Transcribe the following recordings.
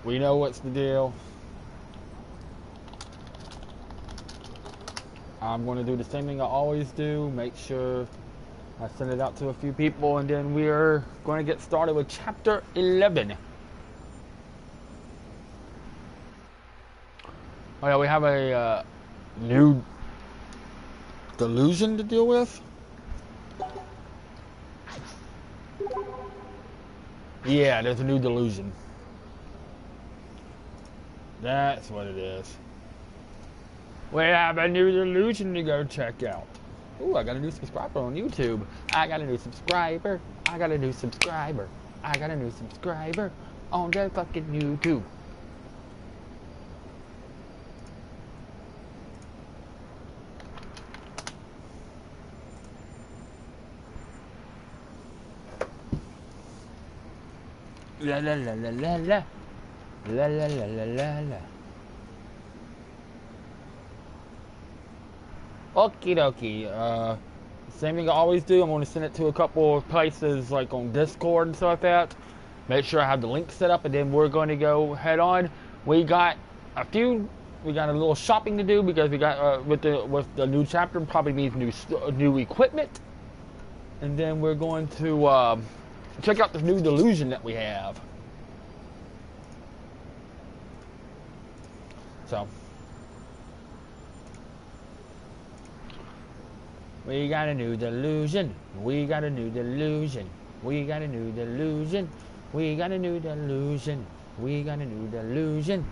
We know what's the deal. I'm going to do the same thing I always do. Make sure I send it out to a few people, and then we're going to get started with Chapter 11. Oh yeah, we have a new delusion to deal with. Yeah, there's a new delusion. That's what it is. We have a new delusion to go check out. Ooh, I got a new subscriber on YouTube. I got a new subscriber. I got a new subscriber. I got a new subscriber on the fucking YouTube. La la la la la la. La la la la la la. Okie dokie. Same thing I always do. I'm going to send it to a couple of places like on Discord and stuff like that. Make sure I have the link set up, and then we're going to go head on. We got a little shopping to do because we got with the new chapter probably needs new equipment, and then we're going to check out the new delusion that we have. So we got a new delusion. We got a new delusion. We got a new delusion. We got a new delusion. We got a new delusion.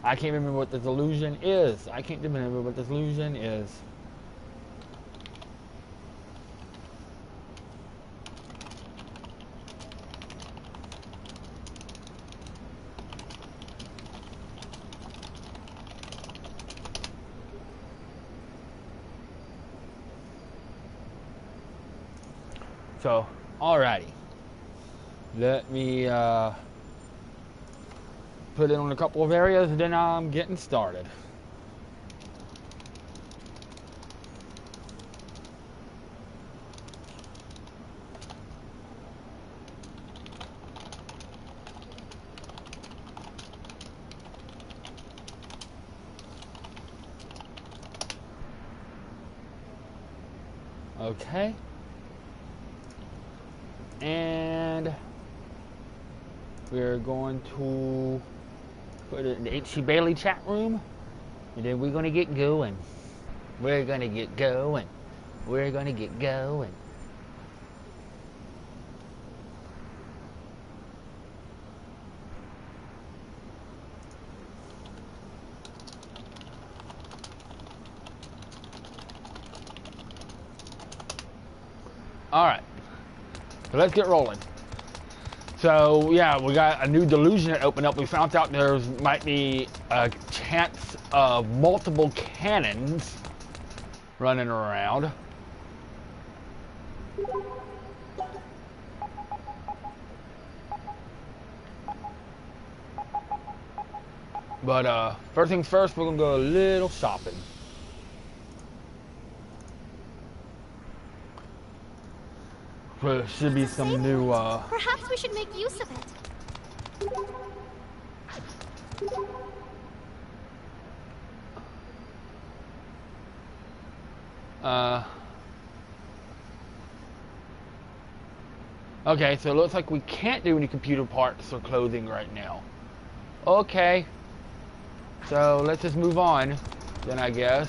I can't remember what the delusion is. I can't remember what the delusion is. So, alrighty. Let me put it on a couple of areas, and then I'm getting started. Okay. And we're going to put it in the H.C. Bailey chat room, and then we're going to get going. We're going to get going. We're going to get going. All right. So let's get rolling. So yeah, we got a new delusion that opened up. We found out there might be a chance of multiple cannons running around. But first things first, we're gonna go a little shopping. There should be some new, Perhaps we should make use of it. Okay, so it looks like we can't do any computer parts or clothing right now. Okay. So let's just move on, then I guess.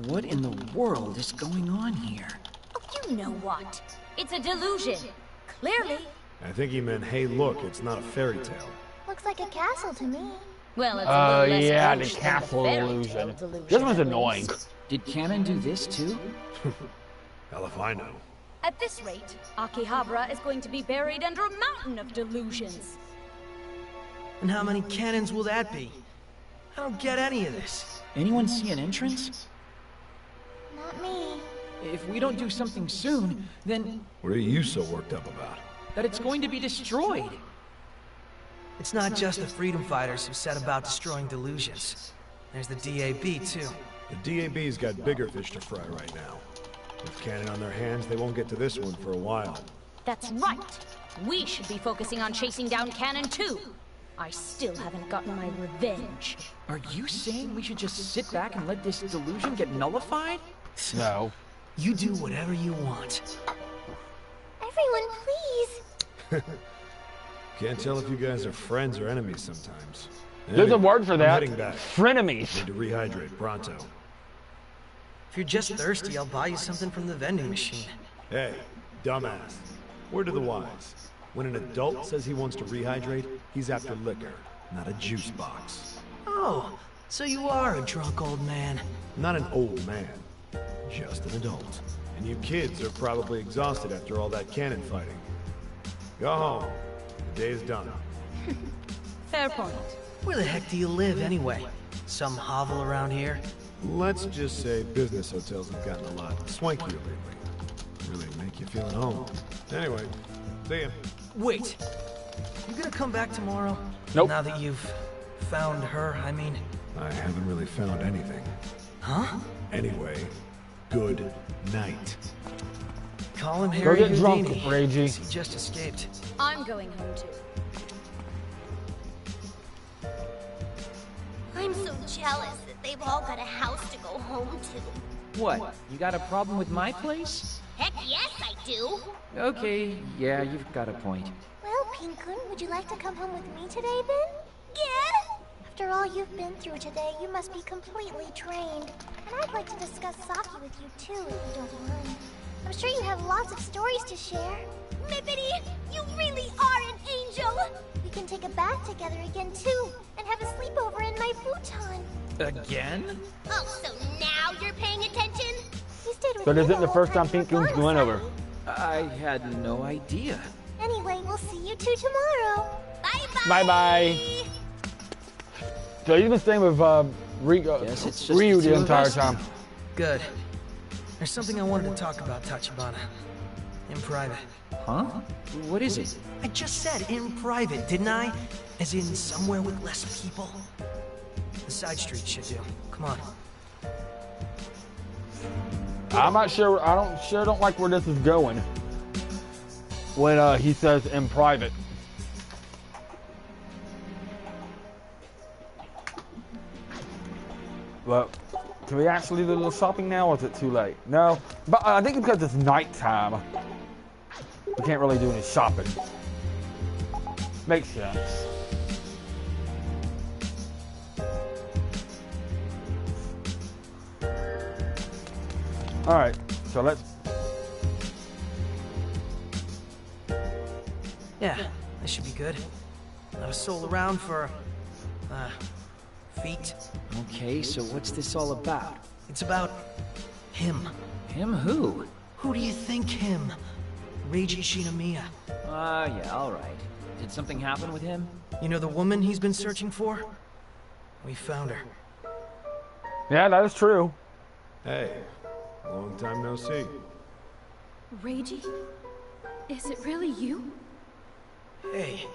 What in the world is going on here? Oh, you know what? It's a delusion. Clearly. I think he meant, hey look, it's not a fairy tale. Looks like a castle to me. Well, it's a little less yeah, the gauche than castle fairy illusion. tale delusion, This one's at annoying. least. Did Canon do this too? Hell if I know. At this rate, Akihabara is going to be buried under a mountain of delusions. And how many cannons will that be? I don't get any of this. Anyone see an entrance? Not me. If we don't do something soon, then What are you so worked up about? that it's going to be destroyed. It's not just the freedom fighters who set about destroying delusions. There's the DAB, too. The DAB's got bigger fish to fry right now. With cannon on their hands, they won't get to this one for a while. That's right. We should be focusing on chasing down Cannon too. I still haven't gotten my revenge. Are you saying we should just sit back and let this delusion get nullified? No. You do whatever you want. Everyone, please. Can't tell if you guys are friends or enemies sometimes. There's a word for I'm that. heading back. Frenemies. Need to rehydrate pronto. If you're just thirsty, I'll buy you something from the vending machine. Hey, dumbass. Word to the wise. When an adult says he wants to rehydrate, he's after liquor, not a juice box. Oh, so you are a drunk old man. Not an old man, just an adult. And you kids are probably exhausted after all that cannon fighting. Go home. The day is done. Fair point. Where the heck do you live anyway? Some hovel around here? Let's just say business hotels have gotten a lot swankier lately. Really make you feel at home. Anyway, see ya. Wait. You gonna come back tomorrow? Nope. Now that you've found her, I mean. I haven't really found anything. Huh? Anyway, good night. Call him Go Harry get drunk, Houdini. Reggie. He just escaped. I'm going home too. I'm so jealous that they've all got a house to go home to. What? You got a problem with my place? Heck yes, I do. Okay, yeah, you've got a point. Well, Pinkun, would you like to come home with me today, then? Yeah! After all you've been through today, you must be completely drained. And I'd like to discuss Saki with you, too, if you don't mind. I'm sure you have lots of stories to share. Mippity, you really are an angel! We can take a bath together again, too, and have a sleepover in my futon. Again? Oh, so now you're paying attention? You stayed with So me this isn't the whole first time time you were Pinkun's gone, going over. I had no idea. Anyway, we'll see you two tomorrow. Bye-bye! Bye-bye. So you've been staying with Guess it's just Ryu the two the of entire us. time. Good. There's something I wanted to talk about, Tachibana. In private. Huh? What is it? I just said in private, didn't I? As in somewhere with less people. The side street should do. Come on. I'm not sure. I don't like where this is going. When he says in private. Well, can we actually do a little shopping now, or is it too late? No, but I think because it's nighttime, we can't really do any shopping. Makes sense. All right, so let's. Yeah, this should be good. Not a soul around for, feet. Okay, so what's this all about? It's about him. Him who? Who do you think him? Reiji Shinomiya. Yeah, alright. Did something happen with him? You know the woman he's been searching for? We found her. Yeah, that is true. Hey, long time no see. Reiji? Is it really you? Hey,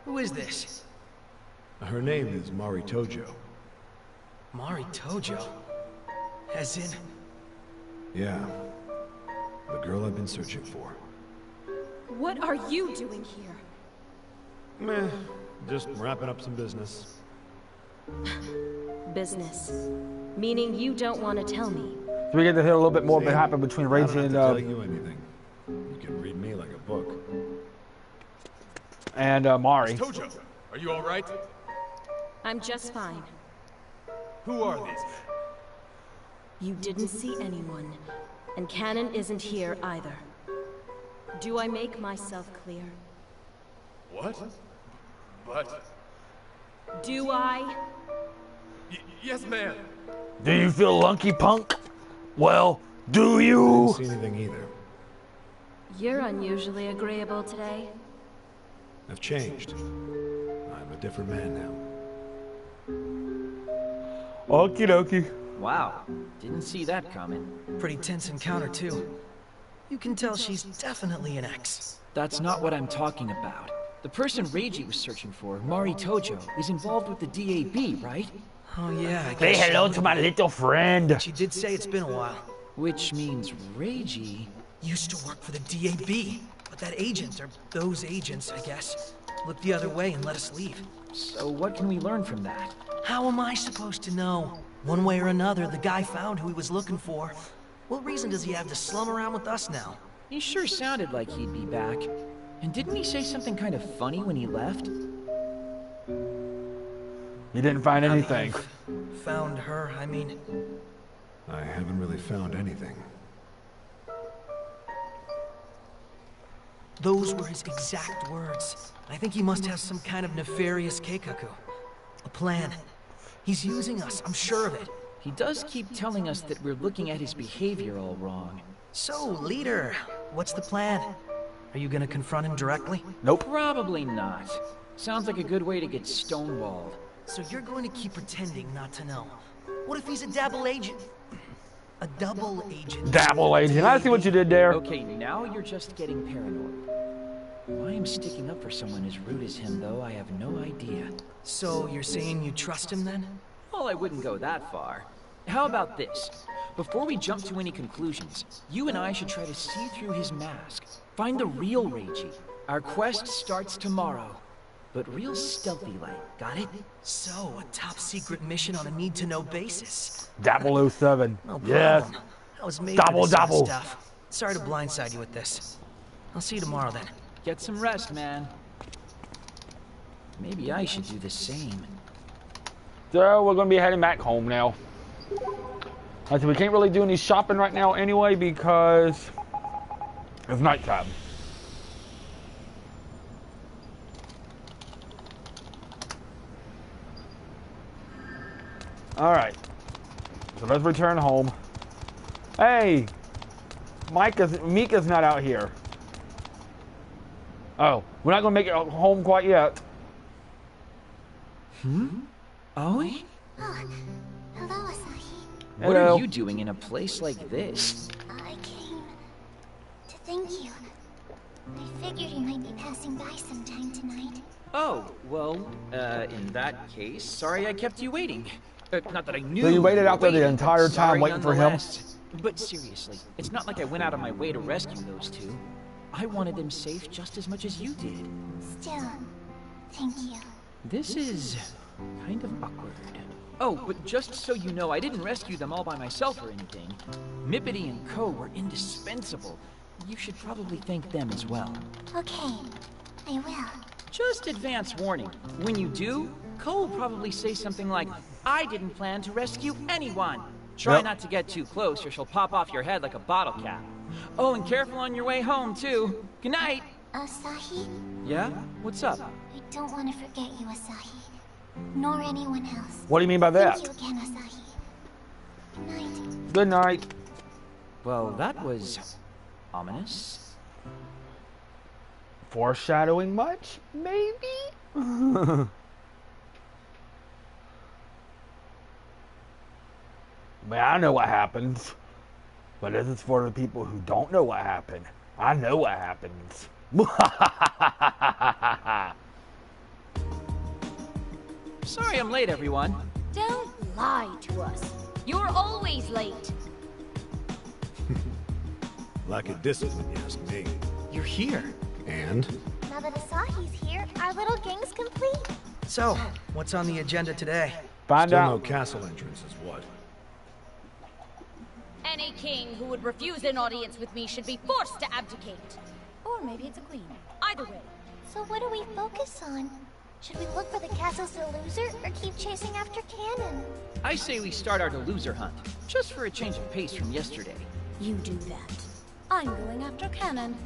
who is this? Her name is Mari Tojo. Mari Tojo? As in... Yeah, the girl I've been searching for. What are you doing here? Meh, just wrapping up some business. Business. Meaning you don't want to tell me. So we get to hear a little bit more of what happened between I don't Reiji have and to tell you anything. You can read me like a book. Mari. Tojo, are you all right? I'm just fine. Who are these? You didn't see anyone, and Cannon isn't here either. Do I make myself clear? What? But... Do I? yes, ma'am. Do you feel lunky, punk? Well, do I you? didn't see anything either. You're unusually agreeable today. I've changed. I'm a different man now. Okie dokie. Wow, didn't see that coming. Pretty tense encounter, too. You can tell she's definitely an ex. That's not what I'm talking about. The person Reiji was searching for, Mari Tojo, is involved with the DAB, right? Oh yeah, I Say guess hello she to my would. little friend. She did say it's been a while. Which means Reiji Used to work for the DAB, but that agent, or those agents, I guess, looked the other way and let us leave. So what can we learn from that? How am I supposed to know? One way or another, the guy found who he was looking for. What reason does he have to slum around with us now? He sure sounded like he'd be back. And didn't he say something kind of funny when he left? You didn't find anything. Found her, I mean... I haven't really found anything. Those were his exact words. I think he must have some kind of nefarious keikaku. A plan. He's using us, I'm sure of it. He does keep telling us that we're looking at his behavior all wrong. So, leader, what's the plan? Are you gonna confront him directly? Nope. Probably not. Sounds like a good way to get stonewalled. So you're going to keep pretending not to know. What if he's a double agent? A double agent. Dabble agent. I see what you did there. Okay, now you're just getting paranoid. Why I'm sticking up for someone as rude as him, though, I have no idea. So you're saying you trust him then? Well, I wouldn't go that far. How about this? Before we jump to any conclusions, you and I should try to see through his mask. Find the real Reiji. Our quest starts tomorrow. But real stealthy-like, got it? So, a top-secret mission on a need-to-know basis. 007. No problem. Yes. I was made Double, for this kind of double. stuff. Sorry to blindside you with this. I'll see you tomorrow then. Get some rest, man. Maybe I should do the same. So we're gonna be heading back home now. I said we can't really do any shopping right now anyway because it's nighttime. Alright. So let's return home. Hey! Mika's not out here. Oh, we're not gonna make it home quite yet. Aoi? Oh, hello, Asahi. What Hello. are you doing in a place like this? I came to thank you. I figured you might be passing by sometime tonight. Oh, well, in that case, sorry I kept you waiting. Not that I knew. So you waited out there the waiting, entire but time sorry waiting for him? nonetheless. But seriously, it's not like I went out of my way to rescue those two. I wanted them safe just as much as you did. Still, thank you. This is kind of awkward. Oh, but just so you know, I didn't rescue them all by myself or anything. Mippity and Co. were indispensable. You should probably thank them as well. Okay, I will. Just advance warning. When you do, Co will probably say something like, I didn't plan to rescue anyone. Try Yep. not to get too close or she'll pop off your head like a bottle cap. Oh, and careful on your way home, too. Good night. Asahi, Yeah? What's up? I don't want to forget you, Asahi. Nor anyone else. What do you mean by that? Thank you again, Asahi. Good night. Good night. Well, that was ominous. Foreshadowing much? Maybe? Man, I know what happens. But this is for the people who don't know what happened. I know what happens. Sorry I'm late, everyone. Don't lie to us. You're always late. Lack of discipline, you ask me. You're here. And? Now that Asahi's here, our little gang's complete. So, what's on the agenda today? Find Still out. no castle entrance is what? Any king who would refuse an audience with me should be forced to abdicate. Or maybe it's a queen. Either way. So what do we focus on? Should we look for the castle's deluser or keep chasing after Cannon? I say we start our deluser hunt, just for a change of pace from yesterday. You do that. I'm going after Cannon.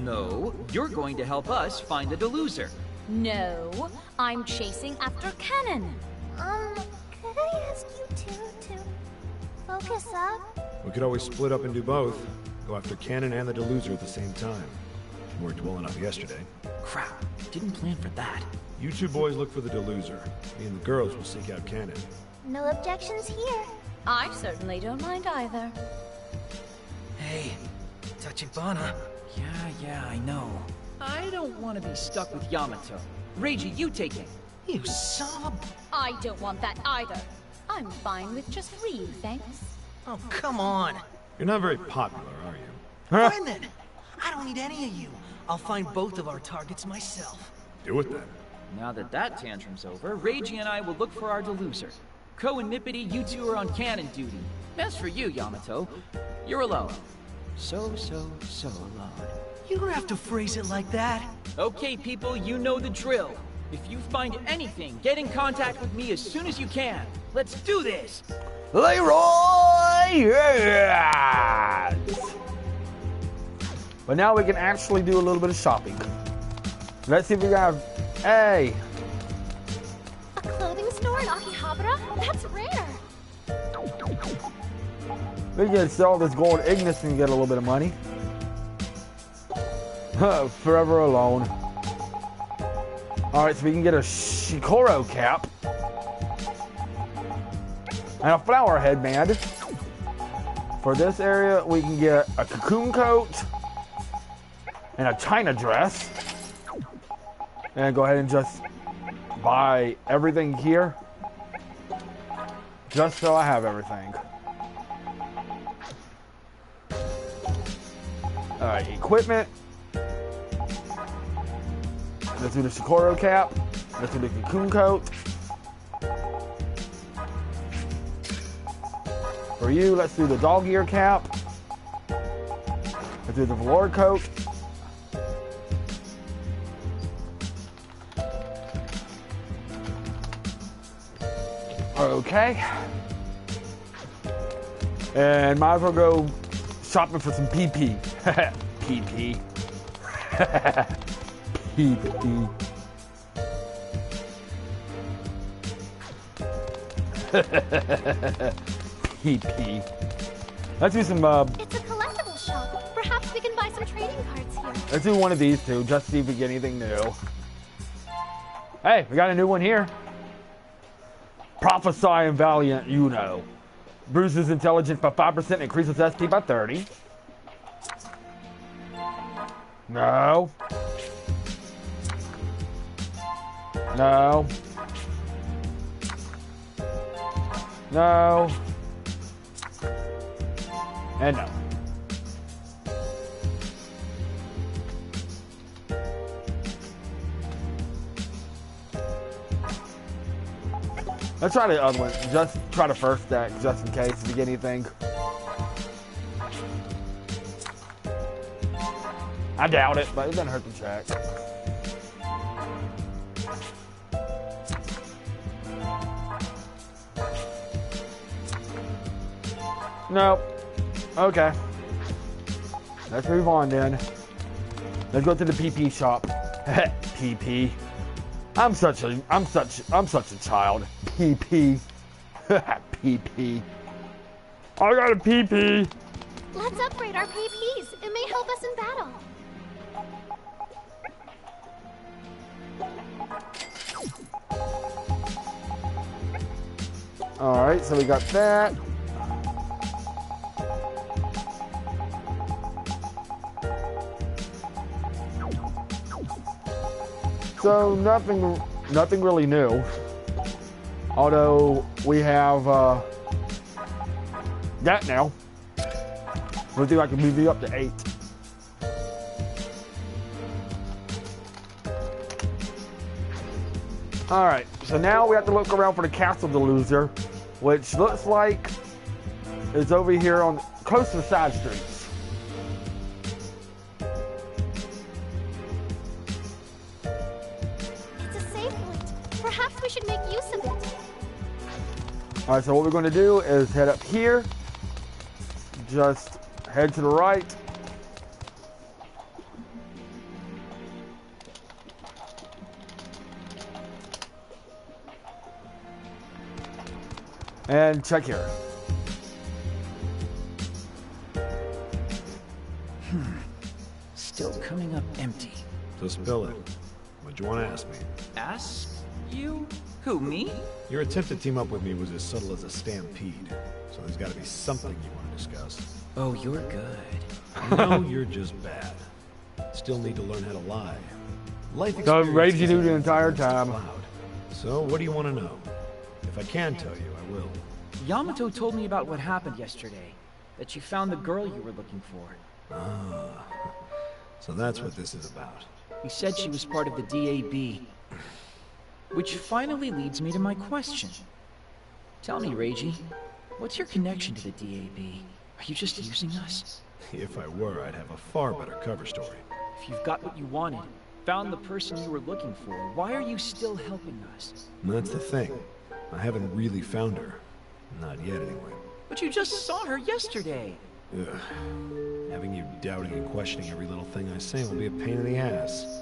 No, you're going to help us find the deluser. No, I'm chasing after Cannon. Could I ask you two to focus up? We could always split up and do both. Go after Cannon and the Deluser at the same time. Worked well enough yesterday. Crap, didn't plan for that. You two boys look for the Deluser. Me and the girls will seek out Cannon. No objections here. I certainly don't mind either. Hey, Tachibana. Yeah, I know. I don't want to be stuck with Yamato. Reiji, you take him. You son of a... I don't want that either. I'm fine with just Reed, thanks. Oh, come on. You're not very popular, are you? Huh? Fine then. I don't need any of you. I'll find both of our targets myself. Do it then. Now that that tantrum's over, Reiji and I will look for our deluser. Ko and Nippity, you two are on cannon duty. As for you, Yamato, you're alone. So alone. You don't have to phrase it like that. Okay, people, you know the drill. If you find anything, get in contact with me as soon as you can. Let's do this! Leroy! Yes! But now we can actually do a little bit of shopping. Let's see if we have... Hey! A clothing store in Akihabara? That's rare. We can sell this gold Ignis and get a little bit of money. Forever alone. Alright, so we can get a Shikoro cap. And a flower headband. For this area, we can get a cocoon coat. And a China dress. And go ahead and just buy everything here. Just so I have everything. Alright, equipment. Let's do the Shikoro cap. Let's do the cocoon coat. For you, let's do the dog ear cap. Let's do the velour coat. Okay. And might as well go shopping for some PP. PP. PP. PP. Let's do some, It's a collectible shop. Perhaps we can buy some trading cards here. let's do one of these two, just to see if we get anything new. Hey, we got a new one here. Prophesy and Valiant, you know. Bruises intelligence by 5%, increases SP by 30. No. No. No. And no. Let's try the other one. Just try the first deck, just in case if we get anything. I doubt it, but it doesn't hurt to check. Nope. Okay. Let's move on then. Let's go to the PP shop. PP. I'm such a child. PP. PP. I got a PP. Let's upgrade our PPs. It may help us in battle. Alright, so we got that. So nothing really new. Although we have that now. We'll see if I can move you up to 8. Alright, so now we have to look around for the Castle Deluser, which looks like it's over here on close to the side streets. It's a safe point. Perhaps we should make use of it. Alright, so what we're going to do is head up here. Just head to the right. And check here. Still coming up empty. So spill it. What'd you want to ask me? Ask you? Who, me? Your attempt to team up with me was as subtle as a stampede. So there's got to be something you want to discuss. Oh, you're good. No, you're just bad. Still need to learn how to lie. Life So experience Rage you do isn't the entire just a time. cloud. So what do you want to know? If I can tell you, I I will. Yamato told me about what happened yesterday. That you found the girl you were looking for. Ah, so that's what this is about. He said she was part of the DAB. Which finally leads me to my question. Tell me, Reiji, what's your connection to the DAB? Are you just using us? If I were, I'd have a far better cover story. If you've got what you wanted, found the person you were looking for, why are you still helping us? That's the thing. I haven't really found her. Not yet, anyway. But you just saw her yesterday. Ugh. Having you doubting and questioning every little thing I say will be a pain in the ass.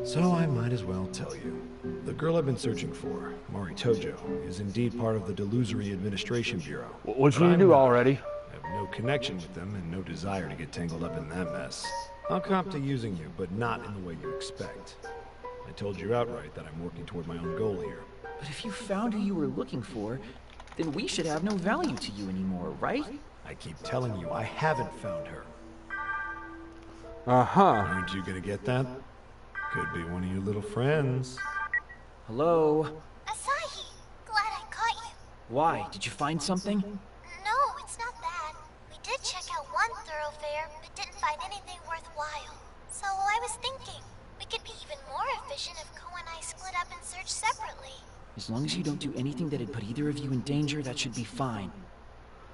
So I might as well tell you. The girl I've been searching for, Mari Tojo, is indeed part of the Delusory Administration Bureau. What you do already? I have no connection with them and no desire to get tangled up in that mess. I'll cop to using you, but not in the way you expect. I told you outright that I'm working toward my own goal here. But if you found who you were looking for, then we should have no value to you anymore, right? I keep telling you, I haven't found her. Uh-huh. Aren't you gonna get that? Could be one of your little friends. Hello? Asahi, glad I caught you. Why? Did you find something? No, it's not that. We did check out one thoroughfare, but didn't find anything worthwhile. So I was thinking, we could be even more efficient if Ko and I split up and search separately. As long as you don't do anything that'd put either of you in danger, that should be fine.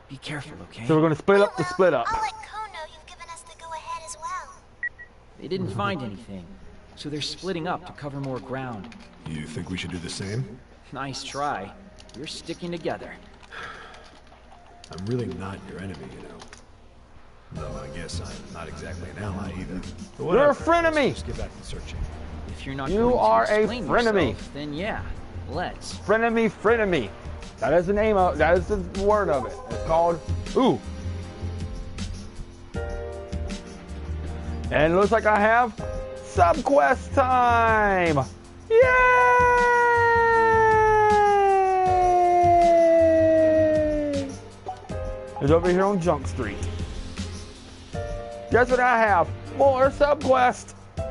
Be careful, okay? So we're gonna split up to split up. I'll let Ko know you've given us the go-ahead as well. They didn't find anything, so they're splitting up to cover more ground. You think we should do the same? Nice try. We're sticking together. I'm really not your enemy, you know. Though I guess I'm not exactly an ally either. But You're a whatever. frenemy! Let's get back to searching. If you're not You going to are a explain frenemy. yourself, then yeah, let's. Frenemy. That is the name of, that is the word of it. It's called, ooh. And it looks like I have subquest time! Yay! It's over here on Junk Street. Guess what I have? More subquest! Yay!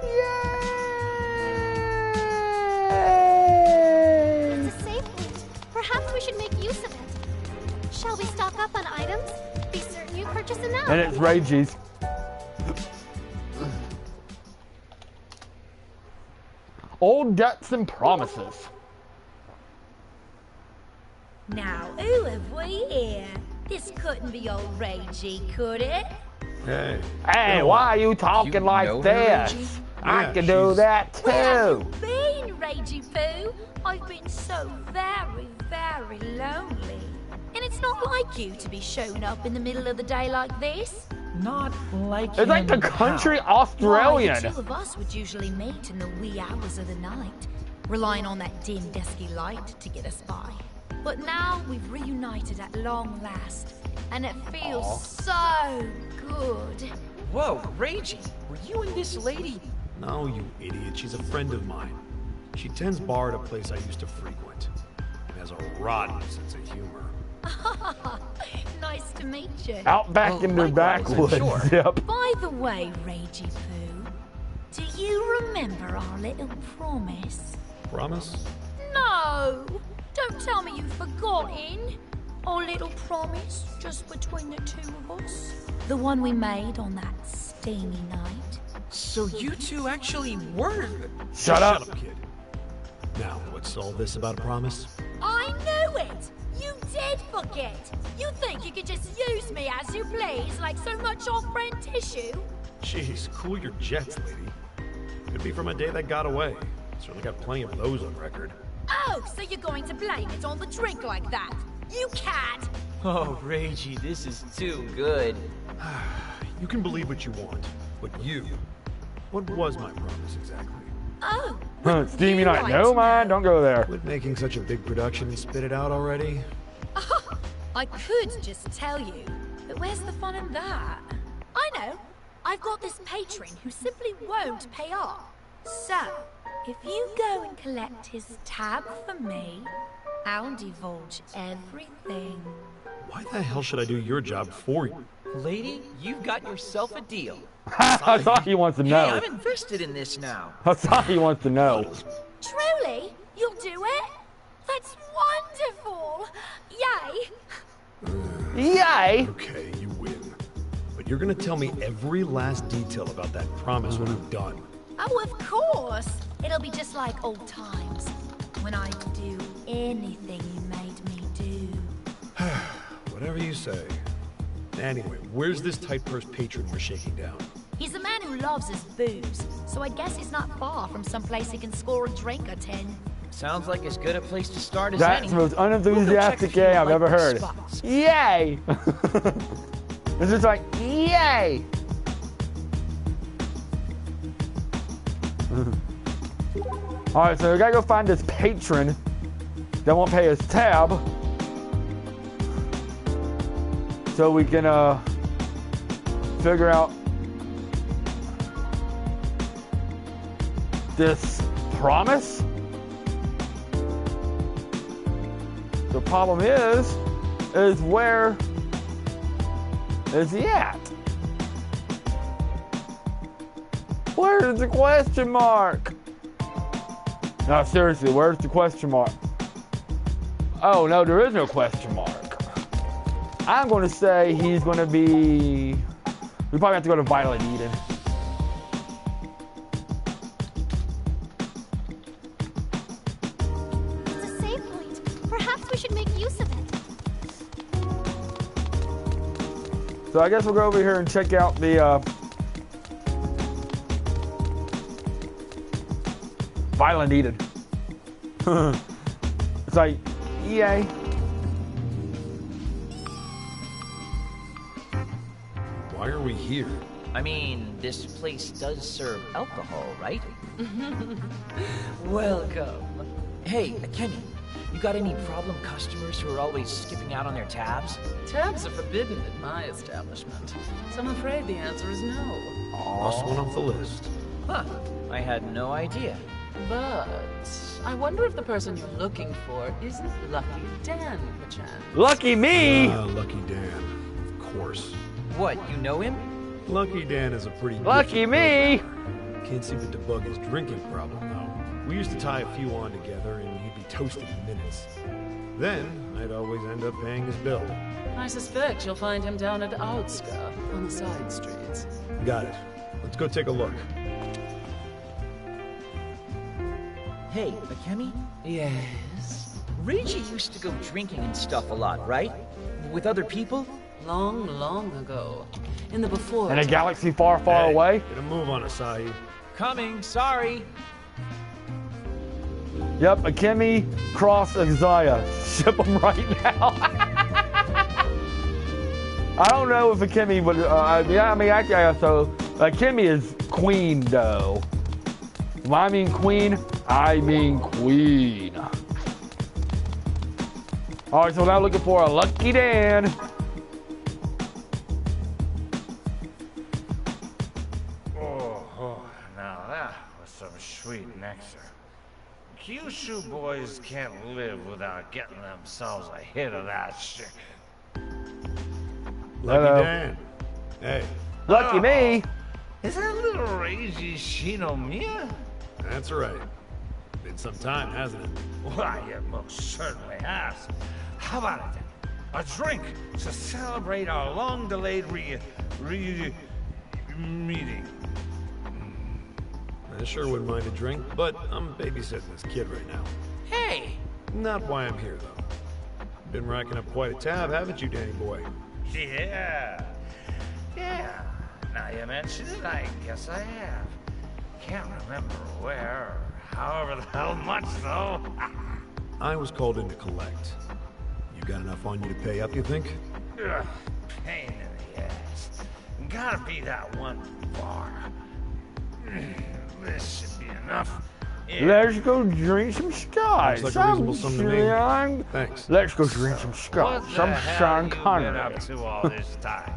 It's a safe loot. Perhaps we should make use of it. Shall we stock up on items? Be certain you purchase enough. And it's Reiji's. Old debts and promises. Now, who have we here? This couldn't be old Reiji, could it? Hey. Hey, why are you talking You like know her, this? Reiji? I Yeah, can do she's- that Where have too. you been, Reiji Poo? I've been so very, very lonely. And it's not like you to be showing up in the middle of the day like this. Not like It's like the him country how? Australian. Why, the two of us would usually meet in the wee hours of the night, relying on that dim, dusky light to get us by. But now we've reunited at long last, and it feels so good. Whoa, Reiji, were you and this lady? No, you idiot. She's a friend of mine. She tends bar at a place I used to frequent. And has a rotten sense of humor. Nice to meet you. Out back Well, in the likewise, I'm backwoods. sure. Yep. By the way, Reiji Poo, do you remember our little promise? Promise? No! Don't tell me you've forgotten. Our little promise, just between the two of us. The one we made on that steamy night. So you two actually were... Shut up. kid. Now, what's all this about a promise? I knew it! You did forget! You think you could just use me as you please, like so much off-brand tissue? Jeez, cool your jets, lady. Could be from a day that got away. Certainly got plenty of those on record. Oh, so you're going to blame it on the drink like that? You cat! Oh, Reiji, this is too good. You can believe what you want, but you... What was my promise exactly? Oh! Steamy you night. like No, to man, know? don't go there. Quit making such a big production and spit it out already. I could just tell you, but where's the fun in that? I know. I've got this patron who simply won't pay off. So, if you go and collect his tab for me, I'll divulge everything. Why the hell should I do your job for you? Lady, you've got yourself a deal. Asahi wants to Hey, know. I'm invested in this now. Asahi wants to know. Truly? You'll do it? That's wonderful! Yay! Yay! Okay, you win. But you're gonna tell me every last detail about that promise when I'm done. Oh, of course. It'll be just like old times. When I do anything you made me do. Whatever you say. Anyway, where's this tight-pursed patron we're shaking down? He's a man who loves his booze, so I guess he's not far from someplace he can score a drink or 10. Sounds like as good a place to start as That's any. the most We'll go check a unenthusiastic few game I've ever likely heard. spots. Yay! It's just like, yay! Alright, so we gotta go find this patron that won't pay his tab. So we can figure out this promise. The problem is where is he at? Where's the question mark? No, seriously, where's the question mark? Oh, no, there is no question mark. I'm going to say he's going to be... We probably have to go to Violet Eden. It's a save point. Perhaps we should make use of it. So I guess we'll go over here and check out the Violent Eden. It's like, yay. Why are we here? I mean, this place does serve alcohol, right? Welcome. Hey, Kenny, you got any problem customers who are always skipping out on their tabs? Tabs are forbidden at my establishment, so I'm afraid the answer is no. Last one off the list. Huh, I had no idea. But I wonder if the person you're looking for isn't Lucky Dan, perchance. Lucky me! Lucky Dan. Of course. What, you know him? Lucky Dan is a pretty Lucky different me! programmer. Can't seem to debug his drinking problem, though. We used to tie a few on together, and he'd be toasted in minutes. Then, I'd always end up paying his bill. I suspect you'll find him down at Outska on the side streets. Got it. Let's go take a look. Hey, Akemi? Yes? Reggie used to go drinking and stuff a lot, right? With other people? Long, long ago. In the before... In a galaxy far, far Hey, away. Get a move on us, Sahib. Coming, sorry. Yep, Akemi cross Exia. Ship him right now. I don't know if Akemi would. Yeah, I mean, actually, so Akemi is queen, though. When I mean queen, I mean queen. All right, so now looking for a Lucky Dan. Oh, now that was some sweet nectar. Kyushu boys can't live without getting themselves a hit of that shit. Lucky Hello. Dan. Hey, Lucky me. Is that little Reiji Shinomiya? that's right. Been some time, hasn't it? Why, it most certainly has. How about it then? A drink to celebrate our long-delayed meeting. I sure wouldn't mind a drink, but I'm babysitting this kid right now. Hey! Not why I'm here, though. Been racking up quite a tab, haven't you, Danny boy? Yeah. Now you mention it, I guess I have. Can't remember where, or however the hell much, though. I was called in to collect. You got enough on you to pay up, you think? Ugh, pain in the ass. Gotta be that one bar. This should be enough. Yeah. Let's go drink some scotch. Looks like a reasonable sum to me. Thanks. Let's go drink some What scotch. the Some hell Sean you been Connery. up to all this time,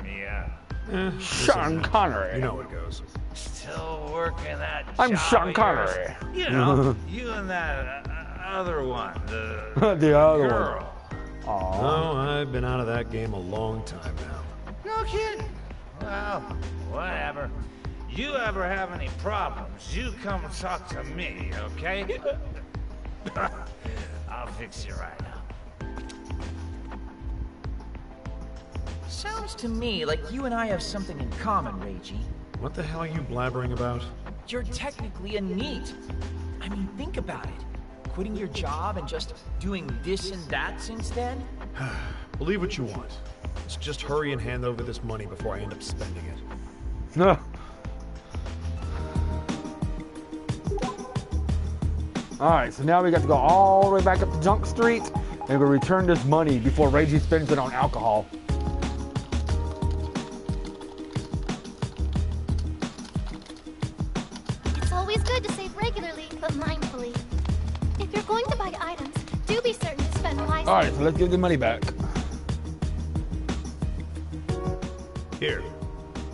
Mia? Sean Connery. You know how it goes. Still working that I'm job Sean of Connery. yours? You know, you and that other one, the The other girl. one. Aw. Oh, I've been out of that game a long time now. No kidding. Well, whatever. You ever have any problems, you come talk to me, okay? I'll fix you right up. Sounds to me like you and I have something in common, Reiji. What the hell are you blabbering about? You're technically a NEET. I mean, think about it. Quitting your job and just doing this and that since then? Believe what you want. Let's just hurry and hand over this money before I end up spending it. No. Alright, so now we got to go all the way back up to Junk Street and we'll return this money before Reiji spends it on alcohol. It's always good to save regularly, but mindfully. If you're going to buy items, do be certain to spend wisely. Alright, so let's give the money back. Here.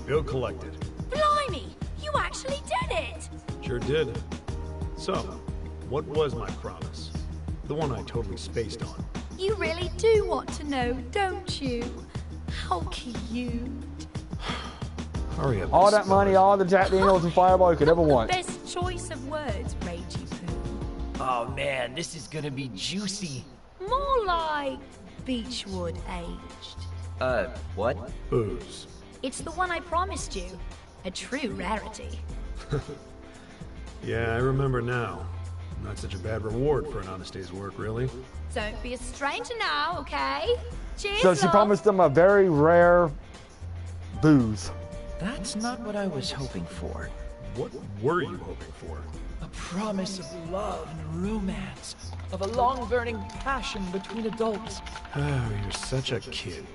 Bill collected. Blimey! You actually did it! Sure did. So, what was my promise? The one I totally spaced on. You really do want to know, don't you? How cute. Hurry up. All that money, all the Jack Daniels and Fireball you could ever want. Best choice of words, Reiji Poo. Oh man, this is gonna be juicy. More like Beechwood aged. What? Booze. It's the one I promised you. A true rarity. Yeah, I remember now. Not such a bad reward for an honest day's work, really. Don't be a stranger now, okay? Cheers, So she love. promised them a very rare booze. That's not what I was hoping for. What were you hoping for? A promise of love and romance. Of a long-burning passion between adults. Oh, you're such a kid.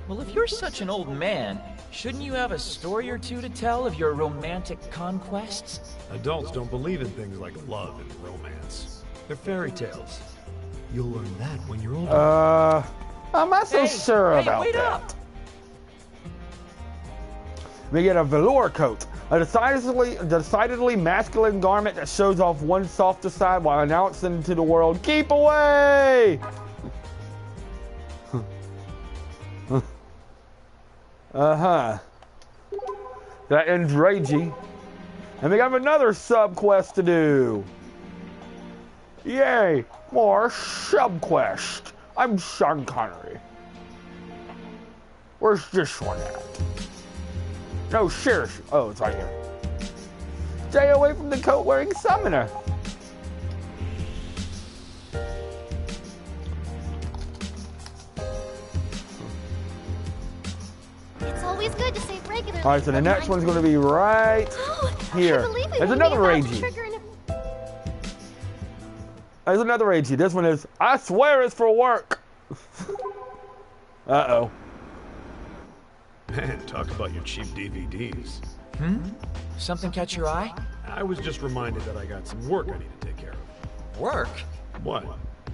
Well, if you're such an old man, shouldn't you have a story or two to tell of your romantic conquests? Adults don't believe in things like love and romance. They're fairy tales. You'll learn that when you're older. I'm not so sure about wait that. up. We get a velour coat, a decidedly masculine garment that shows off one softer side while announcing to the world, "Keep away!" That ends Reiji. And we have another sub-quest to do. Yay! More sub-quest. I'm Sean Connery. Where's this one at? No, seriously. Oh, it's right here. Stay away from the coat-wearing summoner. It's always good to save regularly. Alright, so the next one's going to be right here. There's another Reiji. There's another Reiji. This one is, I swear it's for work. Uh-oh. Man, talk about your cheap DVDs. Something catch your eye? I was just reminded that I got some work I need to take care of. Work? What?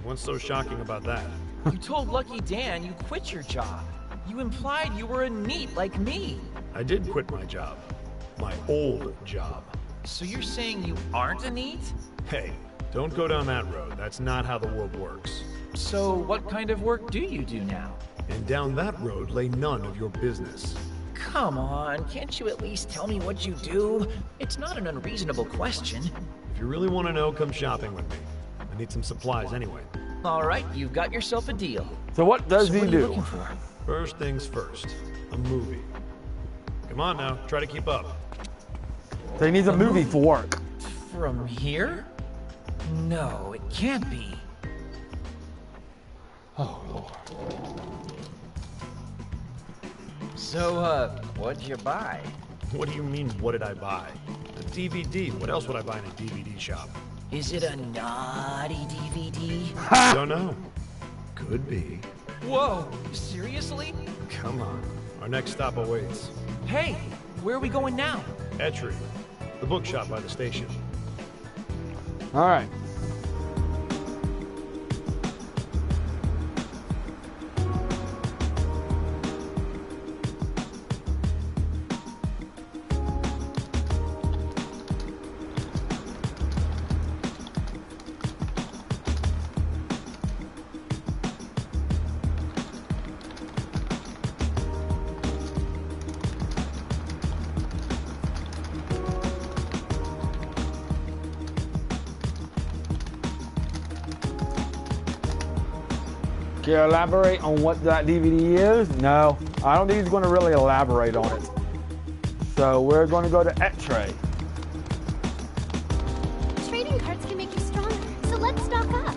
What's so shocking about that? You told Lucky Dan you quit your job. You implied you were a NEET like me. I did quit my job. My old job. So you're saying you aren't a NEET? Hey, don't go down that road. That's not how the world works. So what kind of work do you do now? And down that road lay none of your business. Come on, can't you at least tell me what you do? It's not an unreasonable question. If you really want to know, come shopping with me. I need some supplies anyway. All right, you've got yourself a deal. So what does So he what are you do? looking for? First things first, a movie. Come on now, try to keep up. So he needs a movie for work. From here? No, it can't be. Oh, Lord. So, what'd you buy? What do you mean, what did I buy? A DVD. What else would I buy in a DVD shop? Is it a naughty DVD? Don't know. Could be. Whoa, seriously? Come on. Our next stop awaits. Hey, where are we going now? Etchery. The bookshop by the station. All right. Can you elaborate on what that DVD is? No. I don't think he's going to really elaborate on it. So we're going to go to X-Ray. Trading cards can make you stronger, so let's stock up.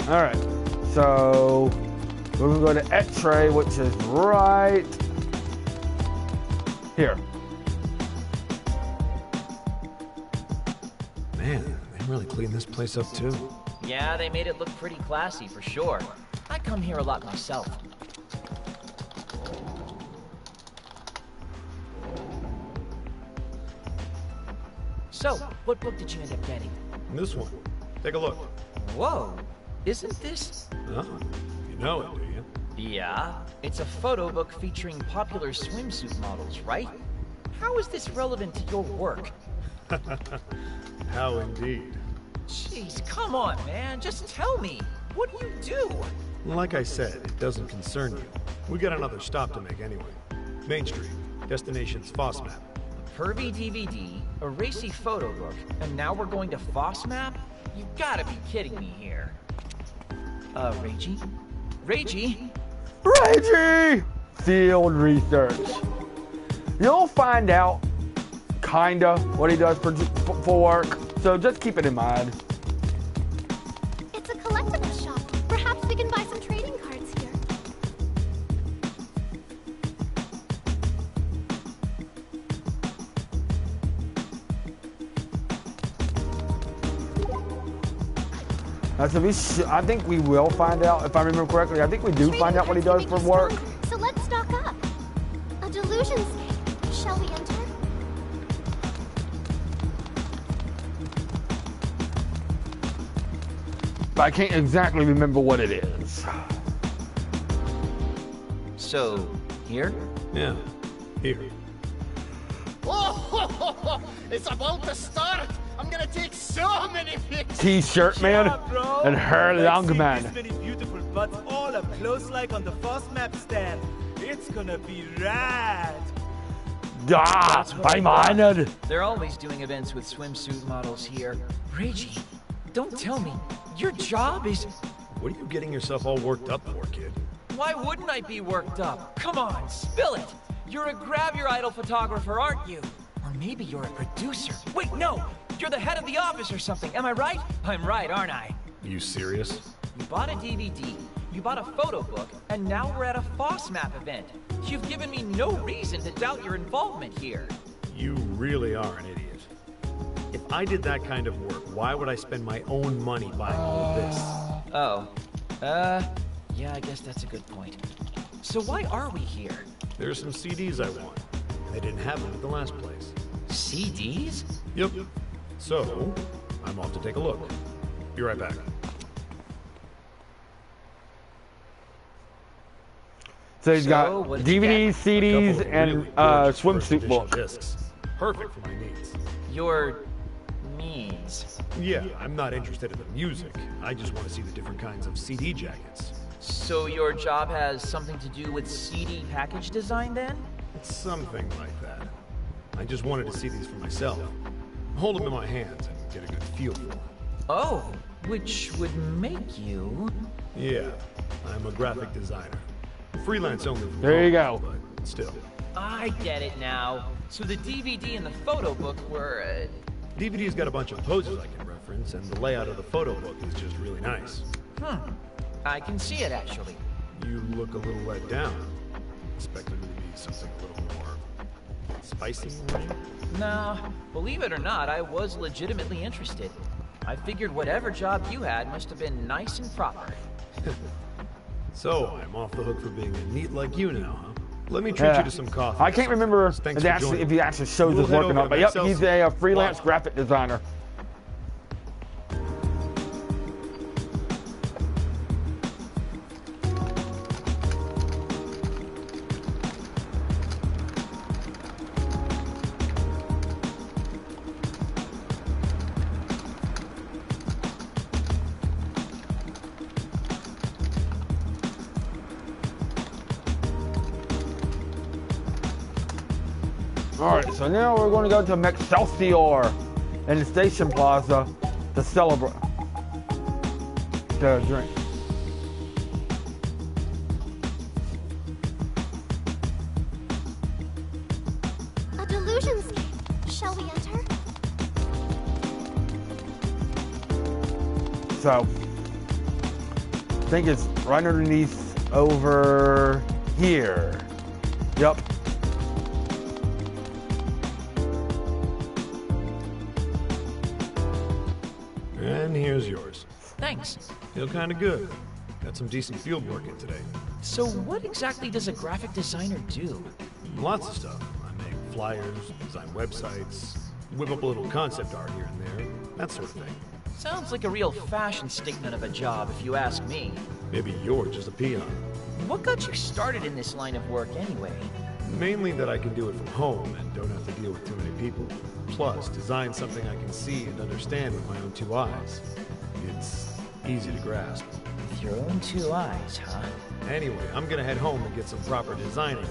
Alright, so we're going to go to X-Ray, which is right here. Man, they really cleaned this place up too. Yeah, they made it look pretty classy for sure. I come here a lot myself. So, what book did you end up getting? This one. Take a look. Whoa, isn't this? Oh, you know it, do you? Yeah, it's a photo book featuring popular swimsuit models, right? How is this relevant to your work? How indeed. Jeez, come on, man, just tell me. What do you do? Like I said, it doesn't concern you. We got another stop to make anyway. Main Street, destination's FOSMAP. A pervy DVD, a racy photo book, and now we're going to FOSMAP? You gotta be kidding me here. Reiji? Reiji? Reggie! Field research. You'll find out, kinda, what he does for work. So just keep it in mind. It's a collectible shop. Perhaps we can buy some trading cards here. I think we will find out, if I remember correctly. I think we do find out what he does for work. So let's stock up. A delusionscape. Shall we enter? But I can't exactly remember what it is. So, here? Yeah, here. Oh, it's about to start. I'm gonna take so many pictures. T-shirt man and her long man. This many beautiful butts all up close like on the FOSMAP stand. It's gonna be rad. Ah, I'm honored. They're always doing events with swimsuit models here. Reiji, don't tell me. Your job is... What are you getting yourself all worked up for, kid? Why wouldn't I be worked up? Come on, spill it. You're a grab your idol photographer, aren't you? Or maybe you're a producer. Wait, no! You're the head of the office or something, am I right? I'm right, aren't I? You serious? You bought a DVD, you bought a photo book, and now we're at a FOSMAP event. You've given me no reason to doubt your involvement here. You really are an idiot. If I did that kind of work, why would I spend my own money buying all of this? Oh. Yeah, I guess that's a good point. So why are we here? There's some CDs I want. They didn't have them at the last place. CDs? Yep. So, I'm off to take a look. Be right back. So he's got DVDs, CDs, and swimsuit book. Discs. Perfect for my needs. Your needs? Yeah, I'm not interested in the music. I just want to see the different kinds of CD jackets. So your job has something to do with CD package design then? It's something like that. I just wanted to see these for myself. Hold them in my hands and get a good feel for them. Oh, which would make you... Yeah, I'm a graphic designer. Freelance only. There you go. But still. I get it now. So the DVD and the photo book were... DVD's got a bunch of poses I can reference, and the layout of the photo book is just really nice. I can see it, actually. You look a little let down. Expected it to be something a little more spicy, maybe? No, believe it or not, I was legitimately interested. I figured whatever job you had must have been nice and proper. So, I'm off the hook for being a neat like you now, huh? Let me treat you to some coffee. I can't remember if he actually shows us working on it, but yep, he's a freelance graphic designer. Alright, so now we're going to go to Excelsior. in the station plaza to celebrate the drink. A delusionscape. Shall we enter? So, I think it's right underneath over here. Yep. And here's yours. Thanks. Feel kinda good. Got some decent field work in today. So what exactly does a graphic designer do? Lots of stuff. I make flyers, design websites, whip up a little concept art here and there, that sort of thing. Sounds like a real fashion statement of a job, if you ask me. Maybe you're just a peon. What got you started in this line of work anyway? Mainly that I can do it from home and don't have to deal with too many people. Plus, design something I can see and understand with my own two eyes. It's easy to grasp. With your own two eyes, huh? Anyway, I'm gonna head home and get some proper designing.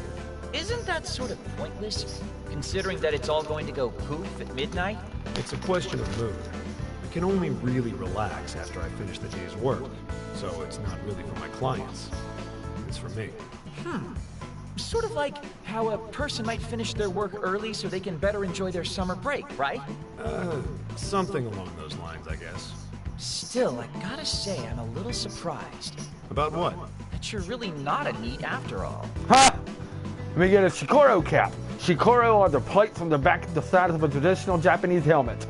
Isn't that sort of pointless, considering that it's all going to go poof at midnight? It's a question of mood. I can only really relax after I finish the day's work, so it's not really for my clients. It's for me. Sort of like how a person might finish their work early so they can better enjoy their summer break, right? Something along those lines, I guess. Still, I gotta say, I'm a little surprised. About what? That you're really not a NEET after all. Ha! Let me get a Shikoro cap. Shikoro are the plates on the back of the side of a traditional Japanese helmet.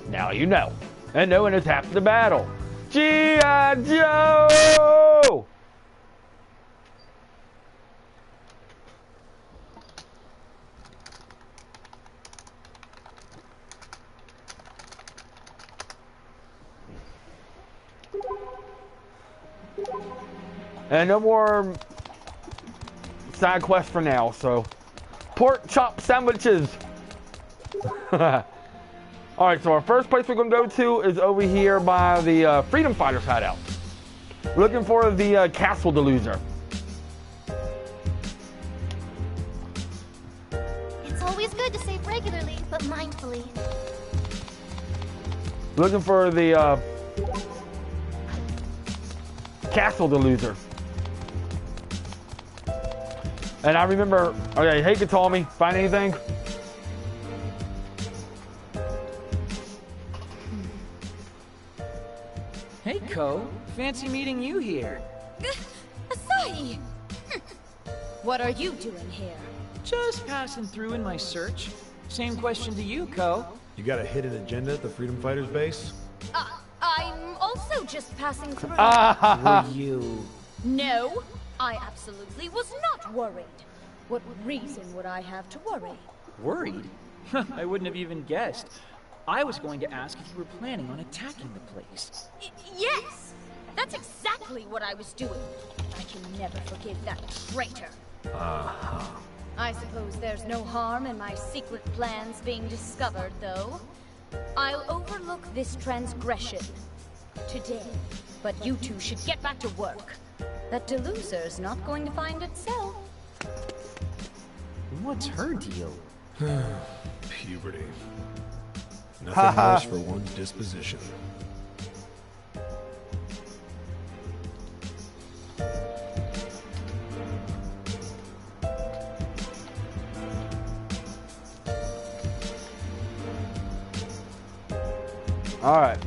Now you know. And knowing is half the battle. G.I. Joe! And no more side quests for now, so pork chop sandwiches. Alright, so our first place we're going to go to is over here by the Freedom Fighters hideout. We're looking for the Castle Deluser. It's always good to save regularly, but mindfully. Looking for the Castle Deluser. And I remember, okay, hey Katami, find anything? Hey, Ko. Fancy meeting you here. Asahi! What are you doing here? Just passing through in my search. Same question to you, Ko. You got a hidden agenda at the Freedom Fighters base? I'm also just passing through. Were you... No, I absolutely was not worried. What reason would I have to worry? Worried? I wouldn't have even guessed. I was going to ask if you were planning on attacking the place. Yes! That's exactly what I was doing. I can never forgive that traitor. I suppose there's no harm in my secret plans being discovered, though. I'll overlook this transgression today, but you two should get back to work. That deluser's not going to find itself. What's her deal? Puberty. Nothing worse for one's disposition. Alright.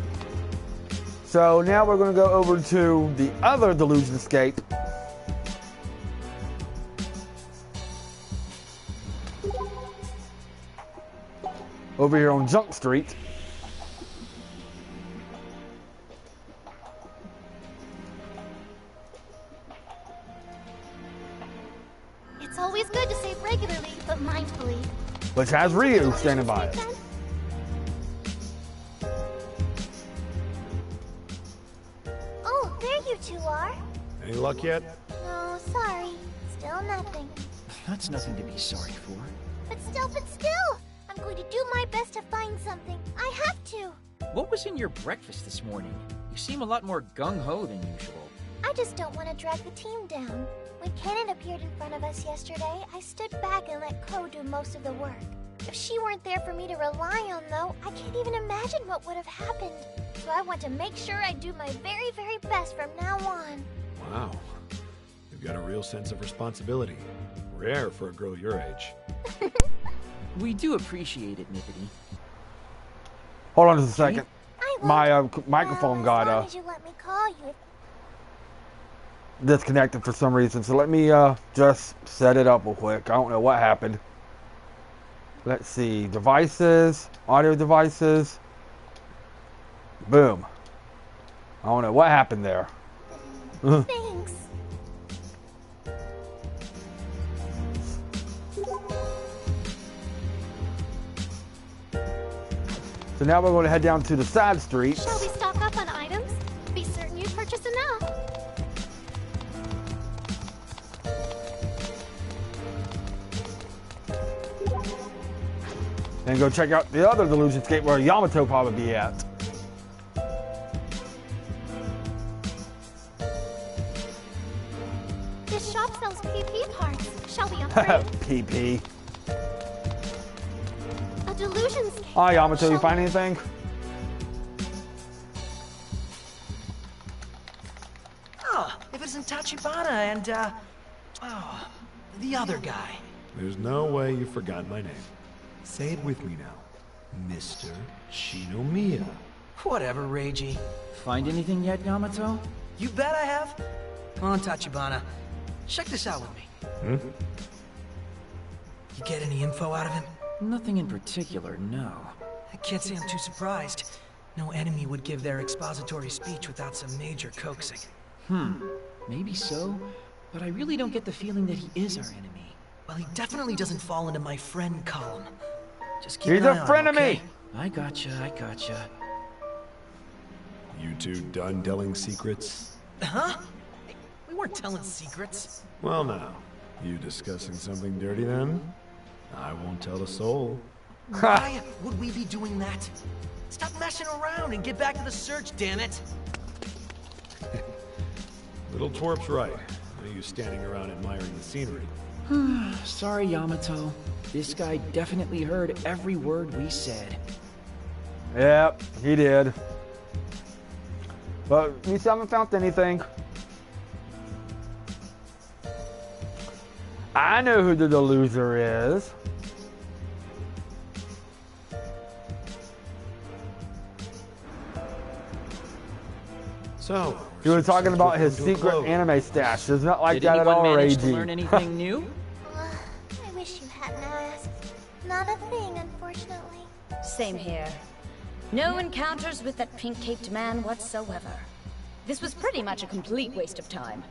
So now we're going to go over to the other Delusion Escape. Over here on Junk Street. It's always good to save regularly, but mindfully. Which has Ryu standing by it. Oh, there you two are. Any luck yet? No, sorry. Still nothing. That's nothing to be sorry for. But still. I'm going to do my best to find something. I have to. What was in your breakfast this morning? You seem a lot more gung-ho than usual. I just don't want to drag the team down. When Cannon appeared in front of us yesterday, I stood back and let Ko do most of the work. If she weren't there for me to rely on, though, I can't even imagine what would have happened. So I want to make sure I do my very, very best from now on. Wow. You've got a real sense of responsibility. Rare for a girl your age. We do appreciate it, Nippity. Hold on just a second. I won't. My microphone Well, as got long as you let me call you. disconnected for some reason. So let me just set it up real quick. I don't know what happened. Let's see. Devices. Audio devices. Boom. I don't know what happened there. Thanks. So now we're going to head down to the side streets. Shall we stock up on items? Be certain you purchase enough. And go check out the other Delusion Escape where Yamato probably be at. This shop sells PP parts. Shall we upgrade? PP. A delusion scape. Hi Yamato, you Shall find we- anything? Oh, if it's in Tachibana and, oh, the other guy. There's no way you've forgotten my name. Say it with me now. Mr. Shinomiya. Whatever, Reiji. Find anything yet, Yamato? You bet I have. Come on, Tachibana. Check this out with me. You get any info out of him? Nothing in particular, no. I can't say I'm too surprised. No enemy would give their expository speech without some major coaxing. Maybe so, but I really don't get the feeling that he is our enemy. Well, he definitely doesn't fall into my friend column. Just keep He's an eye a on friend him, of okay? me. I gotcha. You two done telling secrets? Huh? We weren't telling secrets. Well now, you discussing something dirty then? I won't tell a soul. Why would we be doing that? Stop messing around and get back to the search, damn it! Little twerp's right. No use standing around admiring the scenery. Sorry, Yamato. This guy definitely heard every word we said. Yep, he did. But we still haven't found anything. I know who the loser is. So, He was talking search about will his come to a secret close. anime stash. It's not like Did that at anyone all, manage to learn Reiji. anything new? I wish you hadn't asked. Not a thing, unfortunately. Same here. No encounters with that pink-caped man whatsoever. This was pretty much a complete waste of time.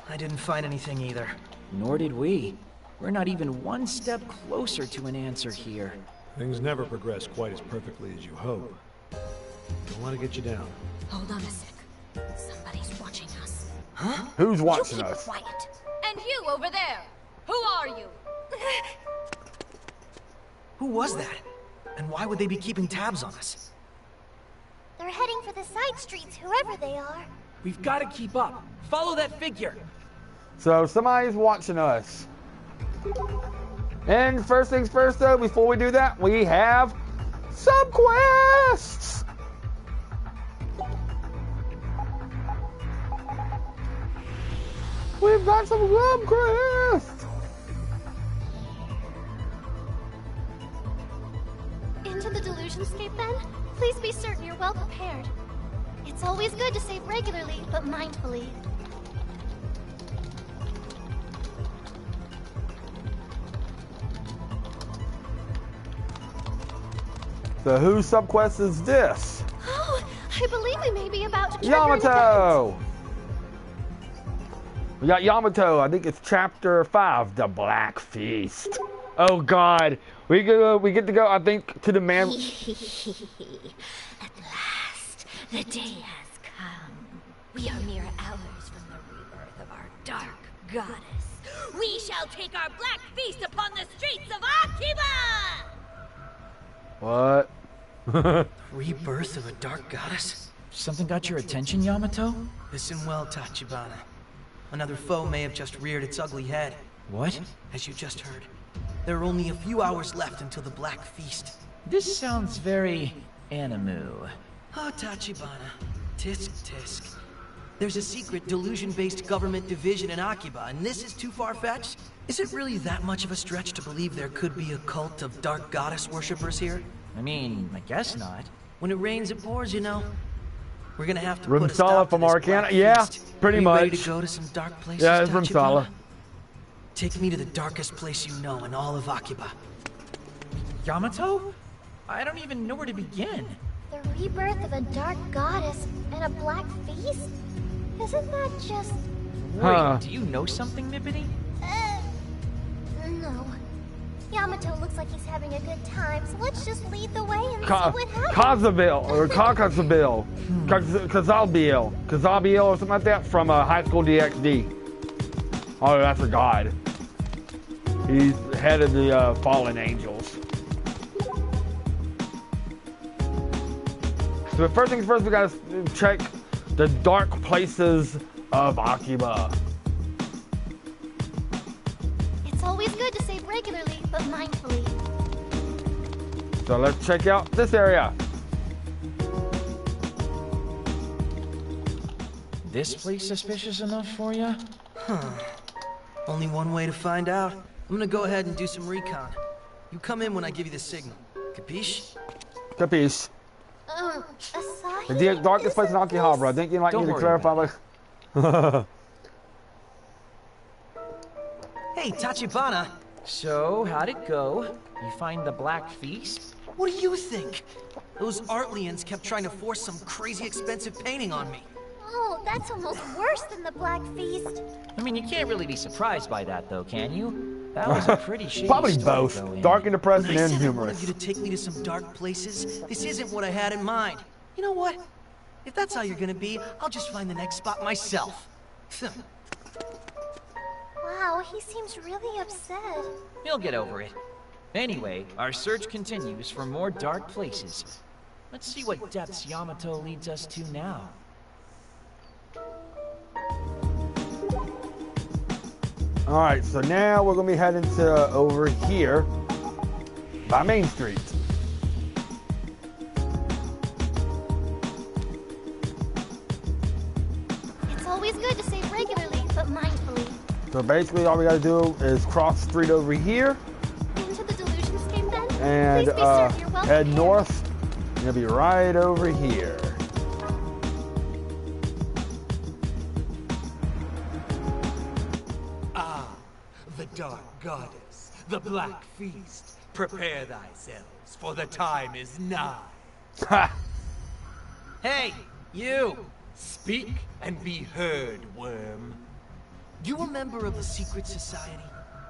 I didn't find anything either. Nor did we. We're not even one step closer to an answer here. Things never progress quite as perfectly as you hope. Don't want to get you down. Hold on a sec. Somebody's watching us. Huh? Who's You watching keep us? quiet. And you over there. Who are you? Who was that? And why would they be keeping tabs on us? They're heading for the side streets, whoever they are. We've got to keep up. Follow that figure. So somebody's watching us. And first things first though, before we do that, we have subquests! We've got some subquests! Into the delusionscape, then? Please be certain you're well prepared. It's always good to save regularly, but mindfully. So whose subquest is this? Oh, I believe we may be about to trigger an event. Yamato! We got Yamato, I think it's chapter 5, the Black Feast. Oh god, we get to go, I think, to the man. At last, the day has come. We are mere hours from the rebirth of our dark goddess. We shall take our black feast upon the streets of AKIBA! What? Rebirth of a dark goddess? Something got your attention, Yamato? Listen well, Tachibana. Another foe may have just reared its ugly head. What? As you just heard. There are only a few hours left until the Black Feast. This sounds very animu. Oh, Tachibana. Tisk tisk. There's a secret delusion-based government division in Akiba, and this is too far-fetched? Is it really that much of a stretch to believe there could be a cult of dark goddess worshippers here? I mean, I guess not. When it rains, it pours, you know. We're gonna have to Rim put a Sala stop to from this Arcana? Black Yeah, Feast. pretty Are you much. ready to go to some dark places, Yeah, it's Rim Tachibana? Sala. Take me to the darkest place you know in all of Akiba. Yamato? I don't even know where to begin. The rebirth of a dark goddess and a black feast? Isn't that just... Wait, do you know something, Nippity? No. Yamato looks like he's having a good time, so let's just lead the way and see what happens. Kazabil, or Kakazabil, Kazabil, or something like that from High School DxD. Oh, that's a god. He's head of the fallen angels. So the first things first, we gotta check the dark places of Akiba. It's always good to save regularly, but mindfully. So let's check out this area. This place suspicious enough for you? Huh. Only one way to find out. I'm gonna go ahead and do some recon. You come in when I give you the signal. Capiche? Capiche. Asahi? The darkest place in Akihabara. I think you might need to clarify. Hey, Tachibana. So, how'd it go? You find the Black Feast? What do you think? Those Artlians kept trying to force some crazy expensive painting on me. Oh, that's almost worse than the Black Feast. I mean, you can't really be surprised by that, though, can you? That was a pretty shady Probably story both. going. Dark and depressing When I and said humorous. I wanted you to take me to some dark places, this isn't what I had in mind. You know what? If that's how you're gonna be, I'll just find the next spot myself. Wow, he seems really upset. He'll get over it. Anyway, our search continues for more dark places. Let's see what depths Yamato leads us to now. Alright, so now we're going to be heading to over here by Main Street. It's always good to save regularly, but mindfully. So basically all we got to do is cross the street over here Into the Delusionscape then? and Please be certain you're well head prepared. north. It'll be right over here. The Dark Goddess, the Black Feast. Prepare thyselves, for the time is nigh. Ha! Hey, you! Speak and be heard, worm. You a member of the secret society?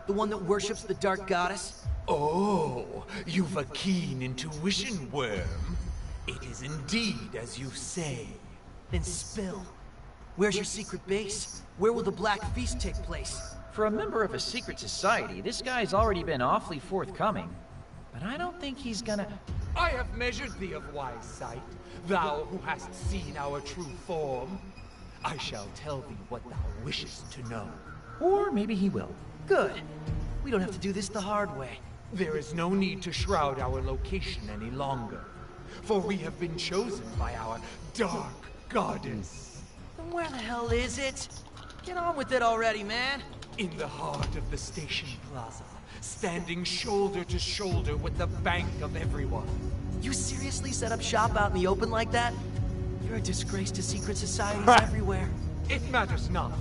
The one that worships the Dark Goddess? Oh, you've a keen intuition, worm. It is indeed as you say. Then spill. Where's your secret base? Where will the Black Feast take place? For a member of a secret society, this guy's already been awfully forthcoming. But I don't think he's gonna... I have measured thee of wise sight, thou who hast seen our true form. I shall tell thee what thou wishest to know. Or maybe he will. Good. We don't have to do this the hard way. There is no need to shroud our location any longer, for we have been chosen by our Dark Goddess. Then where the hell is it? Get on with it already, man. In the heart of the station plaza, standing shoulder to shoulder with the bank of everyone. You seriously set up shop out in the open like that? You're a disgrace to secret societies everywhere. It matters not.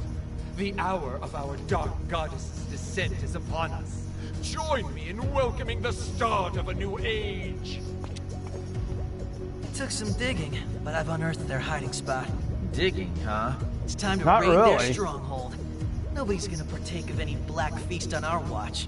The hour of our Dark Goddess's descent is upon us. Join me in welcoming the start of a new age. It took some digging, but I've unearthed their hiding spot. Digging, huh? It's time to Not raid their really. stronghold. Nobody's gonna partake of any Black Feast on our watch.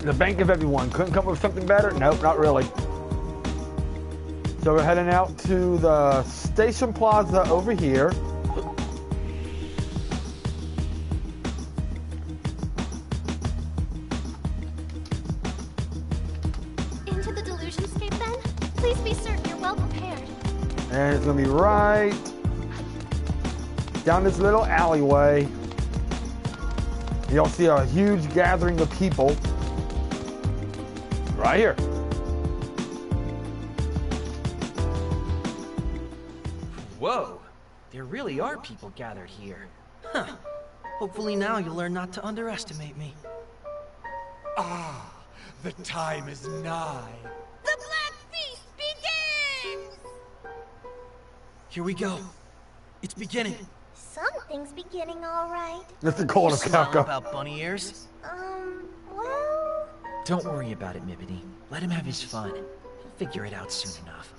The bank of everyone. Couldn't come up with something better? Nope, not really. So we're heading out to the station plaza over here. Into the delusionscape then? Please be certain you're well prepared. And it's gonna be right down this little alleyway. You'll see a huge gathering of people right here. Whoa, there really are people gathered here. Huh. Hopefully now you'll learn not to underestimate me. Ah, the time is nigh. The Black Feast begins! Here we go. It's beginning. Something's beginning all right. That's the call to Smiling Calco. about bunny ears? Well... Don't worry about it, Mippity. Let him have his fun. He'll figure it out soon enough.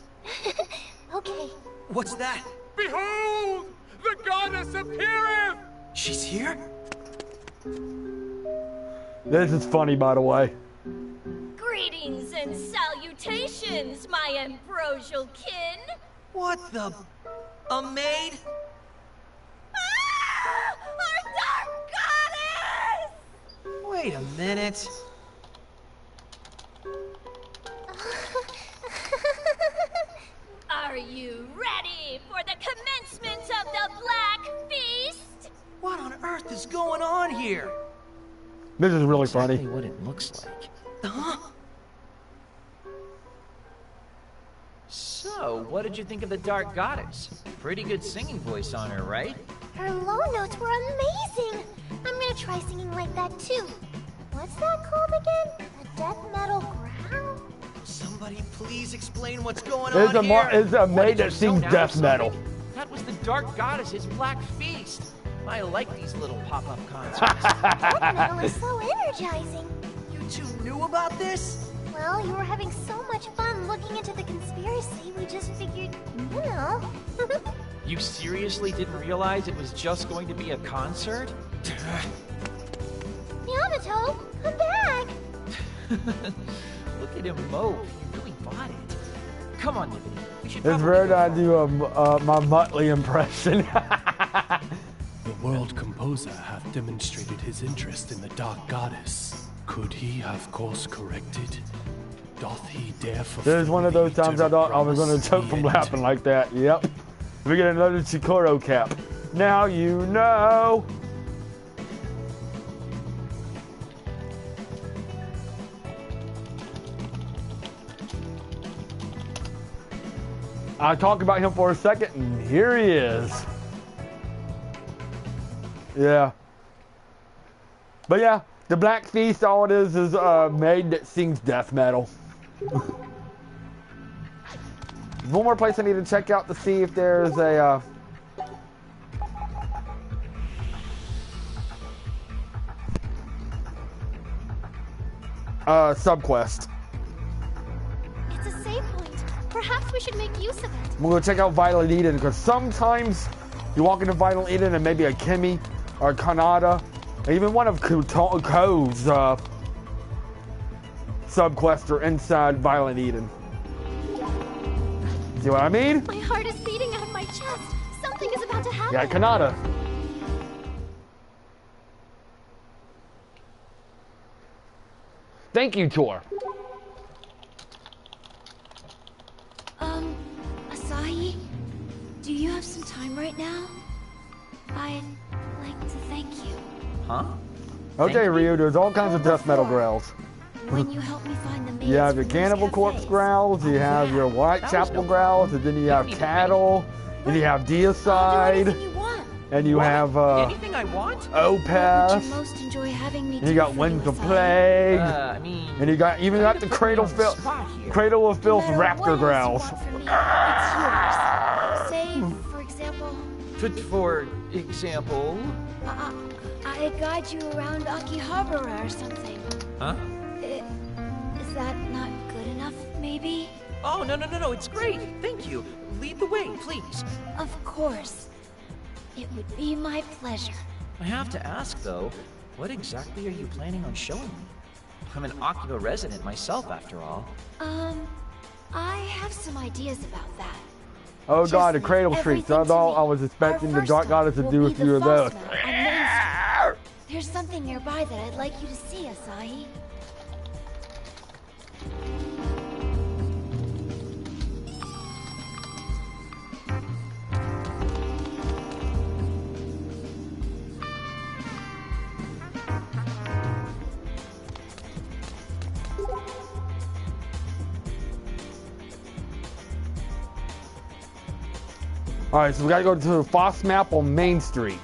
Okay. What's that? Behold! The goddess appeareth! She's here? This is funny, by the way. Greetings and salutations, my ambrosial kin! What the... A maid? Ah! Our dark goddess! Wait a minute. Are you ready for the commencement of the Black Feast? What on earth is going on here? This is really Exactly funny. what it looks like. Huh? So, what did you think of the Dark Goddess? Pretty good singing voice on her, right? Her low notes were amazing. I'm gonna try singing like that too. What's that called again? A death metal growl? Somebody please explain what's going It's on here. it's a What, maid did you that sings zone out or death something? metal. That was the Dark Goddess's Black Feast. I like these little pop-up concerts. Death metal is so energizing. You two knew about this? Well, you were having so much fun looking into the conspiracy, we just figured, you know. You seriously didn't realize it was just going to be a concert? Yamato, come back! Look at him mope. He really bought it. Come on, Nibbity. We should It's probably rare go that I home. do my Muttley impression. The world composer hath demonstrated his interest in the Dark Goddess. Could he have course corrected? Doth he dare fulfill This is one of those the times I thought I was going promise to choke he from entered? laughing like that. Yep. We get another Chikoro cap. Now you know. I talked about him for a second, and here he is. Yeah. But yeah, the Black Feast, all it is a maid that sings death metal. One more place I need to check out to see if there's a subquest. It's a save point. Perhaps we should make use of it. We'll go check out Violent Eden, because sometimes you walk into Violent Eden and maybe a Kimi or a Kanata, or even one of Ko's subquests are inside Violent Eden. See what I mean? My heart is beating out of my chest. Something is about to happen. Yeah, Kanata. Thank you, Tor. Asahi, do you have some time right now? I'd like to thank you. Huh? Okay, Ryu, there's all kinds of death metal growls. When you helped me find the You have your maids from Cannibal those Corpse cafes. growls, you have your Whitechapel growls, and then you have Cattle, and you have I'll do Deicide, anything you want. and you have Anything I want? What would Opeth, you most enjoy having me and do you got for Winds of Asahi? Plague, I mean... and you got even got the Cradle of Filth No matter Raptor what growls. else you want from me, it's yours. Say, for example, For example... I'd guide you around Akihabara or something. Huh? Is that not good enough, maybe? Oh, no, it's great. Thank you. Lead the way, please. Of course. It would be my pleasure. I have to ask, though, what exactly are you planning on showing me? I'm an Akiba resident myself, after all. I have some ideas about that. Oh god, the Just cradle leave shrieks. everything That's all to I me. was expecting Our the first Dark stop Goddess to will do a be the few of those. False Mount on Main Street. There's something nearby that I'd like you to see, Asahi. Alright, so we gotta go to the Foss map on Main Street.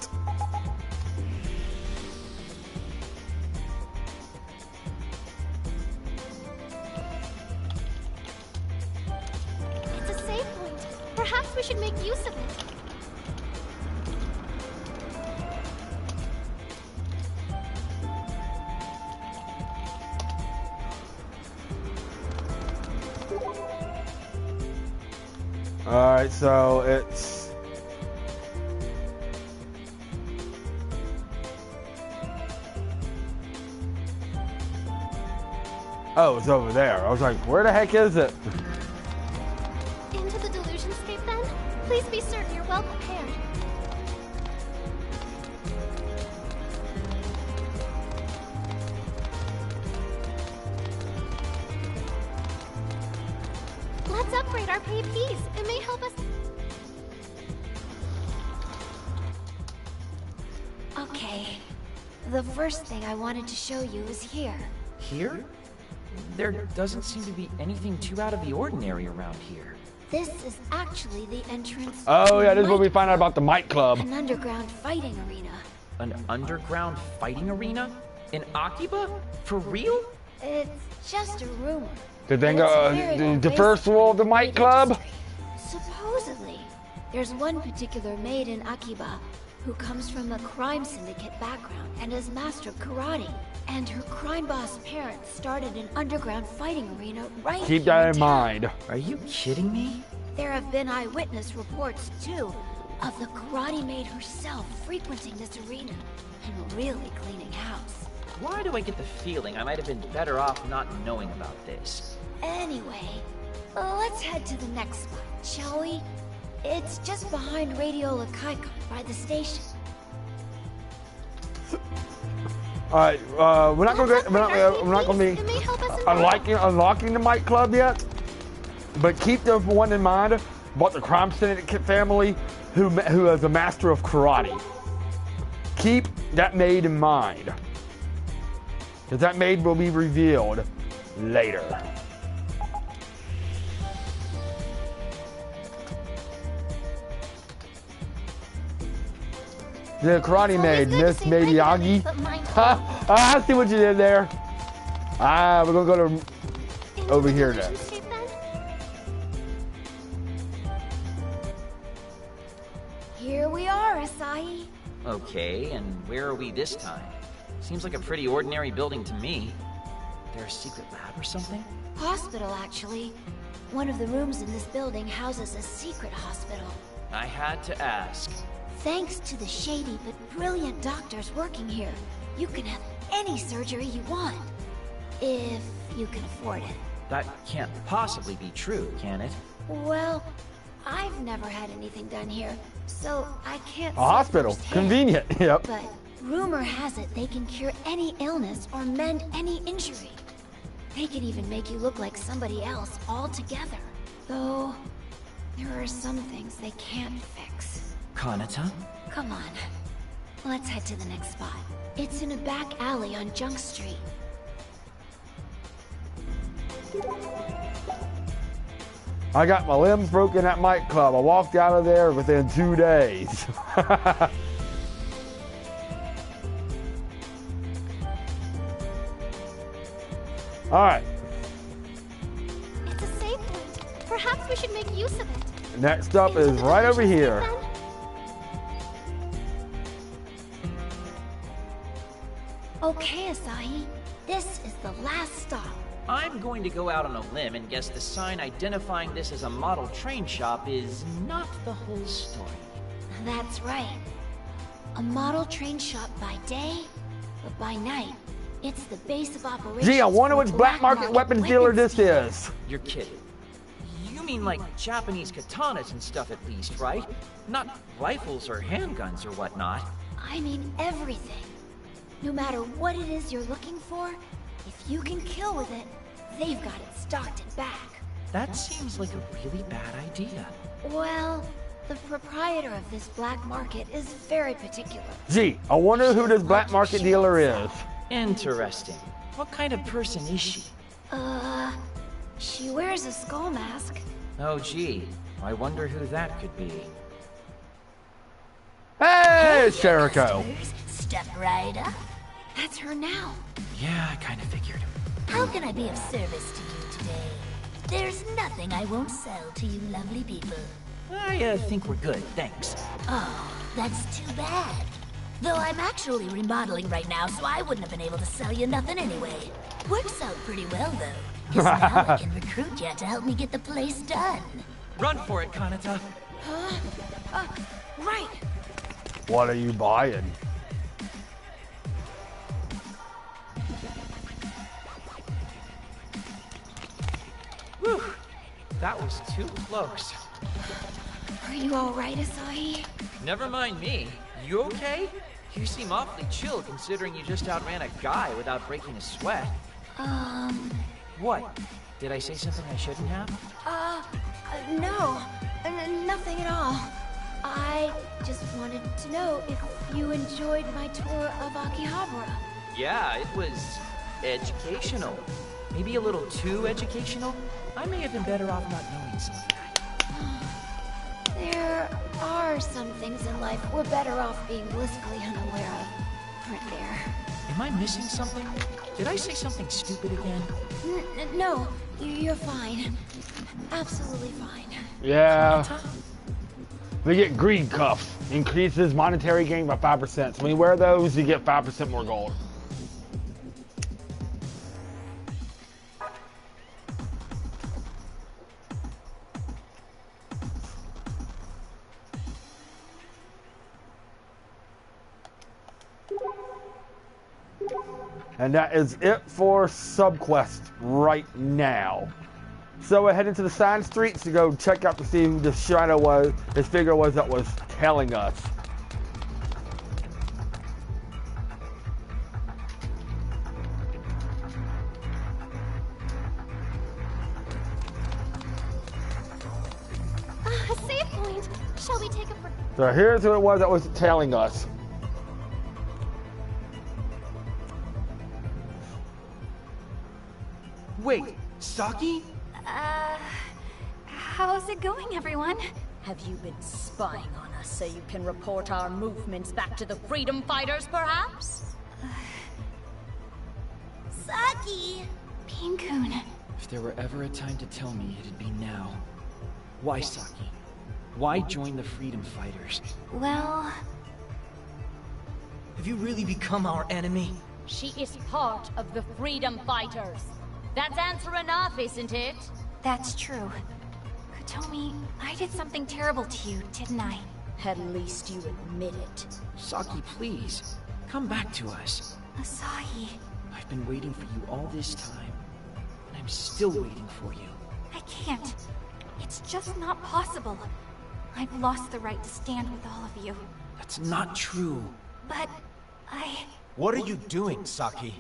It's a save point. Perhaps we should make use of it. Alright, so it's... Oh, it's over there. I was like, where the heck is it? Into the delusionscape then? Please be certain you're well prepared. Let's upgrade our PvPs. It may help us. Okay. The first thing I wanted to show you is here. Here? There doesn't seem to be anything too out of the ordinary around here. This is actually the entrance. Oh to yeah, this is where we Might find out about the Might Club. An underground fighting arena. An underground fighting arena? In Akiba? For real? It's just a rumor. Good thing, But it's a very old the race first rule of the Might Club? industry. Supposedly, there's one particular maid in Akiba who comes from a crime syndicate background and is master of karate. And her crime boss parents started an underground fighting arena right Keep here that in town. mind. Are you kidding me? There have been eyewitness reports, too, of the karate maid herself frequenting this arena and really cleaning house. Why do I get the feeling I might have been better off not knowing about this? Anyway, let's head to the next spot, shall we? It's just behind Radio Lakaikon by the station. Alright, we're not gonna get, we're not gonna be It may help us in unlocking the Might Club yet. But keep the one in mind about the crime syndicate family who is a master of karate. Keep that maid in mind. Because that maid will be revealed later. The karate maid, Miss Miyagi. I see what you did there. We're gonna go to over here next. Here we are, Asahi. Okay, and where are we this time? Seems like a pretty ordinary building to me. There a secret lab or something? Hospital, actually. One of the rooms in this building houses a secret hospital. I had to ask. Thanks to the shady but brilliant doctors working here, you can have any surgery you want. If you can afford it. That can't possibly be true, can it? Well, I've never had anything done here, so I can't A hospital, firsthand. convenient. Yep. But rumor has it they can cure any illness or mend any injury. They can even make you look like somebody else altogether. Though, there are some things they can't fix. Kanata? Come on. Let's head to the next spot. It's in a back alley on Junk Street. I got my limbs broken at Might Club. I walked out of there within 2 days. Alright, It's a save point. Perhaps we should make use of it. next up is right over here. Okay, Asahi. This is the last stop. I'm going to go out on a limb and guess the sign identifying this as a model train shop is not the whole story. That's right. A model train shop by day, but by night, it's the base of operations. Gee, I wonder for which black market weapons dealer this is. You're kidding. mean like Japanese katanas and stuff at least, right? Not rifles or handguns or whatnot. I mean everything. No matter what it is you're looking for, if you can kill with it, they've got it stocked and back. That seems like a really bad idea. Well, the proprietor of this black market is very particular. Gee, I wonder who this black market dealer is. Interesting. What kind of person is she? She wears a skull mask. Oh gee, I wonder who that could be. Hey, Jericho! Step right up. That's her now. Yeah, I kind of figured. How can I be of service to you today? There's nothing I won't sell to you lovely people. I think we're good, thanks. Oh, that's too bad. Though I'm actually remodeling right now, so I wouldn't have been able to sell you nothing anyway. Works out pretty well, though. Because now I can recruit you to help me get the place done. Run for it, Kanata. Right. What are you buying? Whew. That was too close. Are you alright, Asahi? Never mind me. You okay? You seem awfully chill considering you just outran a guy without breaking a sweat. What? Did I say something I shouldn't have? No. Nothing at all. I just wanted to know if you enjoyed my tour of Akihabara. Yeah, it was educational. Maybe a little too educational. I may have been better off not knowing some of that. There are some things in life we're better off being blissfully unaware of, aren't there? Am I missing something? Did I say something stupid again? No, you're fine. Absolutely fine. Yeah. We get greed cuffs. Increases monetary gain by 5%. So when you wear those, you get 5% more gold. And that is it for subquest right now. So we're heading to the side streets to go check out to see who this shadow was, this figure was that was telling us. Save point. Shall we take a break? So here's who it was that was telling us. Wait, Saki? How's it going, everyone? Have you been spying on us so you can report our movements back to the freedom fighters, perhaps? Saki! Bean-kun. If there were ever a time to tell me, it'd be now. Why, Saki? Why join the freedom fighters? Well... Have you really become our enemy? She is part of the freedom fighters. That's answer enough, isn't it? That's true. Kotomi, I did something terrible to you, didn't I? At least you admit it. Saki, please. Come back to us. Asahi. I've been waiting for you all this time. And I'm still waiting for you. I can't. It's just not possible. I've lost the right to stand with all of you. That's not true. But What are you doing, Saki?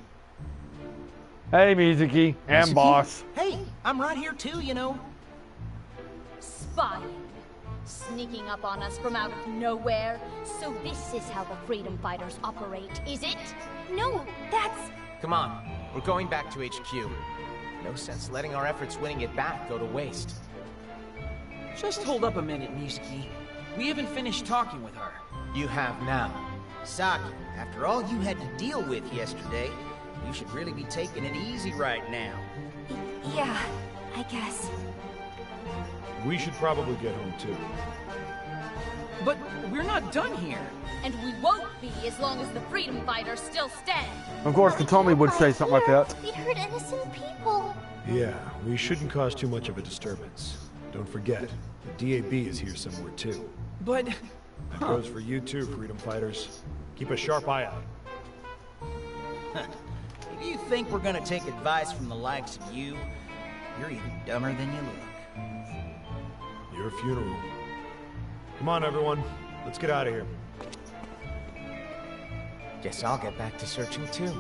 Hey, Mizuki and boss. Hey, I'm right here too, you know. Spying. Sneaking up on us from out of nowhere. So this is how the freedom fighters operate, is it? No, that's... Come on, we're going back to HQ. No sense letting our efforts winning it back go to waste. Just hold up a minute, Mizuki. We haven't finished talking with her. You have now. Saki, after all you had to deal with yesterday, you should really be taking it easy right now. Yeah, I guess. We should probably get home too. But we're not done here. And we won't be as long as the freedom fighters still stand. Of course, Kotomi would say something like that. We hurt innocent people. Yeah, we shouldn't cause too much of a disturbance. Don't forget, the DAB is here somewhere too. But... That goes for you too, freedom fighters. Keep a sharp eye out. If you think we're gonna take advice from the likes of you, you're even dumber than you look. your funeral. Come on, everyone. Let's get out of here. Guess I'll get back to searching too.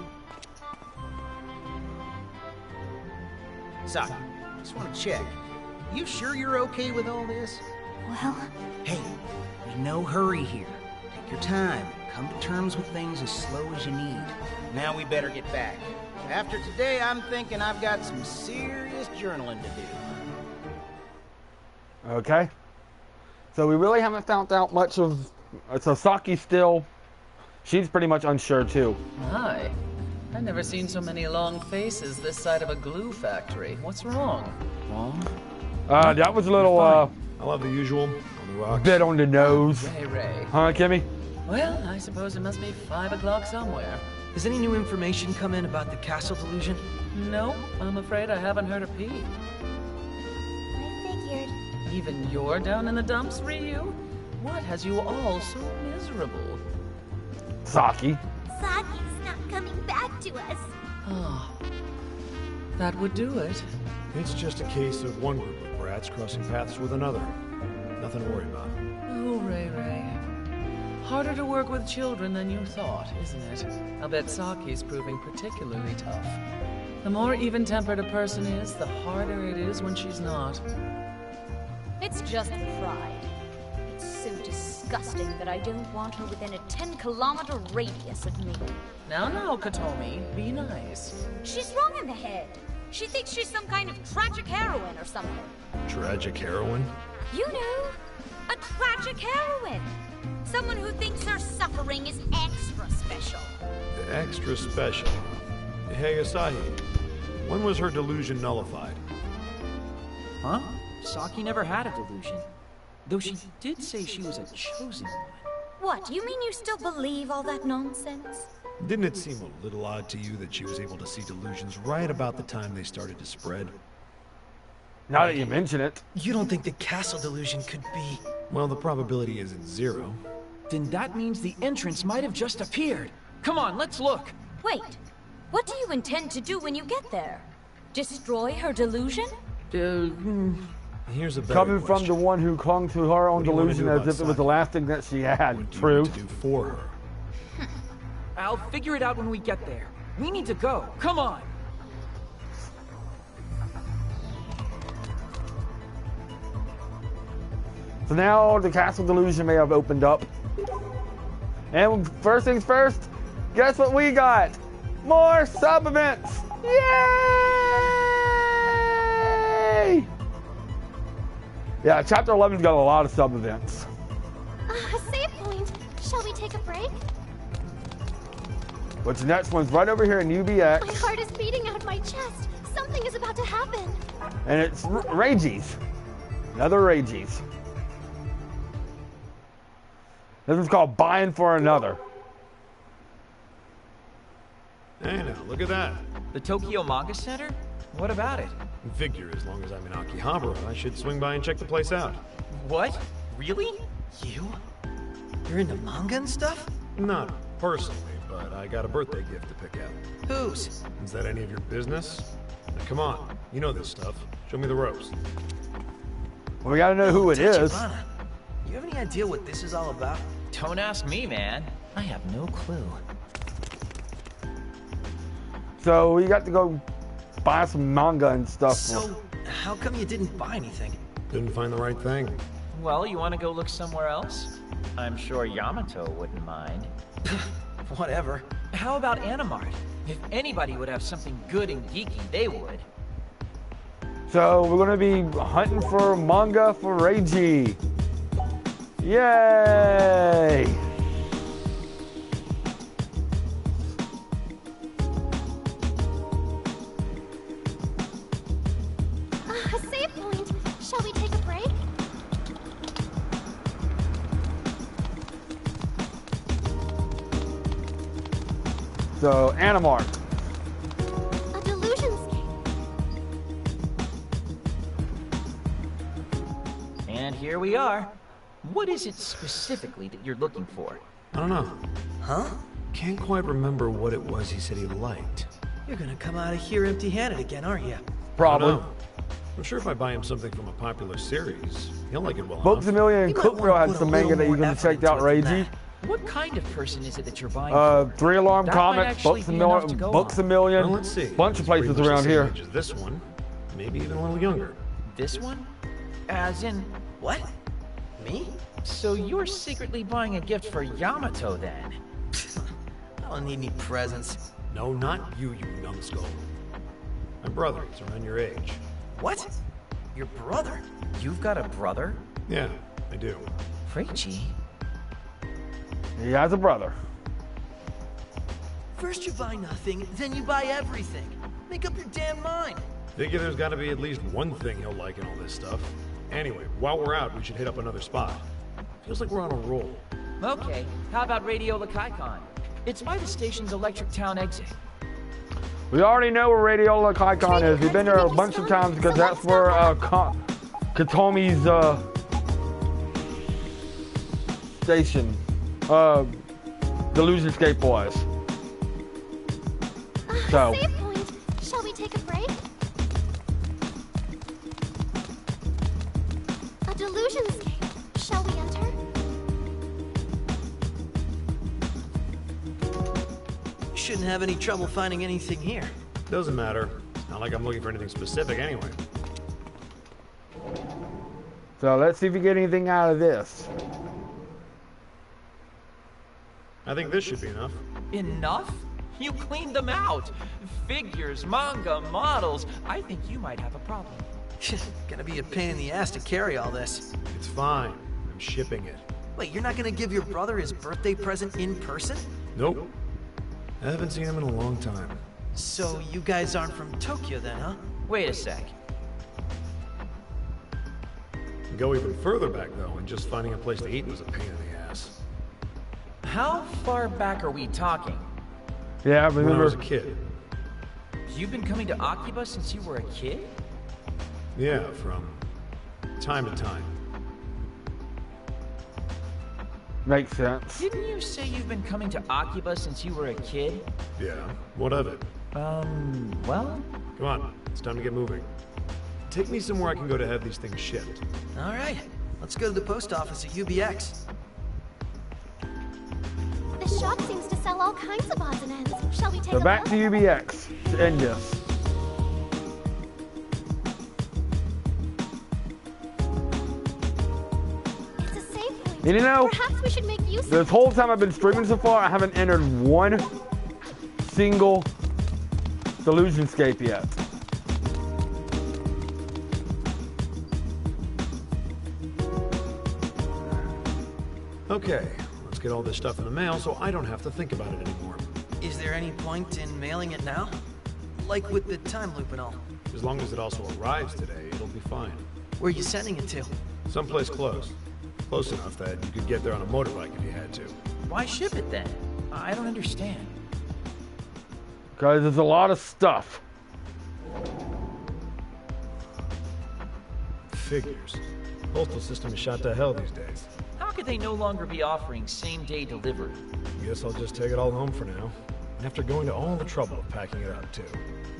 Saki, just want to check. You sure you're okay with all this? Well... Hey, there's no hurry here. Take your time. Come to terms with things as slow as you need. Now we better get back. After today, I'm thinking I've got some serious journaling to do. Okay. So we really haven't found out much of... So Saki's still... She's pretty much unsure too. Hi. I've never seen so many long faces this side of a glue factory. What's wrong? Wrong? That was a little, I love the usual on the rocks. Bit on the nose. Ray. Huh, Kimmy? Well, I suppose it must be 5 o'clock somewhere. Has any new information come in about the castle delusion? No, I'm afraid I haven't heard a peep. I figured. Even you're down in the dumps, Ryu? What has you all so miserable? Saki. Saki's not coming back to us. Oh, that would do it. It's just a case of one group of brats crossing paths with another. Nothing to worry about. Oh, Ray. Harder to work with children than you thought, isn't it? I'll bet Saki's proving particularly tough. The more even-tempered a person is, the harder it is when she's not. It's just pride. It's so disgusting that I don't want her within a 10-kilometer radius of me. Now, Kotomi, be nice. She's wrong in the head. She thinks she's some kind of tragic heroine or something. Tragic heroine? You know, a tragic heroine. Someone who thinks her suffering is extra special. Extra special? Hey, Asahi, when was her delusion nullified? Huh? Saki never had a delusion. Though she did say she was a chosen one. What, you mean you still believe all that nonsense? Didn't it seem a little odd to you that she was able to see delusions right about the time they started to spread? Now that you mention it. You don't think the castle delusion could be... Well, the probability isn't 0. Then that means the entrance might have just appeared. Come on, let's look. Wait, what do you intend to do when you get there? Destroy her delusion? Here's a better Coming from question. the one who clung to her own delusion as if it was the last thing that she had. What do you True. want to do for her? I'll figure it out when we get there. We need to go. Come on. So now the castle delusion may have opened up. And first things first, guess what we got? More sub-events! Yay! Yeah, Chapter 11's got a lot of sub-events. Save point. Shall we take a break? But the next one's right over here in UBX. My heart is beating out my chest. Something is about to happen. And it's Ragies. Another Ragies. This one's called Buying for Another. Hey now, look at that. The Tokyo Manga Center? What about it? Figure as long as I'm in Akihabara, I should swing by and check the place out. What? Really? You? You're into manga and stuff? Not personally, but I got a birthday gift to pick out. Whose? Is that any of your business? Now, come on, you know this stuff. Show me the ropes. Well, we gotta know who it is. Tachibana, you have any idea what this is all about? Don't ask me, man. I have no clue. So we got to go buy some manga and stuff. So, how come you didn't buy anything? Didn't find the right thing. Well, you want to go look somewhere else? I'm sure Yamato wouldn't mind. Whatever. How about Animart? If anybody would have something good and geeky, they would. So we're gonna be hunting for manga for Reiji. Yay! Save point. Shall we take a break? So Animart. A delusionscape. And here we are. What is it specifically that you're looking for? I don't know. Huh? Can't quite remember what it was he said he liked. You're gonna come out of here empty-handed again, aren't you? Probably. I don't know. I'm sure if I buy him something from a popular series, he'll like it well Books enough. A Million and You might Cook Girl wanna had put some a manga little that you more can effort check into out, it than Reggie. that. What kind of person is it that you're buying for? 3 Alarm That might Comics, actually Books A be enough to Million, go Books A on. Million, Well, let's see. bunch of It's pretty places much the around same here. age as this one, maybe even a little younger. This one? As in, What? Me? so you're secretly buying a gift for Yamato then? I don't need any presents. No, not you, you numbskull. My brother, he's around your age. What? Your brother? You've got a brother? Yeah, I do. Reggie? He has a brother. First you buy nothing, then you buy everything. Make up your damn mind. Figure there's gotta be at least one thing he'll like in all this stuff. Anyway, while we're out, we should hit up another spot. Feels like we're on a roll. Okay, how about Radio Lakaikon? It's by the station's Electric Town exit. We already know where Radiola Kaikon is. We've been there a bunch of times because that's where Katomi's station, Delusion Escape was. So. Save point. Shall we take a break? A delusionscape. Shall we enter? You shouldn't have any trouble finding anything here. Doesn't matter. It's not like I'm looking for anything specific anyway. So let's see if we get anything out of this. I think this should be enough. Enough? You cleaned them out. Figures, manga, models. I think you might have a problem. Gonna be a pain in the ass to carry all this. It's fine. I'm shipping it. Wait, you're not gonna give your brother his birthday present in person? Nope. I haven't seen him in a long time. So you guys aren't from Tokyo then, huh? Wait a sec. Go even further back though, and just finding a place to eat was a pain in the ass. How far back are we talking? Yeah, I When I remember. was a kid. You've been coming to Akiba since you were a kid? Yeah, from time to time. Makes sense. Didn't you say you've been coming to Akiba since you were a kid? Yeah, what of it? Well? Come on, it's time to get moving. Take me somewhere I can go to have these things shipped. All right, let's go to the post office at UBX. The shop seems to sell all kinds of odds and ends. Shall we take So a back look? to UBX to end this. It's a save point. And you know, Perhaps we should make use of this whole time I've been streaming so far, I haven't entered one single Delusionscape yet. Okay, let's get all this stuff in the mail so I don't have to think about it anymore. Is there any point in mailing it now? Like with the time loop and all. As long as it also arrives today, it'll be fine. Where are you sending it to? Someplace close. Close enough that you could get there on a motorbike if you had to. Why ship it then? I don't understand. Because there's a lot of stuff. Figures. Postal system is shot to hell these days. How could they no longer be offering same-day delivery? Guess I'll just take it all home for now. After going to all the trouble of packing it up, too.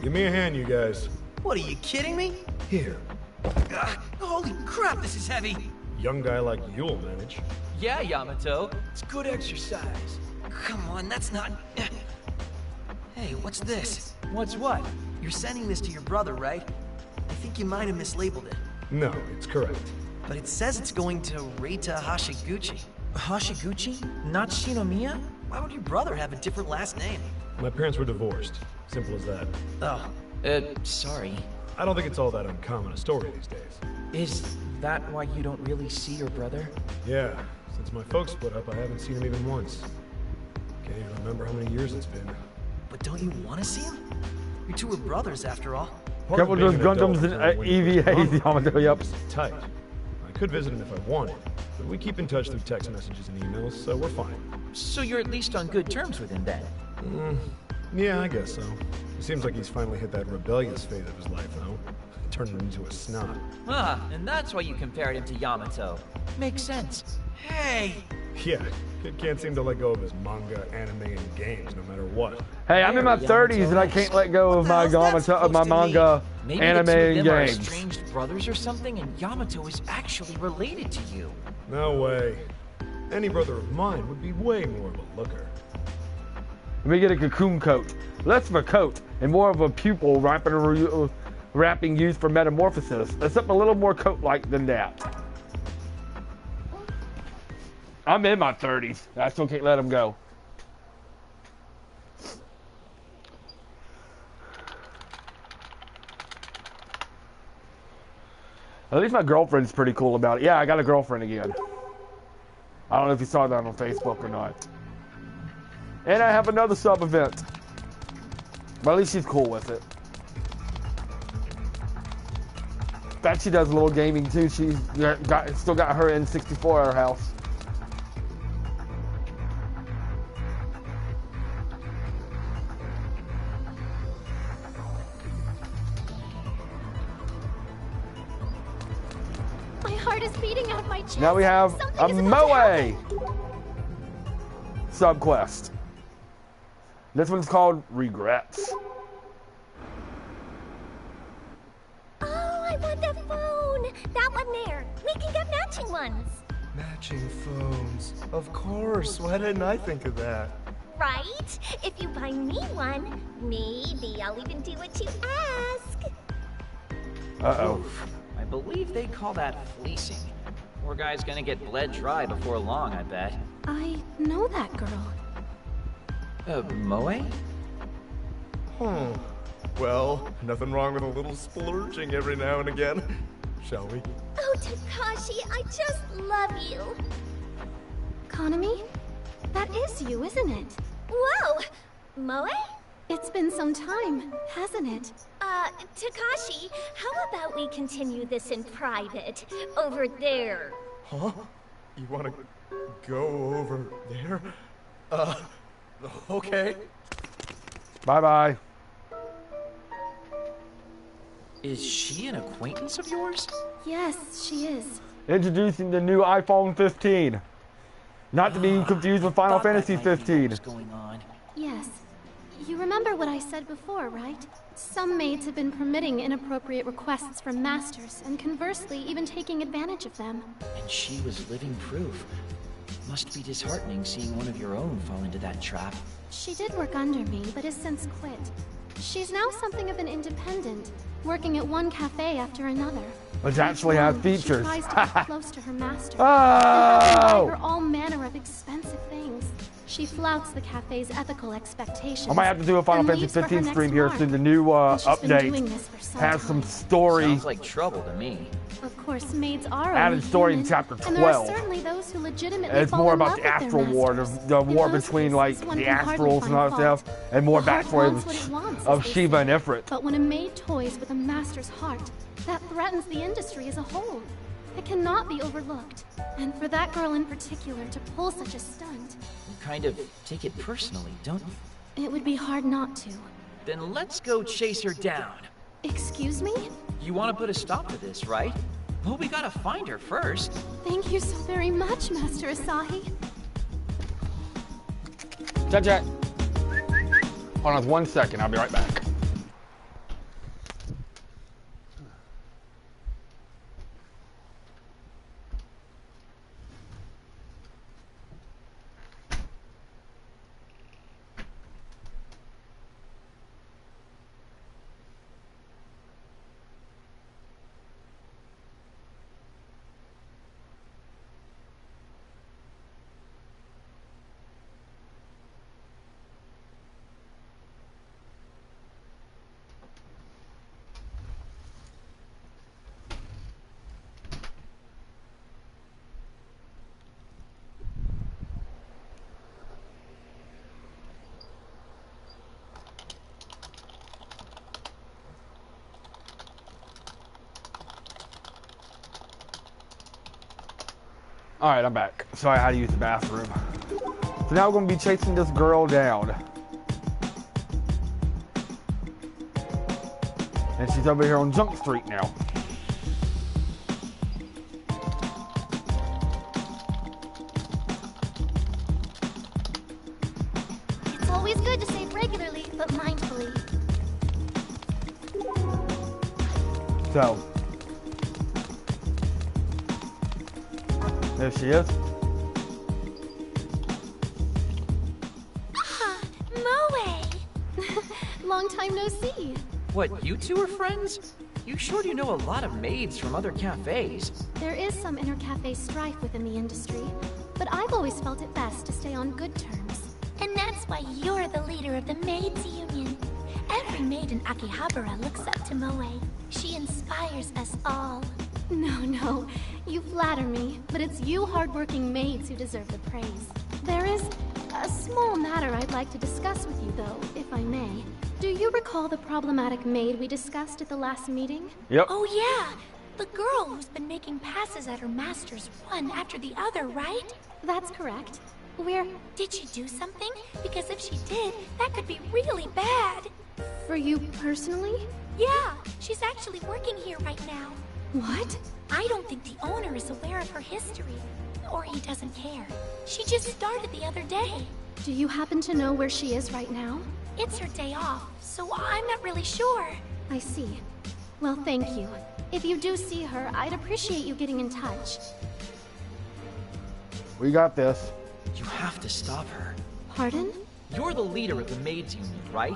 Give me a hand, you guys. What, are you kidding me? Here. Holy crap, this is heavy! Young guy like you'll manage. Yeah, Yamato. It's good exercise. Come on, that's not... Hey, what's this? What's what? You're sending this to your brother, right? I think you might have mislabeled it. No, it's correct. But it says it's going to Reita Hashiguchi. Hashiguchi? Not Shinomiya? Why would your brother have a different last name? My parents were divorced. Simple as that. Oh. Sorry. I don't think it's all that uncommon a story these days. Is that why you don't really see your brother? Yeah, since my folks split up, I haven't seen him even once. Can't even remember how many years it's been. But don't you want to see him? You two are brothers, after all. Part of Careful being those an adult Gundams is and knowing when you're EVAs, gone Yamato, yep. is tight. I could visit him if I wanted, but we keep in touch through text messages and emails, so we're fine. So you're at least on good terms with him then? Yeah, I guess so. It seems like he's finally hit that rebellious phase of his life, though. Turning into a snob. Ah, and that's why you compared him to Yamato. Makes sense. Hey! Yeah, kid can't seem to let go of his manga, anime, and games no matter what. Hey, I'm in my 30s and I can't let go of my manga, Maybe anime, the two of and them are games. estranged brothers or something, and Yamato is actually related to you. No way. Any brother of mine would be way more of a looker. Let me get a cocoon coat. Less of a coat and more of a pupil wrapping used for metamorphosis, except a little more coat-like than that. I'm in my 30s. I still can't let him go. At least my girlfriend's pretty cool about it. Yeah, I got a girlfriend again. I don't know if you saw that on Facebook or not. And I have another sub event. But at least she's cool with it. In fact, she does a little gaming too. She's still got her N64 at her house. My heart is beating out of my chest. Now we have Something a is about to happen. Moe sub-quest. This one's called Regrets. Oh, I want the phone. That one there. We can get matching ones. Matching phones. Of course. Why didn't I think of that? Right? If you buy me one, maybe I'll even do what you ask. Uh-oh. I believe they call that fleecing. Poor guy's gonna get bled dry before long, I bet. I know that girl. Moe? Well, nothing wrong with a little splurging every now and again. Shall we? Oh, Takashi, I just love you. Konami? That is you, isn't it? Whoa! Moe? It's been some time, hasn't it? Takashi, how about we continue this in private? Over there. Huh? You wanna go over there? Okay. Bye-bye. Is she an acquaintance of yours? Yes, she is. Introducing the new iPhone 15. Not to be confused with Final Fantasy 15. What's going on? Yes. You remember what I said before, right? Some maids have been permitting inappropriate requests from masters, and conversely, even taking advantage of them. And she was living proof. Must be disheartening seeing one of your own fall into that trap. She did work under me, but has since quit. She's now something of an independent, working at one cafe after another. Which actually has features. She tries to get close to her master. Oh! And has him buy her all manner of expensive things. She flouts the cafe's ethical expectations. I might have to do a Final Fantasy 15 stream here soon. The new update has some story. Sounds like trouble to me. Of course, maids are added story in human, chapter and there are 12. certainly those who legitimately It's fall more in about love the with astral their war, masters. the In war those between cases, like one the can hardly astrals and find all that fault. stuff, and more The heart backstory wants what it wants, of as they Shiva and say. Ifrit. But when a maid toys with a master's heart, that threatens the industry as a whole. It cannot be overlooked. And for that girl in particular to pull such a stunt, You kind of take it personally, don't you? it would be hard not to. Then let's go chase her down. Excuse me? You want to put a stop to this, right? Well, we gotta find her first. Thank you so very much, Master Asahi. Chat. Hold on 1 second, I'll be right back. Alright, I'm back. Sorry, I had to use the bathroom. So now we're going to be chasing this girl down. And she's over here on Junk Street now. regularly, but mindfully. So, there she is. Ah, Moe! Long time no see. What, you two are friends? You sure do know a lot of maids from other cafes. There is some inter-cafe strife within the industry, but I've always felt it best to stay on good terms. And that's why you're the leader of the Maids Union. Every maid in Akihabara looks up to Moe. She inspires us all. No, you flatter me, but it's you hardworking maids who deserve the praise. There is a small matter I'd like to discuss with you, though, if I may. Do you recall the problematic maid we discussed at the last meeting? Yep. Oh yeah, the girl who's been making passes at her masters one after the other, right? That's correct. Did she do something? Because if she did, that could be really bad. For you personally? Yeah, she's actually working here right now. What? I don't think the owner is aware of her history. Or he doesn't care. She just started the other day. Do you happen to know where she is right now? It's her day off, so I'm not really sure. I see. Well, thank you. If you do see her, I'd appreciate you getting in touch. We got this. You have to stop her. Pardon? You're the leader of the Maids Union, right?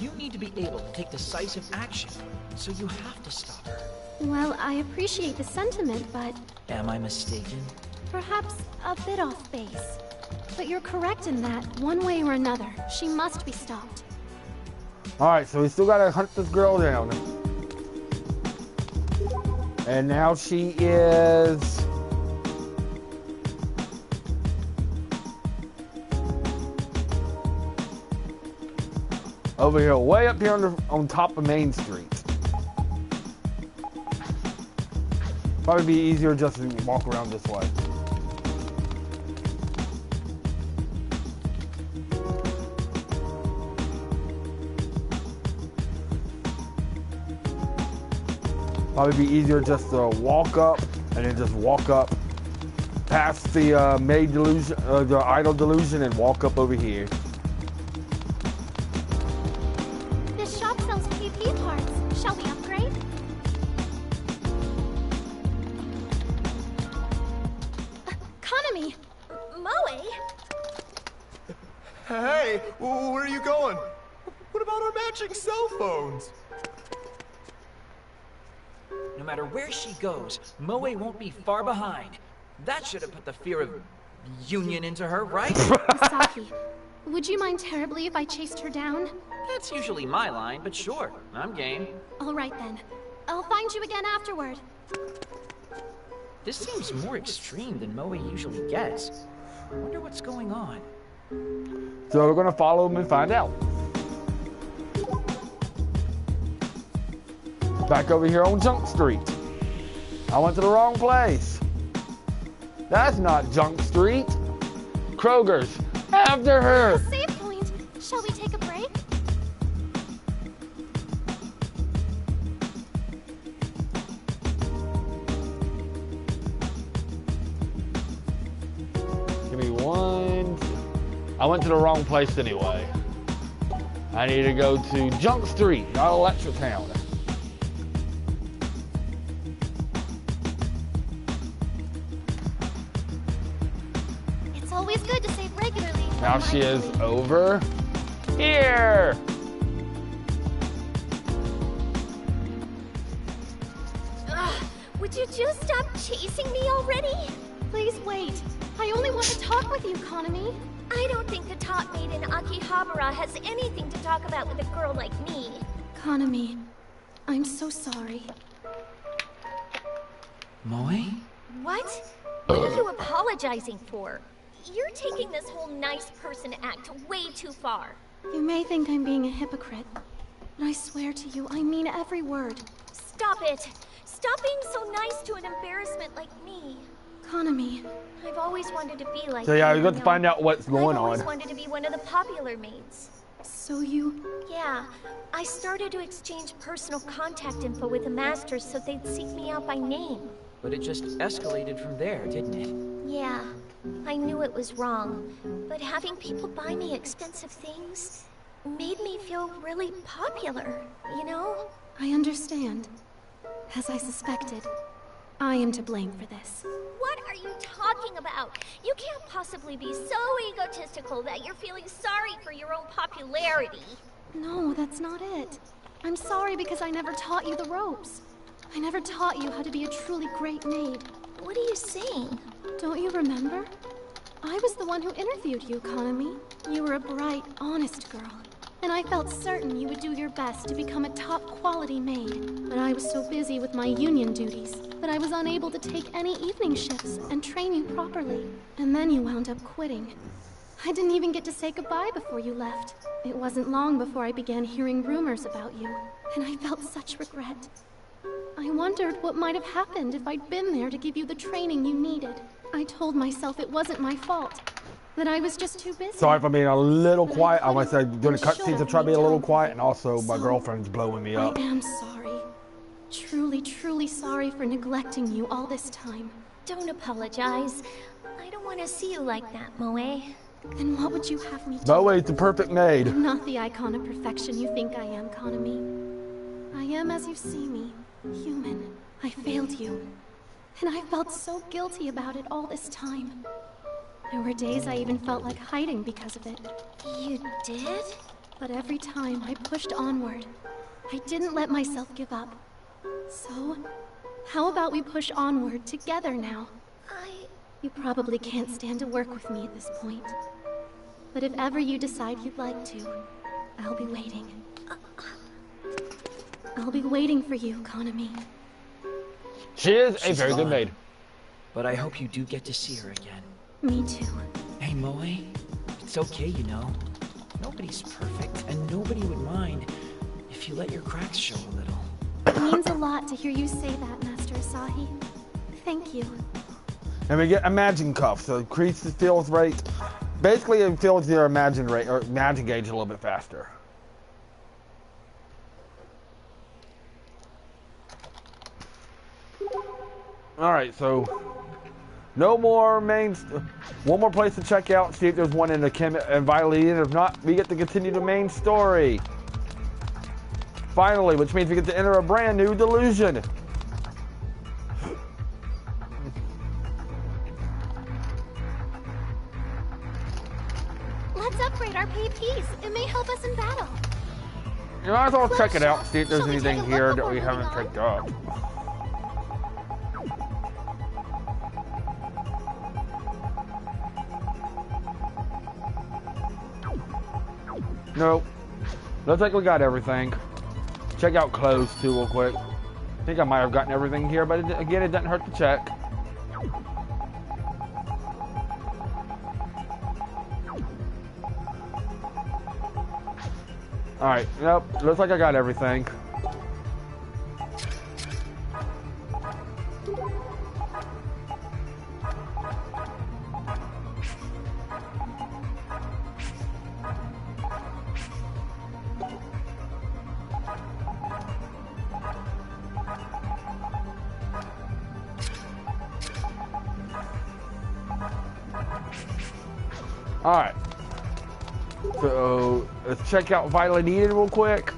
You need to be able to take decisive action, so you have to stop her. Well, I appreciate the sentiment, but... Am I mistaken? Perhaps a bit off base. But you're correct in that, one way or another, she must be stopped. Alright, so we still gotta hunt this girl down. And now she is... over here, way up here on top of Main Street. Probably be easier just to walk around this way. Probably be easier just to walk up and then just walk up past the maid delusion, the idol delusion, and walk up over here. This shop sells PP parts. Shall we upgrade? Kanami! Moe? Hey, where are you going? What about our matching cell phones? No matter where she goes, Moe won't be far behind. That should have put the fear of union into her, right? Misaki, would you mind terribly if I chased her down? That's usually my line, but sure, I'm game. All right then. I'll find you again afterward. This seems more extreme than Moe usually gets. I wonder what's going on. So we're gonna follow him and find out. Back over here on Junk Street. I went to the wrong place. That's not Junk Street. Kroger's. After her. A save point. Shall we take a break? Give me one. I went to the wrong place anyway. I need to go to Junk Street, not Electrotown. It's always good to save regularly. Now she is over here. Ugh, would you just stop chasing me already? Please wait. I only want to talk with you, Kanami. I don't think the top maid in Akihabara has anything to talk about with a girl like me. Kanami, I'm so sorry. Moe? What? What are you apologizing for? You're taking this whole nice person act way too far. You may think I'm being a hypocrite, but I swear to you, I mean every word. Stop it! Stop being so nice to an embarrassment like me. Kanami. I've always wanted to be like So yeah, you, we got to find out what's going I've always on. wanted to be one of the popular maids. So you... Yeah, I started to exchange personal contact info with the masters so they'd seek me out by name. But it just escalated from there, didn't it? Yeah, I knew it was wrong, but having people buy me expensive things feel really popular, you know? I understand. As I suspected, I am to blame for this. What are you talking about? You can't possibly be so egotistical that you're feeling sorry for your own popularity. No, that's not it. I'm sorry because I never taught you the ropes. I never taught you how to be a truly great maid. What are you saying? Don't you remember? I was the one who interviewed you, Kanami. You were a bright, honest girl. And I felt certain you would do your best to become a top-quality maid. But I was so busy with my union duties that I was unable to take any evening shifts and train you properly. And then you wound up quitting. I didn't even get to say goodbye before you left. It wasn't long before I began hearing rumors about you, and I felt such regret. I wondered what might have happened if I'd been there to give you the training you needed. I told myself it wasn't my fault, that I was just too busy. Sorry for being a little quiet. I want to say during the cutscenes I try to be a little quiet, and also my girlfriend's blowing me up. I am sorry. Truly, truly sorry for neglecting you all this time. Don't apologize. I don't want to see you like that, Moe. Then what would you have me do? Moe's the perfect maid. I'm not the icon of perfection you think I am, Kanami. I am as you see me, human. I failed you. And I felt so guilty about it all this time. There were days I even felt like hiding because of it. You did? But every time I pushed onward, I didn't let myself give up. So, how about we push onward together now? You probably can't stand to work with me at this point. But if ever you decide you'd like to, I'll be waiting. I'll be waiting for you, Kanami. She is a She's very good gone. maid. But I hope you do get to see her again. Me too. Hey, Moe. It's okay, you know. Nobody's perfect, and nobody would mind if you let your cracks show a little. It means a lot to hear you say that, Master Asahi. Thank you. And we get Imagine Cuff, so increase the feels rate. Basically, it fills your Imagine rate or Imagine gauge a little bit faster. All right, so no more one more place to check out. See if there's one in the and Violin. If not, we get to continue the main story. Finally, which means we get to enter a brand new delusion. Let's upgrade our PPs. It may help us in battle. You might as well check it out, see if there's anything here that we haven't picked up. Nope. Looks like we got everything. Check out clothes too real quick. I think I might have gotten everything here, but again, it doesn't hurt to check. Alright, nope. Looks like I got everything. Alright. So, let's check out Vitally Needed real quick.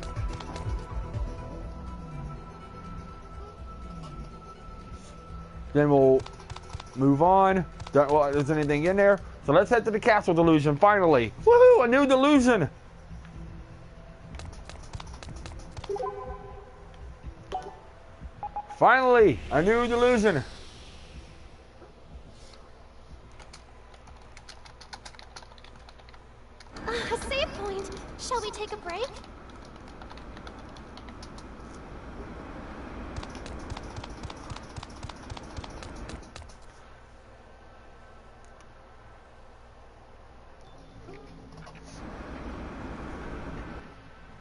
Then we'll move on. Well, there's anything in there. So let's head to the Castle Delusion, finally. Woohoo, a new delusion! Finally, a new delusion. A save point. Shall we take a break?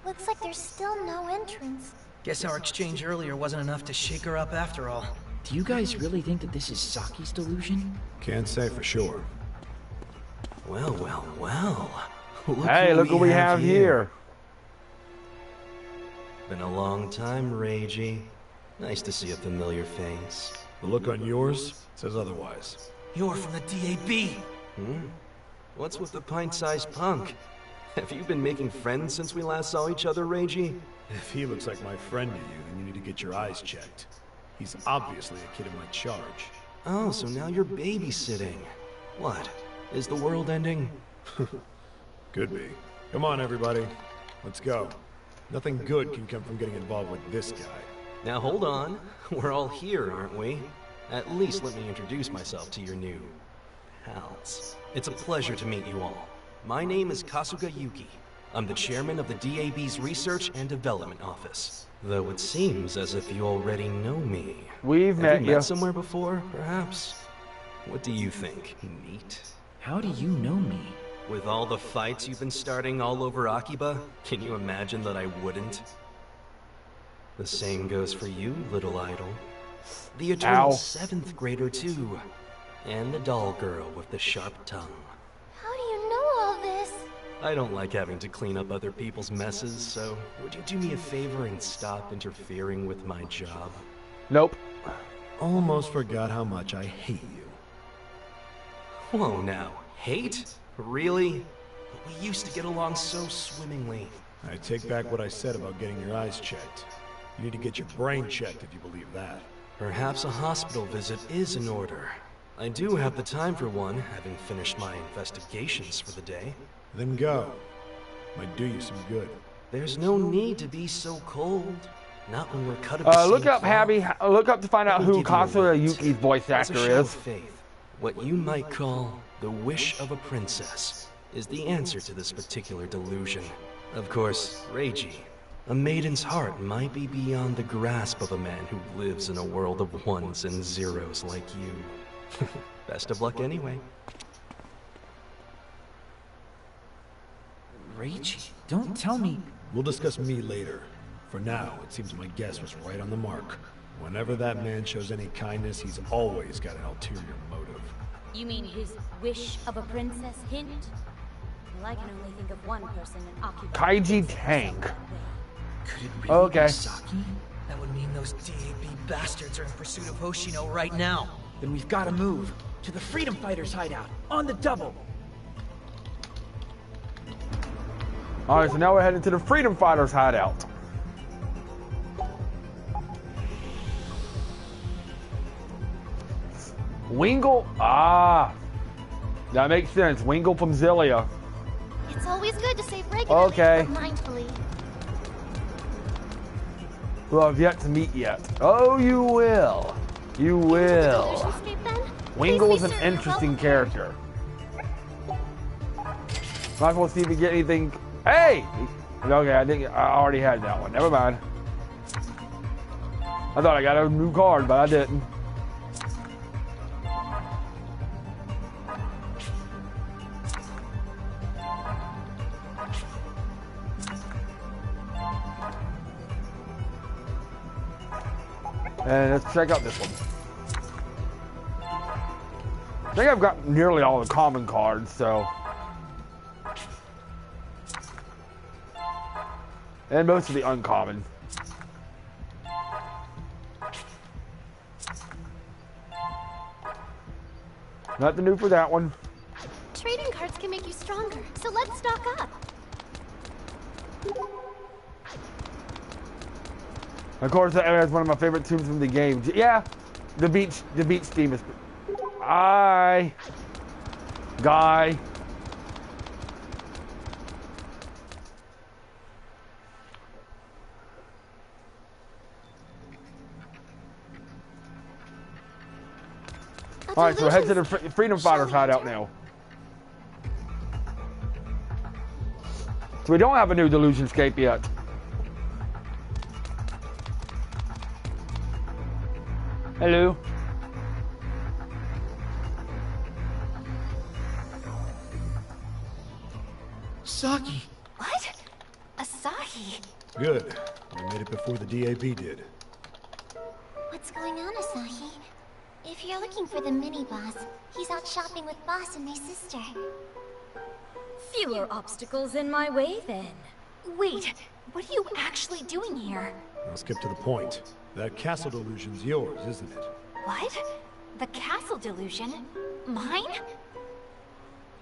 Looks like there's still no entrance. Guess our exchange earlier wasn't enough to shake her up after all. Do you guys really think that this is Saki's delusion? Can't say for sure. Well, well, well. Hey, look what we have here. Been a long time, Reiji. Nice to see a familiar face. The look on yours says otherwise. You're from the DAB. What's with the pint-sized punk? Have you been making friends since we last saw each other, Reiji? If he looks like my friend to you, then you need to get your eyes checked. He's obviously a kid in my charge. Oh, so now you're babysitting. What? Is the world ending? Could be. Come on, everybody. Let's go. Nothing good can come from getting involved with this guy. Now hold on. We're all here, aren't we? At least let me introduce myself to your new pals. It's a pleasure to meet you all. My name is Kasuga Yuki. I'm the chairman of the DAB's Research and Development Office. Though it seems as if you already know me. We've met you somewhere before, perhaps? What do you think? Neat? How do you know me? With all the fights you've been starting all over Akiba, can you imagine that I wouldn't? The same goes for you, little idol. The eternal 7th grader, too. And the doll girl with the sharp tongue. How do you know all this? I don't like having to clean up other people's messes, so would you do me a favor and stop interfering with my job? Nope. Almost forgot how much I hate you. Whoa now, hate? Really? We used to get along so swimmingly. I take back what I said about getting your eyes checked. You need to get your brain checked if you believe that. Perhaps a hospital visit is in order. I do have the time for one, having finished my investigations for the day. Then go. Might do you some good. There's no need to be so cold. Not when we're cut of the look same up, cloth. Abby. Look up to find out who Let me give you a Kasuga hint. Yuki's voice As a actor show of is. faith, what you might call the wish of a princess is the answer to this particular delusion. Of course, Reiji, a maiden's heart might be beyond the grasp of a man who lives in a world of ones and zeros like you. Best of luck anyway. Reiji, don't tell me... We'll discuss me later. For now, it seems my guess was right on the mark. Whenever that man shows any kindness, he's always got an ulterior motive. You mean his wish of a princess hint? Well, I can only think of one person in Akiba. Kaiji Tank. Could it really Okay. be Saki? That would mean those DAB bastards are in pursuit of Hoshino right now. Then we've got to move to the Freedom Fighters hideout on the double. Alright, so now we're heading to the Freedom Fighters hideout. Wingle? Ah. That makes sense. Wingle from Zillia. It's always good to save regularly, Okay. but mindfully. Who I've yet to meet yet. Oh, you will. You will. Delusionscape, then? Wingle's Please an be certain interesting about- character. Might as well see if we get anything. Hey! Okay, I think I already had that one. Never mind. I thought I got a new card, but I didn't. And let's check out this one. I think I've got nearly all the common cards, so. And most of the uncommon. Nothing new for that one. Trading cards can make you stronger, so let's stock up. Of course, that is one of my favorite tunes from the game. Yeah, the beach theme is. Guy. All right, so head to the Freedom Fighters hideout now. So we don't have a new Delusionscape yet. Hello. Saki! What? Asahi? Good. I made it before the DAB did. What's going on, Asahi? If you're looking for the mini-boss, he's out shopping with Boss and my sister. Fewer obstacles in my way, then. Wait, what are you actually doing here? I'll skip to the point. That castle delusion's yours, isn't it? What? The castle delusion? Mine?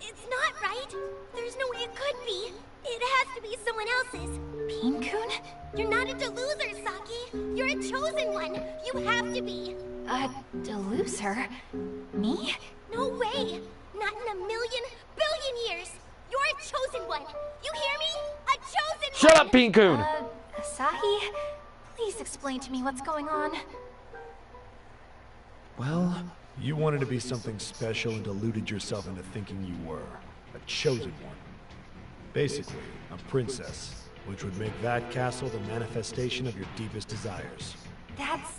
It's not right. There's no way it could be. It has to be someone else's. Peen-kun? You're not a deluser, Saki. You're a chosen one. You have to be. A deluser? Me? No way. Not in a million, billion years. You're a chosen one. You hear me? A chosen one. Shut up, Peen-kun! Asahi? Please explain to me what's going on. Well, you wanted to be something special and deluded yourself into thinking you were a chosen one. Basically, a princess, which would make that castle the manifestation of your deepest desires. That's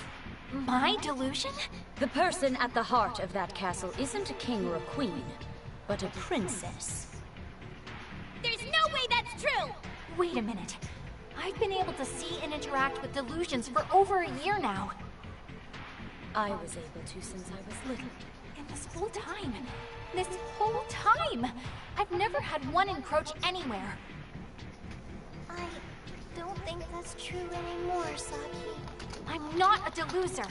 my delusion? The person at the heart of that castle isn't a king or a queen, but a princess. There's no way that's true! Wait a minute. I've been able to see and interact with delusions for over a year now. I was able to since I was little. And this whole time, I've never had one encroach anywhere. I don't think that's true anymore, Saki. I'm not a deluser.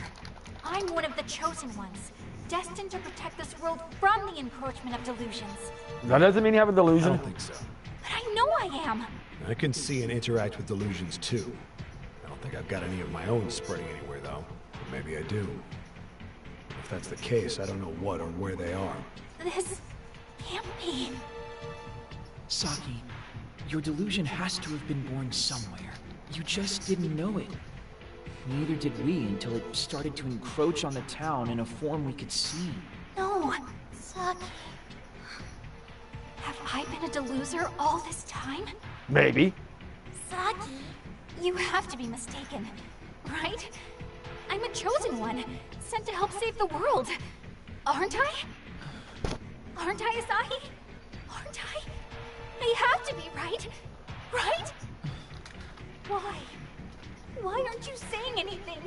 I'm one of the chosen ones, destined to protect this world from the encroachment of delusions. That doesn't mean you have a delusion. I don't think so. But I know I am. I can see and interact with delusions too. I don't think I've got any of my own spreading anywhere though. But maybe I do. If that's the case, I don't know what or where they are. This can't be. Saki, your delusion has to have been born somewhere. You just didn't know it. Neither did we until it started to encroach on the town in a form we could see. No, Saki. Have I been a deluser all this time? Maybe. Saki, you have to be mistaken, right? I'm a chosen one, sent to help save the world. Aren't I? Aren't I, Asahi? Aren't I? I have to be, right? Right? Why? Why aren't you saying anything?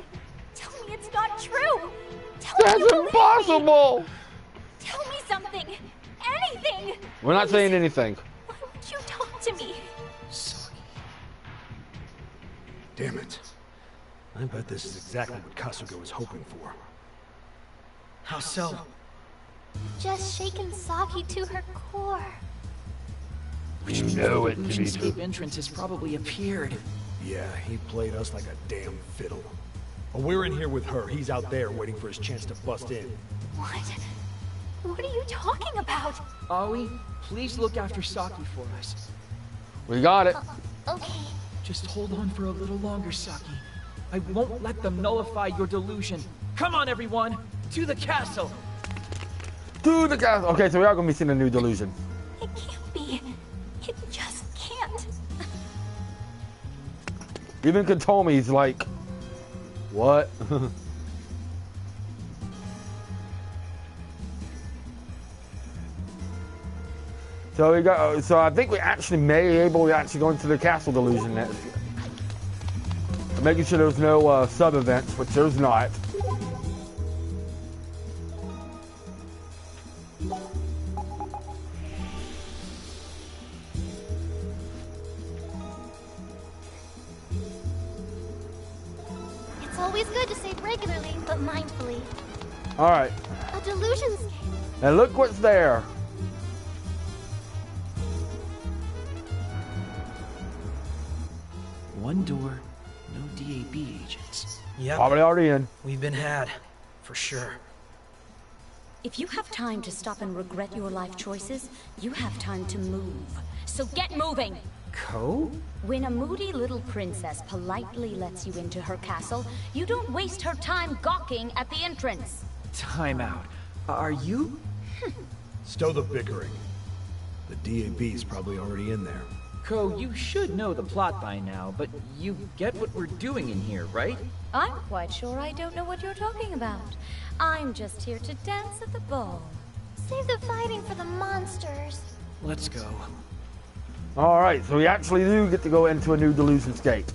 Tell me it's not true. Tell me you believe me. Impossible! Tell me something. Anything. We're not saying anything. Why won't you talk to me? Saki. Damn it. I bet this is exactly what Kasuga was hoping for. How so? Just shaken Saki to her core. Which means the delusion-scape entrance has probably appeared. Yeah, he played us like a damn fiddle. Well, we're in here with her. He's out there waiting for his chance to bust in. What? What are you talking about? Aoi, please look after Saki for us. We got it. Okay. Just hold on for a little longer, Saki. I won't let them nullify your delusion. Come on, everyone! To the castle! To the castle! Okay, so we are going to be seeing a new delusion. It can't be. It just can't. Even Katomi's like, what? So we got. So I think we actually may be able to actually go into the castle delusion next. Making sure there's no sub events, which there's not. It's always good to save regularly, but mindfully. All right. A delusion. And look what's there. One door, no DAB agents. Yep. Probably already in. We've been had, for sure. If you have time to stop and regret your life choices, you have time to move. So get moving! Ko? When a moody little princess politely lets you into her castle, you don't waste her time gawking at the entrance. Time out. Are you? Stow the bickering. The DAB's probably already in there. Ko, you should know the plot by now, but you get what we're doing in here, right? I'm quite sure I don't know what you're talking about. I'm just here to dance at the ball. Save the fighting for the monsters. Let's go. All right, so we actually do get to go into a new delusionscape.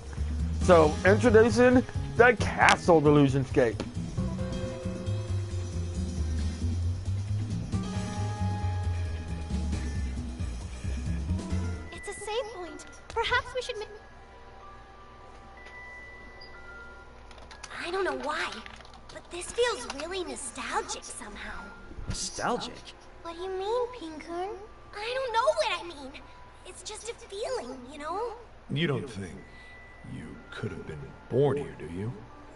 So introducing the castle delusionscape. It's a save point. Perhaps we should I don't know why, but this feels really nostalgic somehow. Nostalgic? What do you mean, Peen-kun? I don't know what I mean. It's just a feeling, you know? You don't think you could have been born here, do you?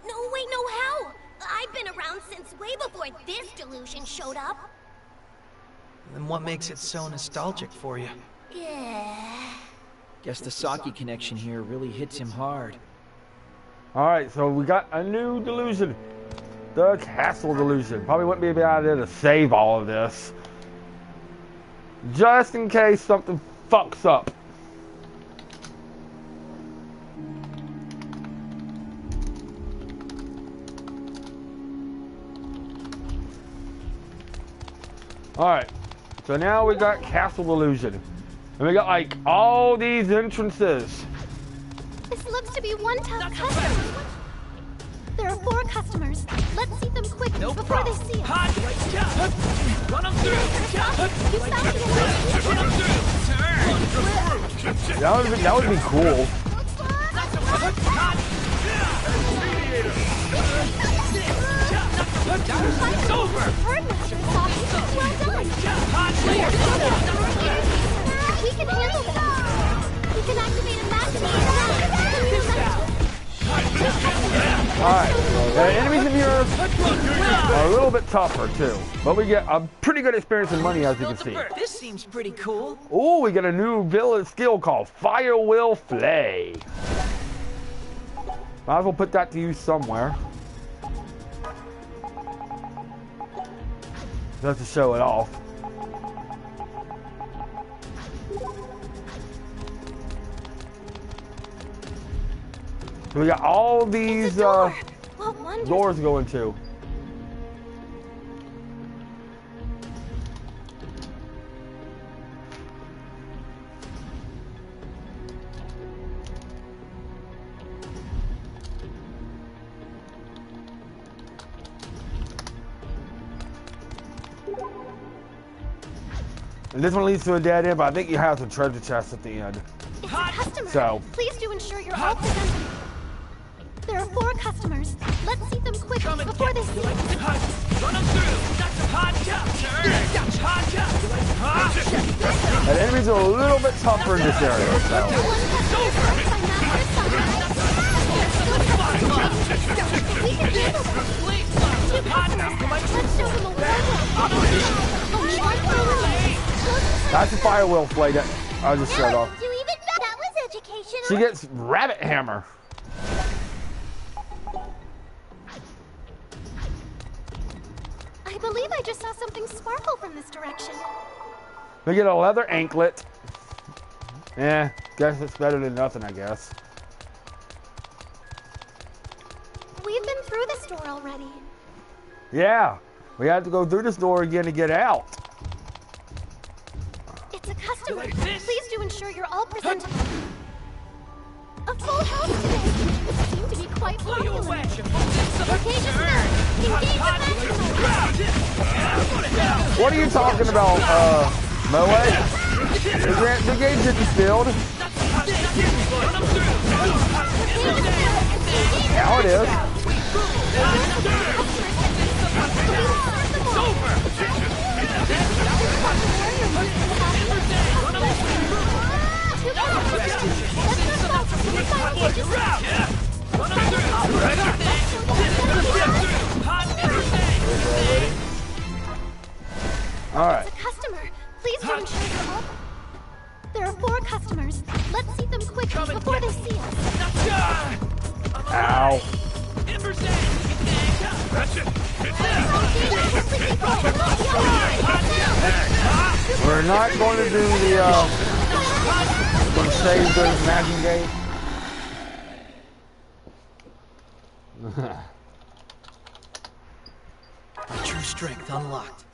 No, wait, no, how? I've been around since way before this delusion showed up. Then what makes it so nostalgic for you? Yeah. Guess the Saki connection here really hits him hard. Alright, so we got a new delusion. The castle delusion. Probably wouldn't be a bad idea to save all of this. Just in case something fucks up. Alright, so now we got castle delusion. And we got like all these entrances. This looks to be one tough customer. There are 4 customers. Let's see them quickly before they see us. Run them through! That would be cool. It's over! We can handle this. We can activate a massive Alright, the enemies in here are a little bit tougher too. But we get a pretty good experience in money, as you can see. This seems pretty cool. Oh, we get a new villain skill called Fire Will Flay. Might as well put that to use somewhere. Just to show it off. So we got all these doors going to. And this one leads to a dead end, but I think you have some treasure chests at the end. It's a customer. So. Please do ensure you're all presentable. There are 4 customers. Let's see them quickly before they see us. Run them through! And enemies are a little bit tougher in this area. So. We can handle this. 2 customers. Let's show them a That's a Fire Will Flay that I just showed off. Do even that was educational. She gets Rabbit Hammer. I believe I just saw something sparkle from this direction. We get a leather anklet. Eh, guess it's better than nothing, I guess. We've been through this door already. Yeah, we have to go through this door again to get out. It's a customer. Please do ensure you're all presentable. A full house today. It seemed to be quite popular. Okay, just now. Engage the maximum. What are you talking about, Moe? The game's in the field. Now it is. All right. It's a customer. Please do ensure you're all. There are 4 customers. Let's see them quickly before they see us. Ow. We're not going to do the going to save the Magic Gate. True strength unlocked.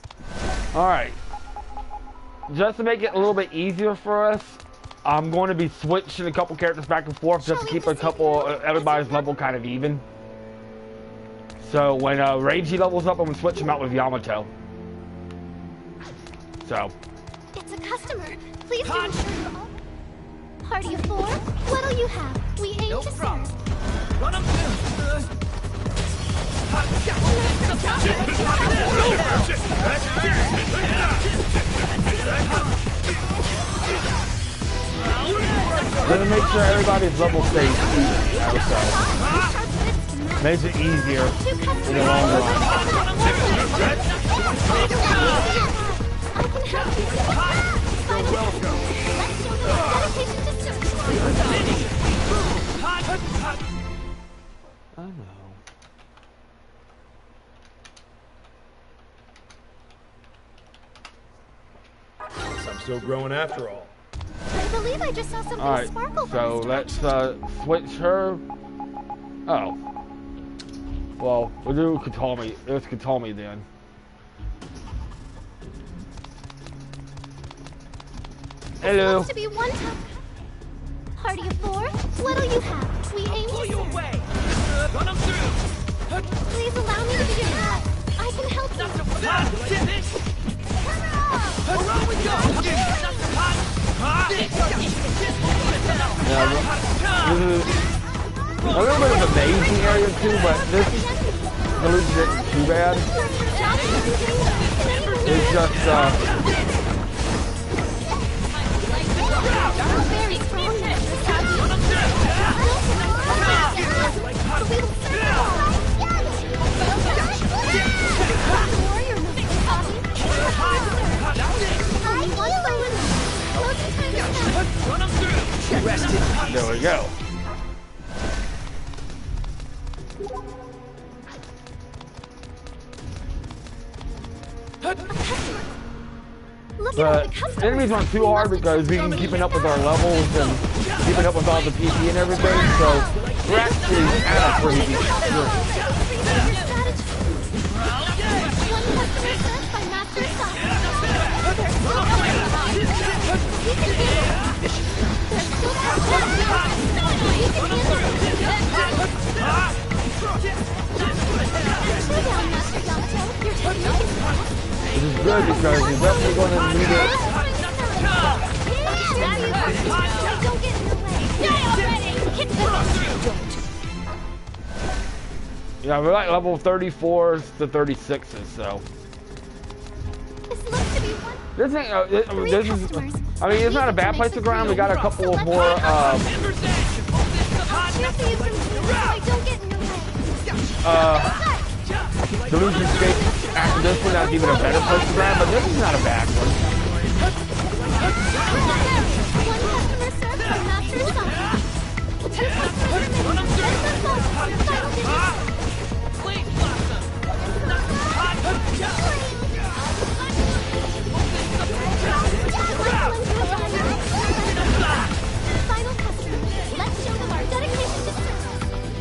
All right. Just to make it a little bit easier for us, I'm going to be switching a couple characters back and forth just to keep a couple everybody's level kind of even. So when Reiji levels up, I'm going to switch him out with Yamato. So. It's a customer. Please do ensure you're all. Party of 4? What'll you have? We aim to serve. Run them through! Gonna make sure everybody's level stays even, you know, so makes it easier in the long run. I know. Guess I'm still growing after all. I believe I just saw something Alright, sparkle so from let's switch her. Oh. Well, we'll do Katami. It's Katami then. Hello. Looks to be one top. Party of four. What'll you have? We aim to serve. Please allow me to be your guide. I can help you. Yeah, this is a little bit of a mazy area too, but this illusion isn't too bad. It's just very strong. there we go. But enemies aren't too hard because we can keeping up with our levels and keeping up with all the PP and everything, so we're actually at a pretty decent This is good because you're definitely going to need it. Yeah, we're like level 34s to 36s, so. This ain't, this is, I mean, it's not a bad place to grind. We got a couple of more, Delusion Scape after this one, that's even a better place to grab, but this is not a bad one.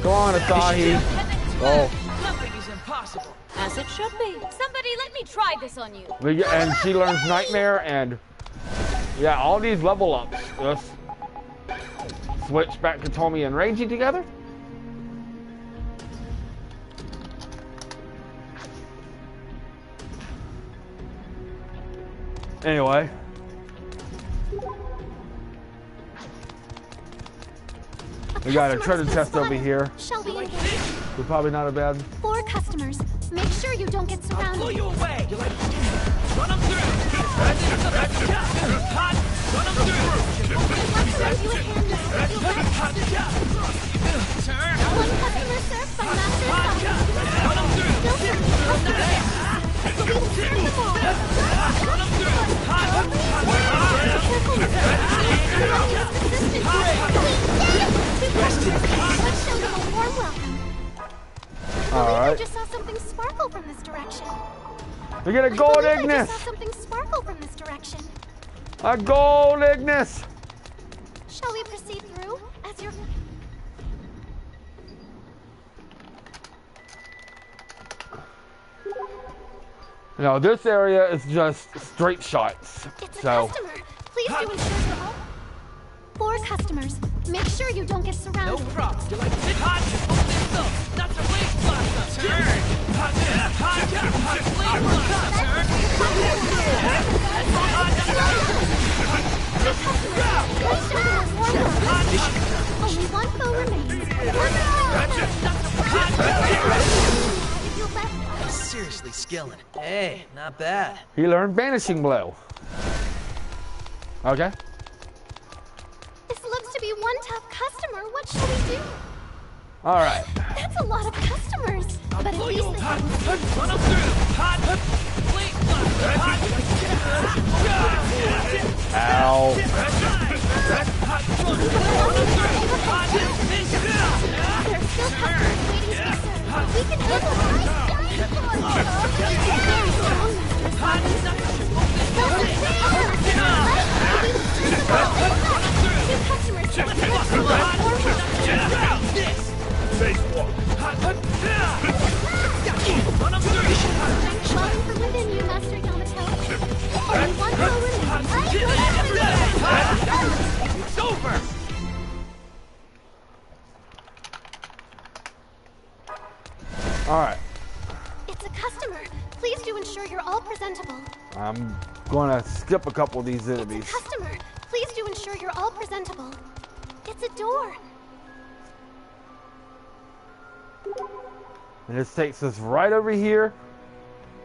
Go on, Asahi. Oh. As it should be. Somebody let me try this on you. And she learns Nightmare, and yeah, all these level ups. Let's switch back to Tommy and Reiji together. Anyway. We got a treasure chest over here. Shall we engage? We're probably not a bad. 4 customers. Make sure you don't get surrounded. I'll pull you away. Run them through. Run them through. Turn. One customer served by Master Saki. Run them through. We will turn them all. Run them through. Rest in peace. Let's show them a warm welcome. Alright. I just saw something sparkle from this direction. We get a gold Ignis. I just saw something sparkle from this direction. A gold Ignis. Shall we proceed through as your... No, this area is just straight shots. It's a so. customer. Please do ensure you're all... 4 customers. Make sure you don't get surrounded. No props. You're like hot. That's a wave blossom. Turn. Only one foe remains. Seriously skilling. Hey, not bad. He learned Vanishing Blow. Okay. This looks to be one tough customer. What shall we do? All right. That's a lot of customers. But at least they have... Ow. There's still customers waiting to be served. We can handle It's over! Alright. It's a customer. Please do ensure you're all presentable. I'm gonna skip a couple of these enemies. Customer, please do ensure you're all presentable. It's a door. And this takes us right over here.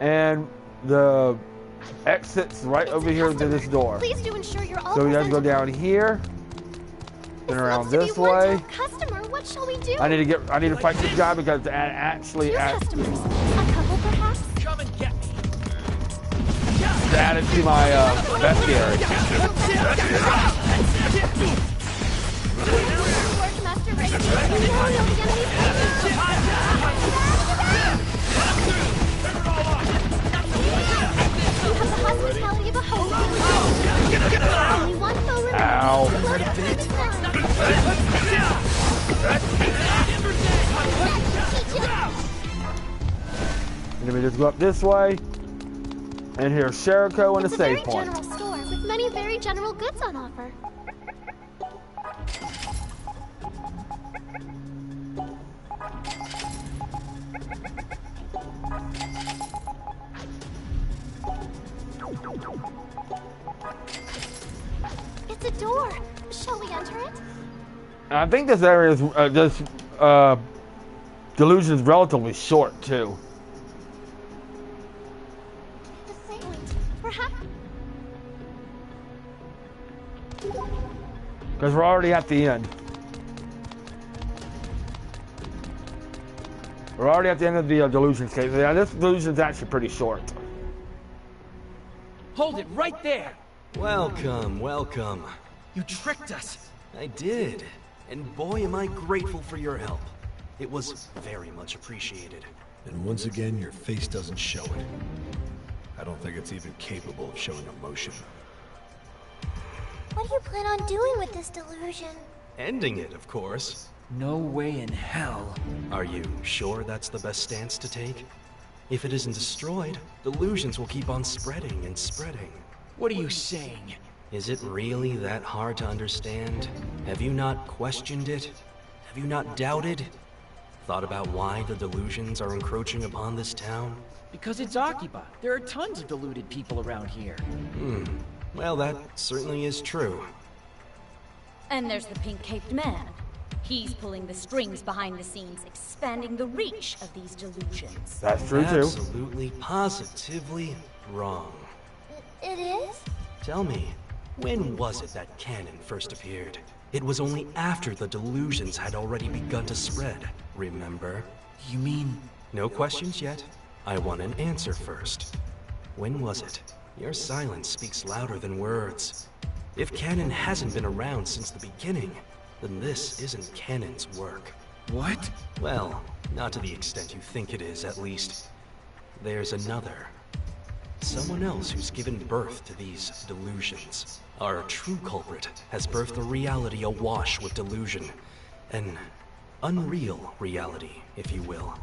And the exit's right over here to this door. Please do ensure you're all So we have to go presentable. down here. Then around this way. Customer, what shall we do? I need to fight this guy because it actually Customers, a couple perhaps? Come and get me. add it to my bestiary. Master Ray. You know the enemy's You have the hospitality of a host. Only one foe remains. Ow. And then we just go up this way. And here's Sheriko and a save point. It's a very general store with many very general goods on offer. It's a door. Shall we enter it? I think this area is delusion is relatively short too. Perhaps. Because we're already at the end. We're already at the end of the delusion case. Yeah, this delusion is actually pretty short. Hold it right there! Welcome, welcome. You tricked us! I did. And boy, am I grateful for your help. It was very much appreciated. And once again, your face doesn't show it. I don't think it's even capable of showing emotion. What do you plan on doing with this delusion? Ending it, of course. No way in hell. Are you sure that's the best stance to take? If it isn't destroyed, delusions will keep on spreading and spreading. What are you saying? Is it really that hard to understand? Have you not questioned it? Have you not doubted? Thought about why the delusions are encroaching upon this town? Because it's Akiba. There are tons of deluded people around here. Well, that certainly is true. And there's the pink-caped man. He's pulling the strings behind the scenes, expanding the reach of these delusions. That's true too. Absolutely, positively wrong. It is? Tell me, when was it that canon first appeared? It was only after the delusions had already begun to spread, remember? You mean... No questions yet? I want an answer first. When was it? Your silence speaks louder than words. If canon hasn't been around since the beginning, then this isn't canon's work. What? Well, not to the extent you think it is, at least. There's another. Someone else who's given birth to these delusions. Our true culprit has birthed a reality awash with delusion. An unreal reality, if you will.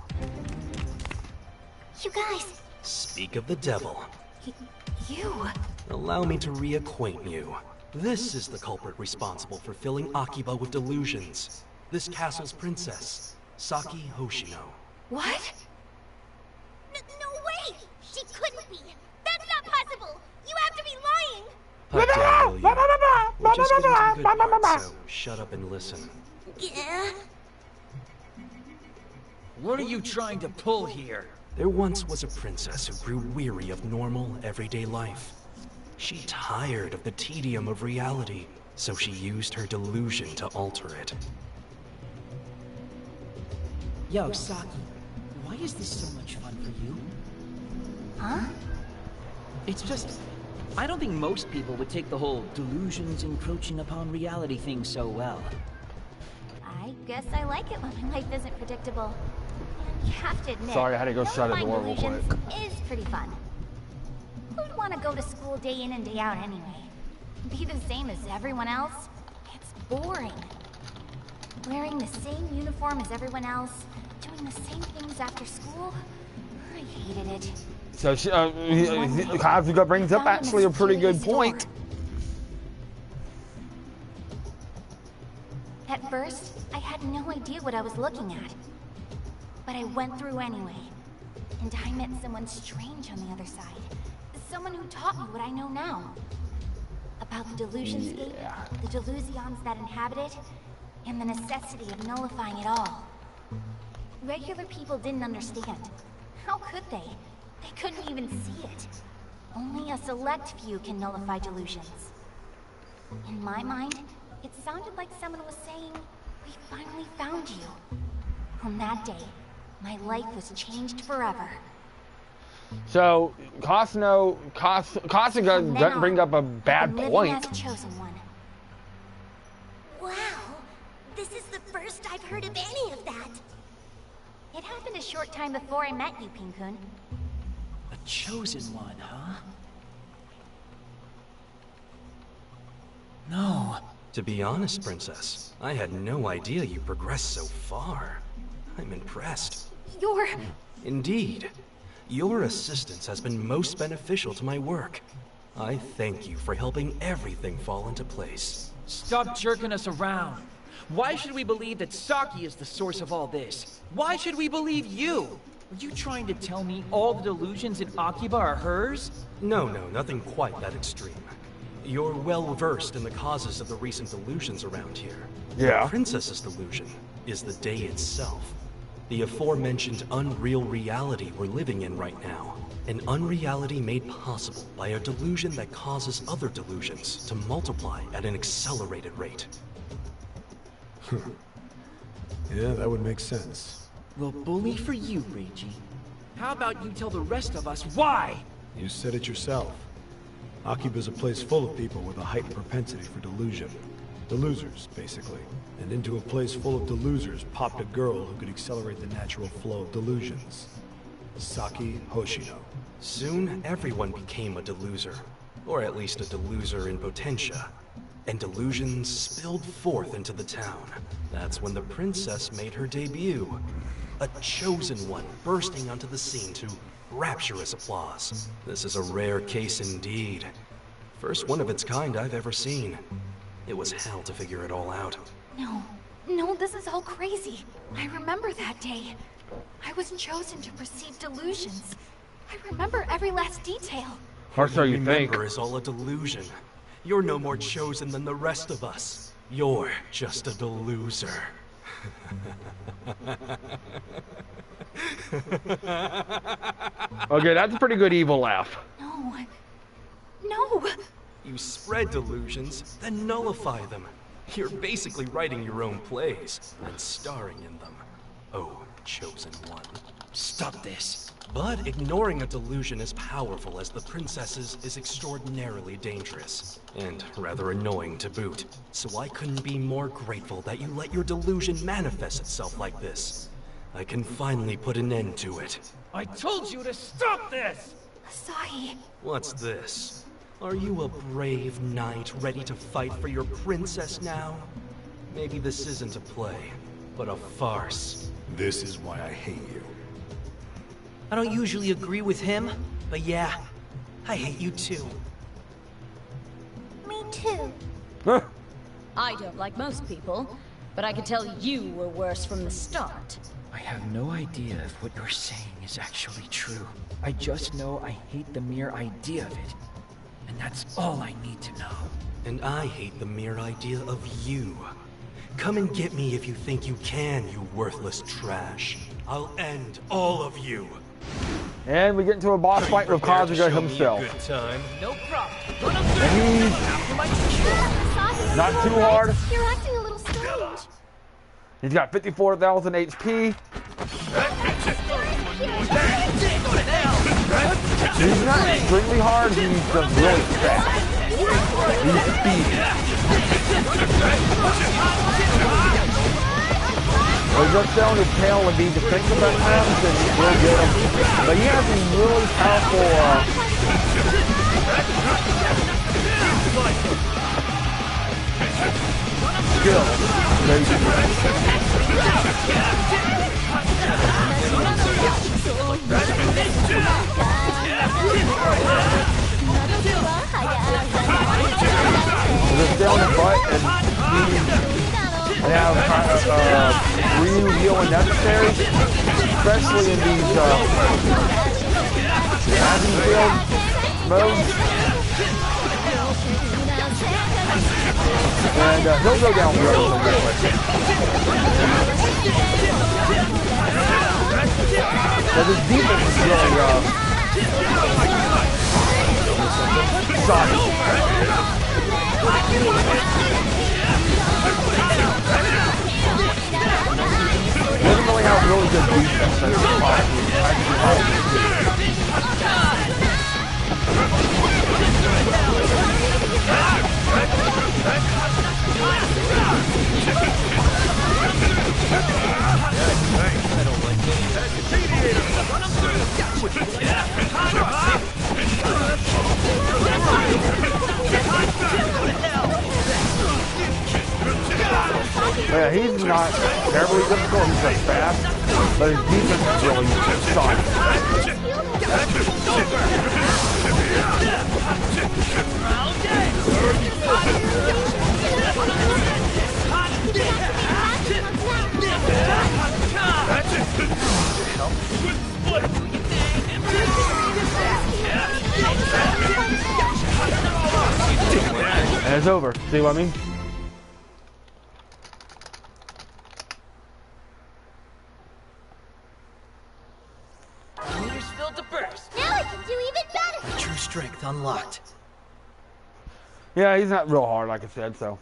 You guys... Speak of the devil. You... Allow me to reacquaint you. This is the culprit responsible for filling Akiba with delusions. This castle's princess, Saki Hoshino. What? No way! She couldn't be! That's not possible! You have to be lying! Put down, will you? We're just getting to the good part, so shut up and listen. Yeah? What are you trying to pull here? There once was a princess who grew weary of normal, everyday life. She tired of the tedium of reality. so she used her delusion to alter it. Yo, Saki, why is this so much fun for you? Huh? It's just, I don't think most people would take the whole delusions encroaching upon reality thing so well. I guess I like it when my life isn't predictable. And you have to admit, Sorry, I had to go shut the door real delusions quick. is pretty fun. Who'd want to go to school day in and day out anyway? Be the same as everyone else? It's boring. Wearing the same uniform as everyone else, doing the same things after school? I hated it. So Kasuga brings up actually a pretty good point. At first, I had no idea what I was looking at. But I went through anyway. And I met someone strange on the other side. Someone who taught me what I know now. About the Delusionscape, the Delusions that inhabit it, and the necessity of nullifying it all. Regular people didn't understand. How could they? They couldn't even see it. Only a select few can nullify delusions. In my mind, it sounded like someone was saying, "We finally found you." On that day, my life was changed forever. So Kasuga doesn't bring up a bad point. As a chosen one. Wow, this is the first I've heard of any of that. It happened a short time before I met you, Pin-kun. A chosen one, huh? No. To be honest, Princess, I had no idea you progressed so far. I'm impressed. You're... Indeed. Your assistance has been most beneficial to my work. I thank you for helping everything fall into place. Stop jerking us around. Why should we believe that Saki is the source of all this? Why should we believe you? Are you trying to tell me all the delusions in Akiba are hers? No, nothing quite that extreme. You're well versed in the causes of the recent delusions around here. Yeah. The princess's delusion is the day itself. The aforementioned unreal reality we're living in right now. An unreality made possible by a delusion that causes other delusions to multiply at an accelerated rate. Yeah, that would make sense. Well, bully for you, Reiji. How about you tell the rest of us why? You said it yourself. Akiba's a place full of people with a heightened propensity for delusion. Delosers, basically. And into a place full of delosers popped a girl who could accelerate the natural flow of delusions. Saki Hoshino. Soon, everyone became a deluser. Or at least a deluser in potentia. And delusions spilled forth into the town. That's when the princess made her debut. A chosen one bursting onto the scene to rapturous applause. This is a rare case indeed. First one of its kind I've ever seen. It was hell to figure it all out. No, this is all crazy. I remember that day. I was chosen to perceive delusions. I remember every last detail. Or so you think. Remember is all a delusion. You're no more chosen than the rest of us. You're just a deluser. Okay, that's a pretty good evil laugh. No. You spread delusions, then nullify them. You're basically writing your own plays and starring in them. Oh, chosen one. Stop this. But ignoring a delusion as powerful as the princess's is extraordinarily dangerous. And rather annoying to boot. So I couldn't be more grateful that you let your delusion manifest itself like this. I can finally put an end to it. I told you to stop this! Asahi. What's this? Are you a brave knight ready to fight for your princess now? Maybe this isn't a play, but a farce. This is why I hate you. I don't usually agree with him, but yeah, I hate you too. Me too. I don't like most people, but I can tell you were worse from the start. I have no idea if what you're saying is actually true. I just know I hate the mere idea of it. And that's all I need to know. And I hate the mere idea of you. Come and get me if you think you can, you worthless trash. I'll end all of you. And we get into a boss fight with Kasuga himself. Good time. No problem. Run up there. After my Not too hard. You're acting a little strange. He's got 54,000 HP. He's not extremely hard, he's just really fast. He's speedy. We're just on his tail and be defensive at times, and we'll get him. But he has these really powerful skills. Just down the butt and have real heal when necessary, especially in these field modes. And he'll go down real quick. But his defense is really solid. He doesn't really have really good defense, so it's fine. Yeah, he's not terribly difficult, he's just fast, but his defense is really solid. And it's over. See what I mean? Meters filled to burst. Now I can do even better. True strength unlocked. Yeah, he's not real hard, like I said, so.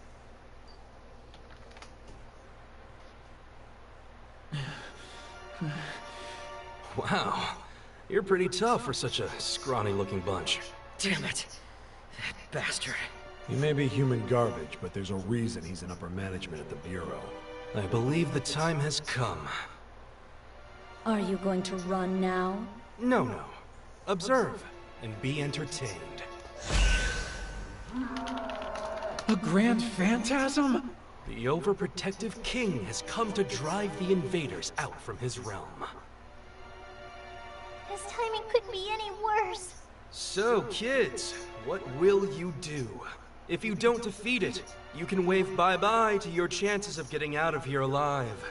Wow, you're pretty tough for such a scrawny-looking bunch. Damn it. That bastard. He may be human garbage, but there's a reason he's in upper management at the Bureau. I believe the time has come. Are you going to run now? No. Observe and be entertained. A grand phantasm? The overprotective king has come to drive the invaders out from his realm. His timing couldn't be any worse. So, kids, what will you do? If you don't defeat it, you can wave bye-bye to your chances of getting out of here alive.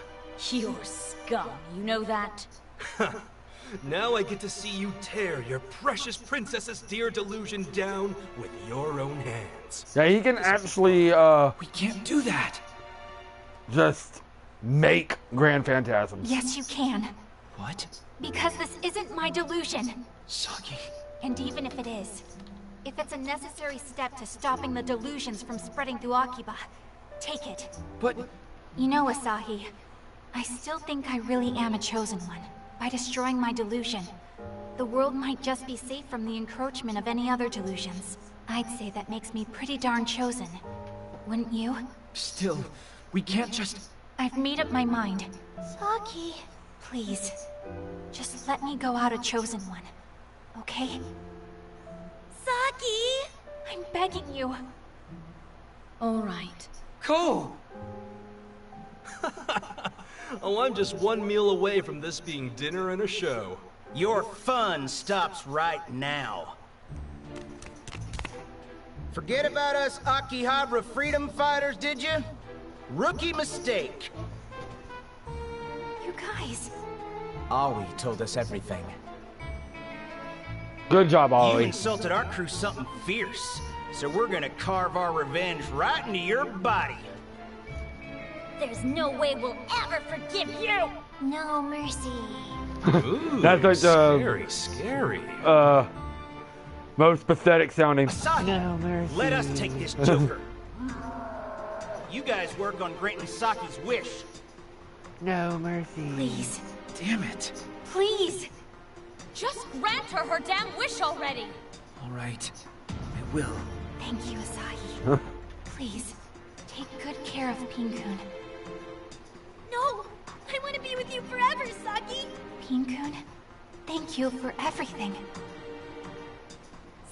You're scum, you know that? Now I get to see you tear your precious princess's dear delusion down with your own hands. Yeah, he can actually, We can't do that. just make Grand Phantasms. Yes, you can. What? Because this isn't my delusion. Saki. And even if it is, if it's a necessary step to stopping the delusions from spreading through Akiba, take it. But... You know, Asahi, I still think I really am a chosen one. By destroying my delusion, the world might just be safe from the encroachment of any other delusions. I'd say that makes me pretty darn chosen. Wouldn't you? Still, we can't just... I've made up my mind. Saki. Please, just let me go out a chosen one, okay? Saki! I'm begging you. All right. Ko! Oh, I'm just one meal away from this being dinner and a show. Your fun stops right now. Forget about us Akihabara freedom fighters, did you? Rookie mistake. You guys. Aoi told us everything. Good job, You Ollie. insulted our crew something fierce, so we're gonna carve our revenge right into your body. There's no way we'll ever forgive you! No mercy. Ooh, That's like the scary. most pathetic sounding. Asahi, No mercy. let us take this Joker. You guys work on granting Saki's wish. No mercy. Please. Damn it. Please. Just grant her her damn wish already. All right. I will. Thank you, Asahi. Please, take good care of Pin-kun. No! I want to be with you forever, Saki! Pin-kun, thank you for everything.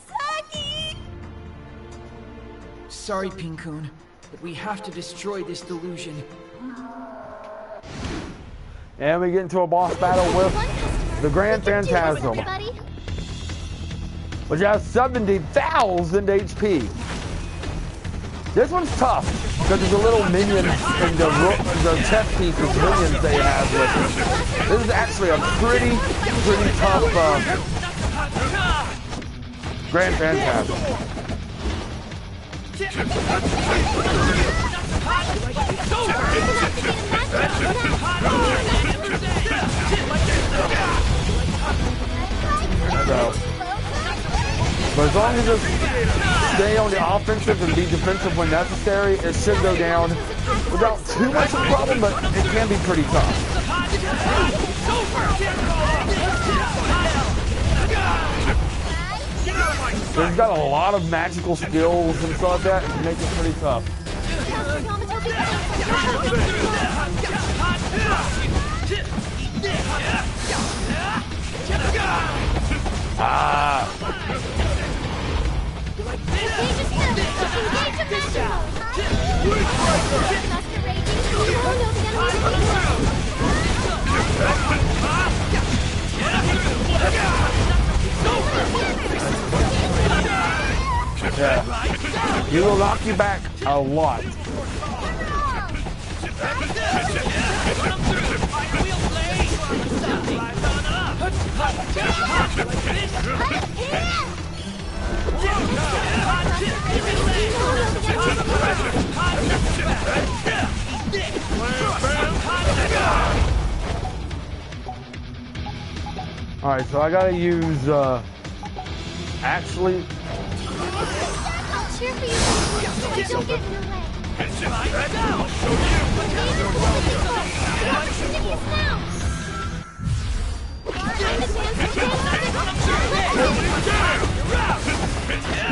Saki! Sorry, Pin-kun, but we have to destroy this delusion. And we get into a boss battle with the Grand Phantasm, which has 70,000 HP. This one's tough because there's a little minions in the chest pieces minions they have with it. This is actually a pretty tough Grand Phantasm. But as long as you stay on the offensive and be defensive when necessary, it should go down without too much of a problem, but it can be pretty tough. He's got a lot of magical skills and stuff like that to make it pretty tough. Yeah. He will knock you back a lot. Alright, so I gotta use, actually... I'll cheer for you, so I don't get in your way. I'll show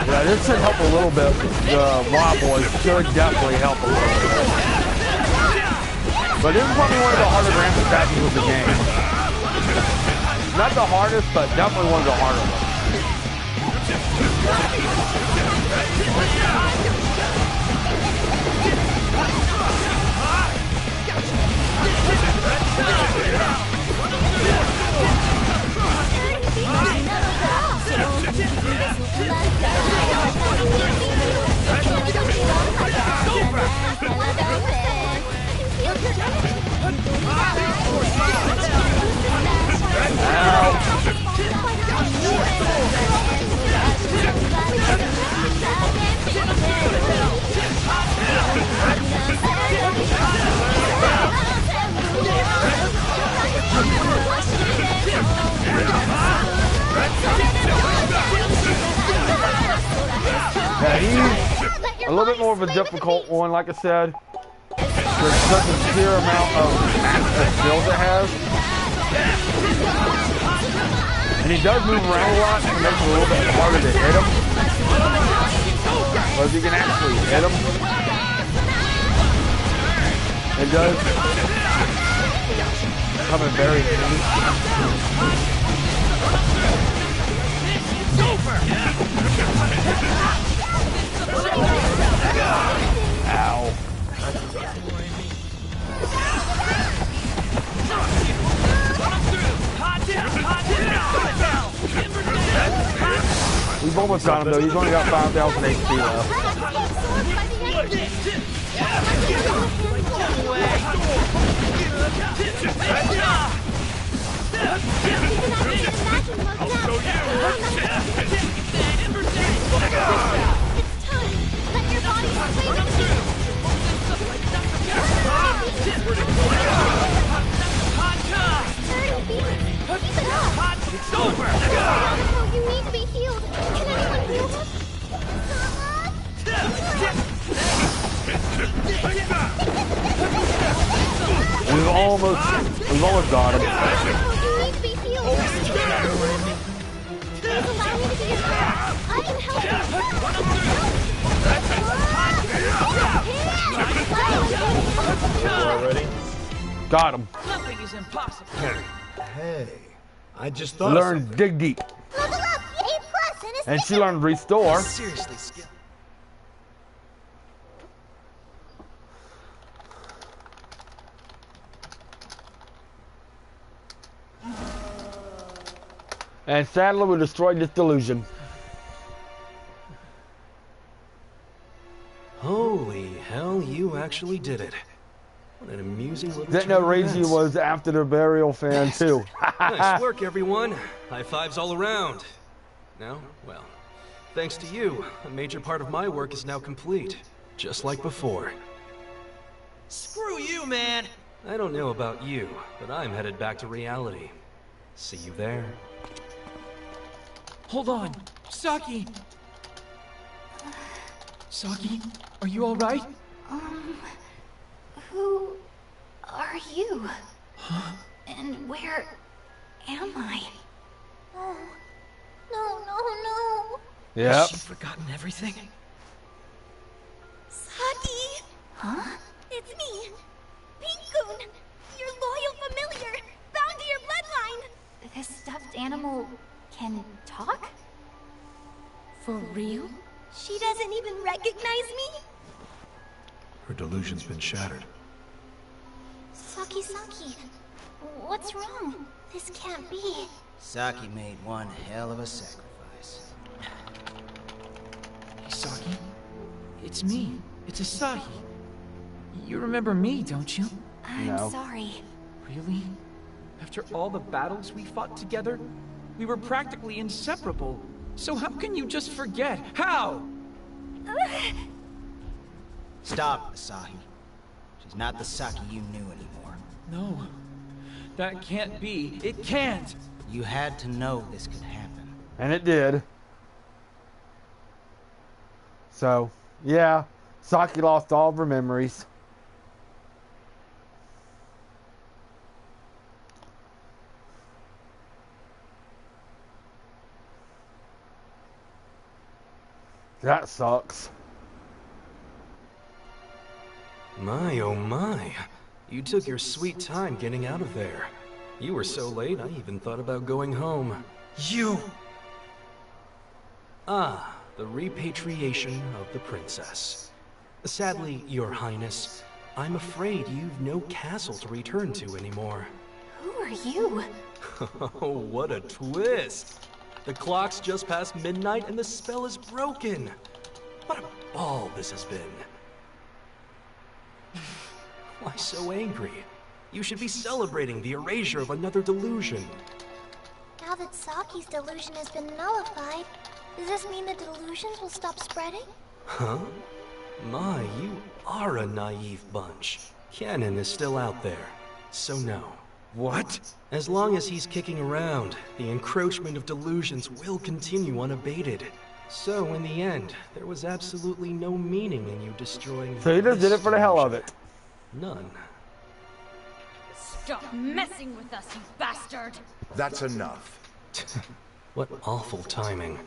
Yeah, this should help a little bit. The Raw Boys should definitely help a little bit. But this is probably one of the harder Grand Phantasms of the game. Not the hardest, but definitely one of the harder ones. Yeah, he's a little bit more of a difficult one, like I said. There's such a sheer amount of skills it has. And he does move around a lot, and it makes it a little bit harder to hit him. But if you can actually hit him, it does come in very handy. Ow. We've almost got him though, he's only got 5,000 HP left. It's over! You need to be healed. Can anyone heal him? We've almost got him. You need to be healed. Please allow me to be your friend. I can help you. Ready? Got him. Nothing is impossible. Hey, I just thought. Learn dig deep. Level up, A+, And she learned restore. Seriously, Skip. And sadly, we destroyed this delusion. Holy hell, you actually did it. What an amusing little Didn't know turn of Reiji events. was after the burial fan too. Nice work, everyone. High fives all around. Now, well, thanks to you, a major part of my work is now complete. Just like before. Screw you, man! I don't know about you, but I'm headed back to reality. See you there. Hold on. Saki! Saki, are you alright? Who are you? And where am I? Oh, no. Yep. Has she forgotten everything? Saki! Huh? It's me, Pink-kun, your loyal familiar, bound to your bloodline. This stuffed animal can talk? For real? She doesn't even recognize me? Her delusion's been shattered. Saki, what's wrong? This can't be. Saki made one hell of a sacrifice. Hey, Saki. It's me. It's Asahi. You remember me, don't you? I'm sorry. Really? After all the battles we fought together? We were practically inseparable. So how can you just forget? How? Stop, Asahi. She's not the Saki you knew anymore. No. That can't be. It can't! You had to know this could happen. And it did. So, yeah, Saki lost all of her memories. That sucks. My, oh my. You took your sweet time getting out of there. You were so late, I even thought about going home. You! Ah, the repatriation of the princess. Sadly, Your Highness, I'm afraid you've no castle to return to anymore. Who are you? Oh, what a twist! The clock's just past midnight and the spell is broken! What a ball this has been! Why so angry? You should be celebrating the erasure of another delusion. Now that Saki's delusion has been nullified, does this mean the delusions will stop spreading? Huh? My, you are a naive bunch. Cannon is still out there, so no. What? As long as he's kicking around, the encroachment of delusions will continue unabated. So, in the end, there was absolutely no meaning in you destroying. So he just did it for the hell of it. None. Stop messing with us, you bastard! That's enough. What awful timing.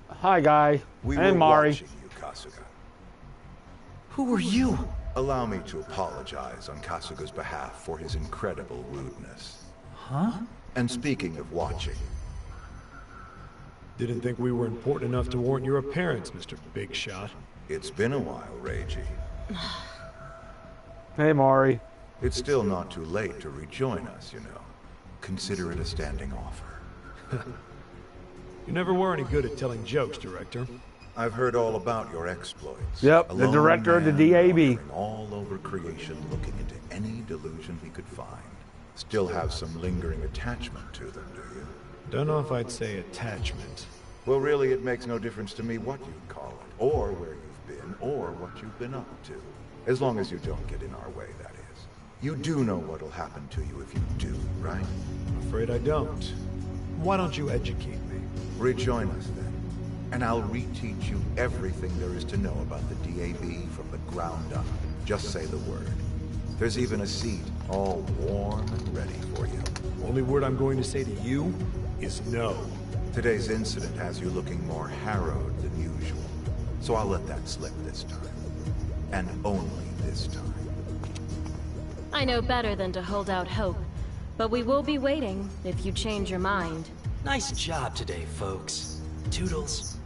Hi, Guy. We and were Mari. watching you, Kasuga. Who are you? Allow me to apologize on Kasuga's behalf for his incredible rudeness. Huh? And speaking of watching, Didn't think we were important enough to warrant your appearance, Mr. Big Shot. it's been a while, Reiji. Hey, Mari. It's still not too late to rejoin us, you know. Consider it a standing offer. You never were any good at telling jokes, Director. I've heard all about your exploits. Yep, A the lone director of the man DAB. wandering all over creation looking into any delusion he could find. Still have some lingering attachment to them, do you? Don't know if I'd say attachment. Well, really, it makes no difference to me what you'd call it, or where you've been, or what you've been up to. As long as you don't get in our way, that is. You do know what'll happen to you if you do, right? I'm afraid I don't. Why don't you educate me? Rejoin us then, and I'll reteach you everything there is to know about the DAB from the ground up. Just say the word. There's even a seat, all warm and ready for you. Only word I'm going to say to you is no. Today's incident has you looking more harrowed than usual. So I'll let that slip this time. And only this time. I know better than to hold out hope, but we will be waiting if you change your mind. Nice job today, folks. Toodles.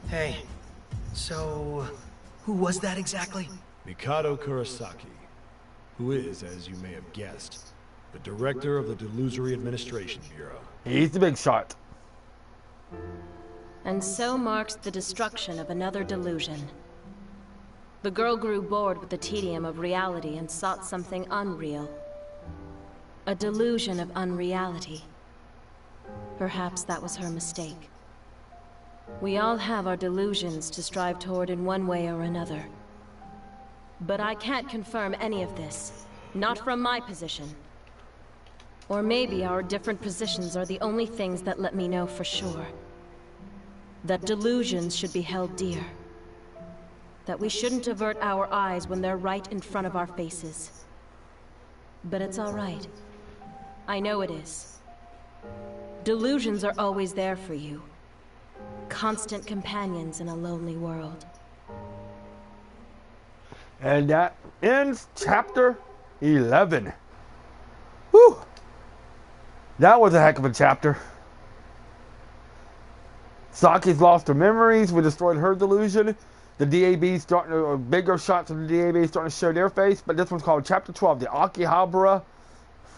Hey, so who was that exactly? Mikado Kurosaki, who is, as you may have guessed, the director of the Delusory Administration Bureau. He's the big shot. And so marks the destruction of another delusion. The girl grew bored with the tedium of reality and sought something unreal. A delusion of unreality. Perhaps that was her mistake. We all have our delusions to strive toward in one way or another. But I can't confirm any of this. Not from my position. Or maybe our different positions are the only things that let me know for sure. That delusions should be held dear. That we shouldn't avert our eyes when they're right in front of our faces. But it's all right. I know it is. Delusions are always there for you. Constant companions in a lonely world. And that ends chapter 11. Whew! That was a heck of a chapter. Saki's lost her memories. We destroyed her delusion. The DAB's starting to, bigger shots of the DAB starting to show their face. But this one's called Chapter 12, the Akihabara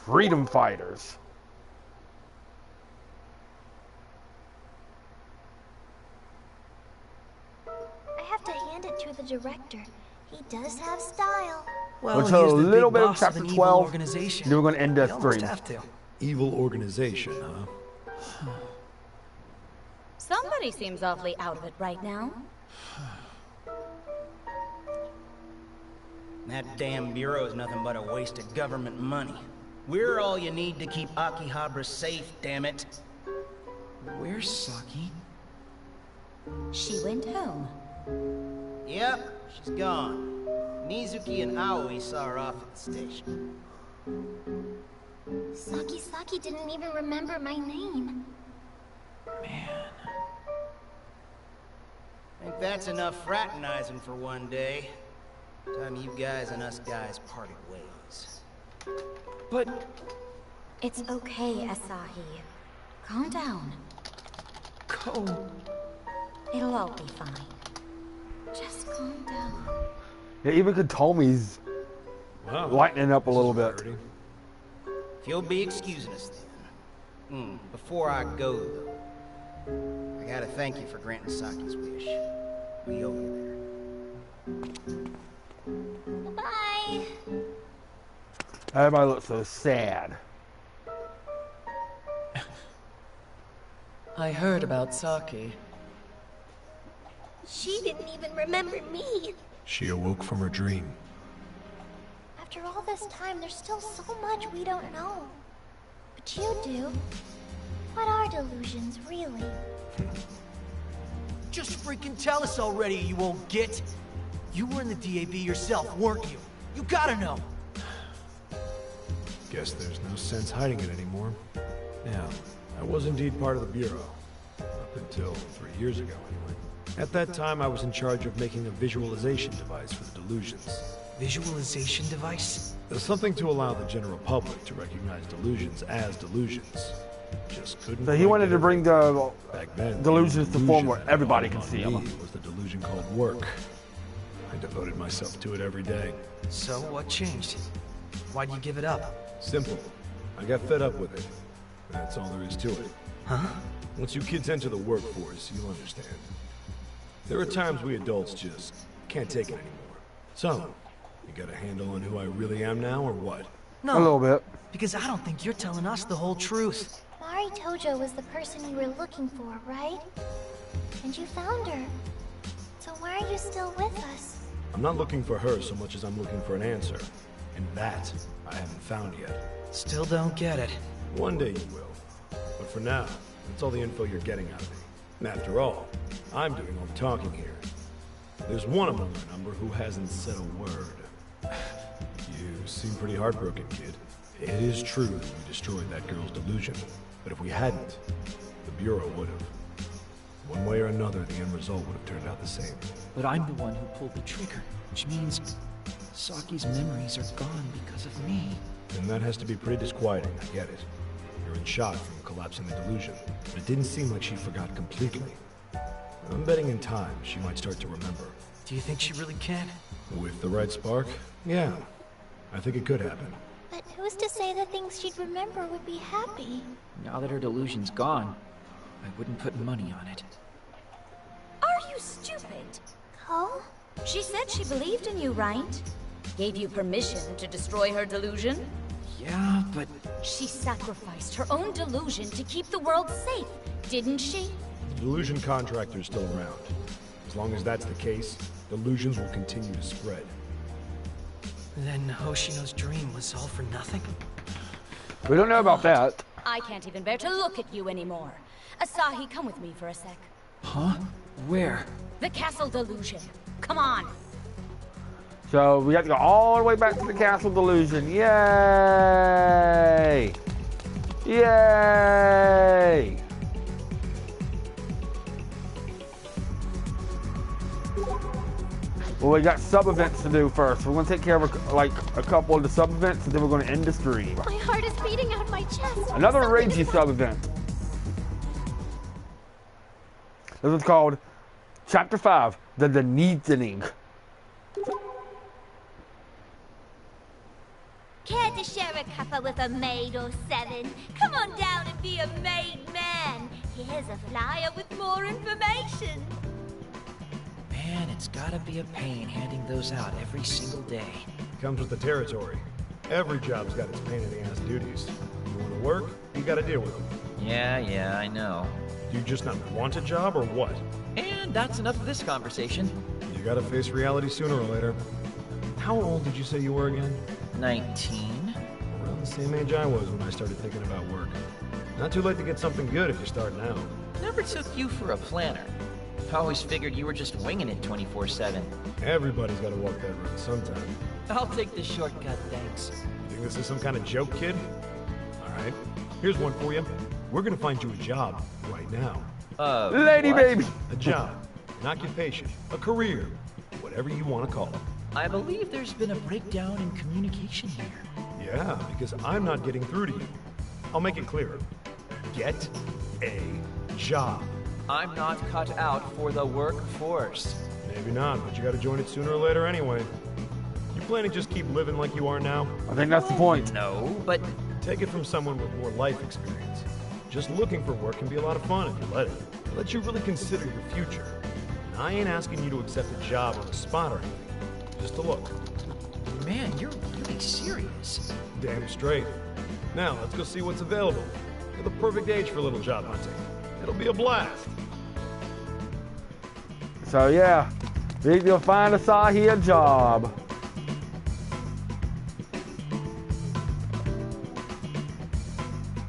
Freedom Fighters. I have to hand it to the director. He does have style. Well, We'll tell a he's the little big bit of boss of chapter an evil 12. organization. Then we're going to end We that almost stream. have to. Evil organization, huh? Somebody seems awfully out of it right now. That damn bureau is nothing but a waste of government money. We're all you need to keep Akihabara safe, damn it. Where's Saki? She went home. Yep, she's gone. Mizuki and Aoi saw her off at the station. Saki didn't even remember my name. Man. I think that's enough fraternizing for one day. Time you guys and us guys parted ways. But... It's okay, Asahi. Calm down. Ko... It'll all be fine. Just calm down. Yeah, even Katomi's lightening up a little bit. If you'll be excusing us then. Before I go, though, I gotta thank you for granting Saki's wish. We owe you there. Bye. Everybody looks so sad. I heard about Saki. She didn't even remember me. She awoke from her dream. After all this time, there's still so much we don't know. But you do. What are delusions, really? Just freaking tell us already, you won't get. You were in the DAB yourself, weren't you? You gotta know. Guess there's no sense hiding it anymore. Yeah, I was indeed part of the Bureau. Up until 3 years ago, anyway. At that time, I was in charge of making a visualization device for the delusions. Visualization device? There's something to allow the general public to recognize delusions as delusions. Just couldn't. So he wanted to bring the back then, delusions to form where everybody can see them. Was the delusion called work. I devoted myself to it every day. So what changed? Why'd you give it up? Simple. I got fed up with it. That's all there is to it. Huh? Once you kids enter the workforce, you'll understand. There are times we adults just can't take it anymore. So, you got a handle on who I really am now, or what? No. A little bit. Because I don't think you're telling us the whole truth. Mari Tojo was the person you were looking for, right? And you found her. So why are you still with us? I'm not looking for her so much as I'm looking for an answer. And that, I haven't found yet. Still don't get it. One day you will. But for now, that's all the info you're getting out of me. And after all, I'm doing all the talking here. There's one among our number who hasn't said a word. You seem pretty heartbroken, kid. It is true that we destroyed that girl's delusion, but if we hadn't, the Bureau would have. One way or another, the end result would have turned out the same. But I'm the one who pulled the trigger, which means Saki's memories are gone because of me. And that has to be pretty disquieting, I get it. You're in shock from collapsing the delusion, but it didn't seem like she forgot completely. I'm betting in time she might start to remember. Do you think she really can? With the right spark? Yeah. I think it could happen. But who's to say the things she'd remember would be happy? Now that her delusion's gone, I wouldn't put money on it. Are you stupid? Cole? She said she believed in you, right? Gave you permission to destroy her delusion? Yeah, but... She sacrificed her own delusion to keep the world safe, didn't she? The delusion contractor's still around. As long as that's the case, delusions will continue to spread. Then Hoshino's dream was all for nothing? We don't know about that. I can't even bear to look at you anymore. Asahi, come with me for a sec. Huh? Where? The castle delusion. Come on. So we have to go all the way back to the castle delusion. Yay! Yay! Well, we got sub-events to do first. We're going to take care of a couple of the sub-events, and then we're going to end the stream. My heart is beating out my chest. Another ragey sub-event. This is called Chapter 5, The Deedening. Care to share a cuppa with a maid or 7? Come on down and be a made man. Here's a flyer with more information. Man, it's gotta be a pain handing those out every single day. Comes with the territory. Every job's got its pain-in-the-ass duties. You want to work, you gotta deal with them. Yeah, I know. Do you just not want a job, or what? And that's enough of this conversation. You gotta face reality sooner or later. How old did you say you were again? 19. Around the same age I was when I started thinking about work. Not too late to get something good if you're starting out. Never took you for a planner. I always figured you were just winging it 24/7. Everybody's gotta walk that road sometime. I'll take the shortcut, thanks. You think this is some kind of joke, kid? Alright, here's one for you. We're gonna find you a job right now. Lady what? baby! A job, an occupation, a career, whatever you want to call it. I believe there's been a breakdown in communication here. Yeah, because I'm not getting through to you. I'll make it clearer. Get a job. I'm not cut out for the workforce. Maybe not, but you gotta join it sooner or later anyway. You plan to just keep living like you are now? I think that's the point. No, but... Take it from someone with more life experience. Just looking for work can be a lot of fun if you let it. It lets you really consider your future. And I ain't asking you to accept a job on the spot or anything. Just to look. Man, you're really serious. Damn straight. Now, let's go see what's available. You're the perfect age for a little job hunting. It'll be a blast. So yeah, we need to find Asahi a job.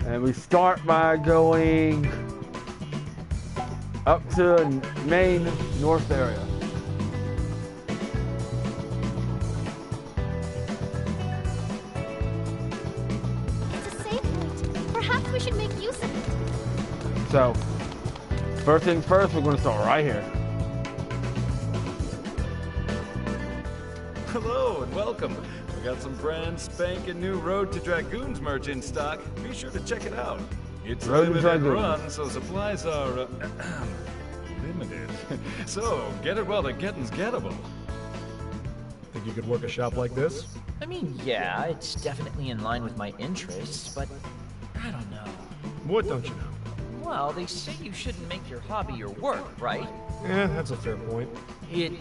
And we start by going up to main north area. It's a save point. Perhaps we should make use of it. So, first things first, we're going to start right here. Hello and welcome. We got some brand spanking new Road to Dragoons merch in stock. Be sure to check it out. It's a Road to limited Dragoons. run, so supplies are limited. So get it while the getting's gettable. Think you could work a shop like this? I mean, yeah, it's definitely in line with my interests, but I don't know. What don't you know? Well, they say you shouldn't make your hobby your work, right? Yeah, that's a fair point. It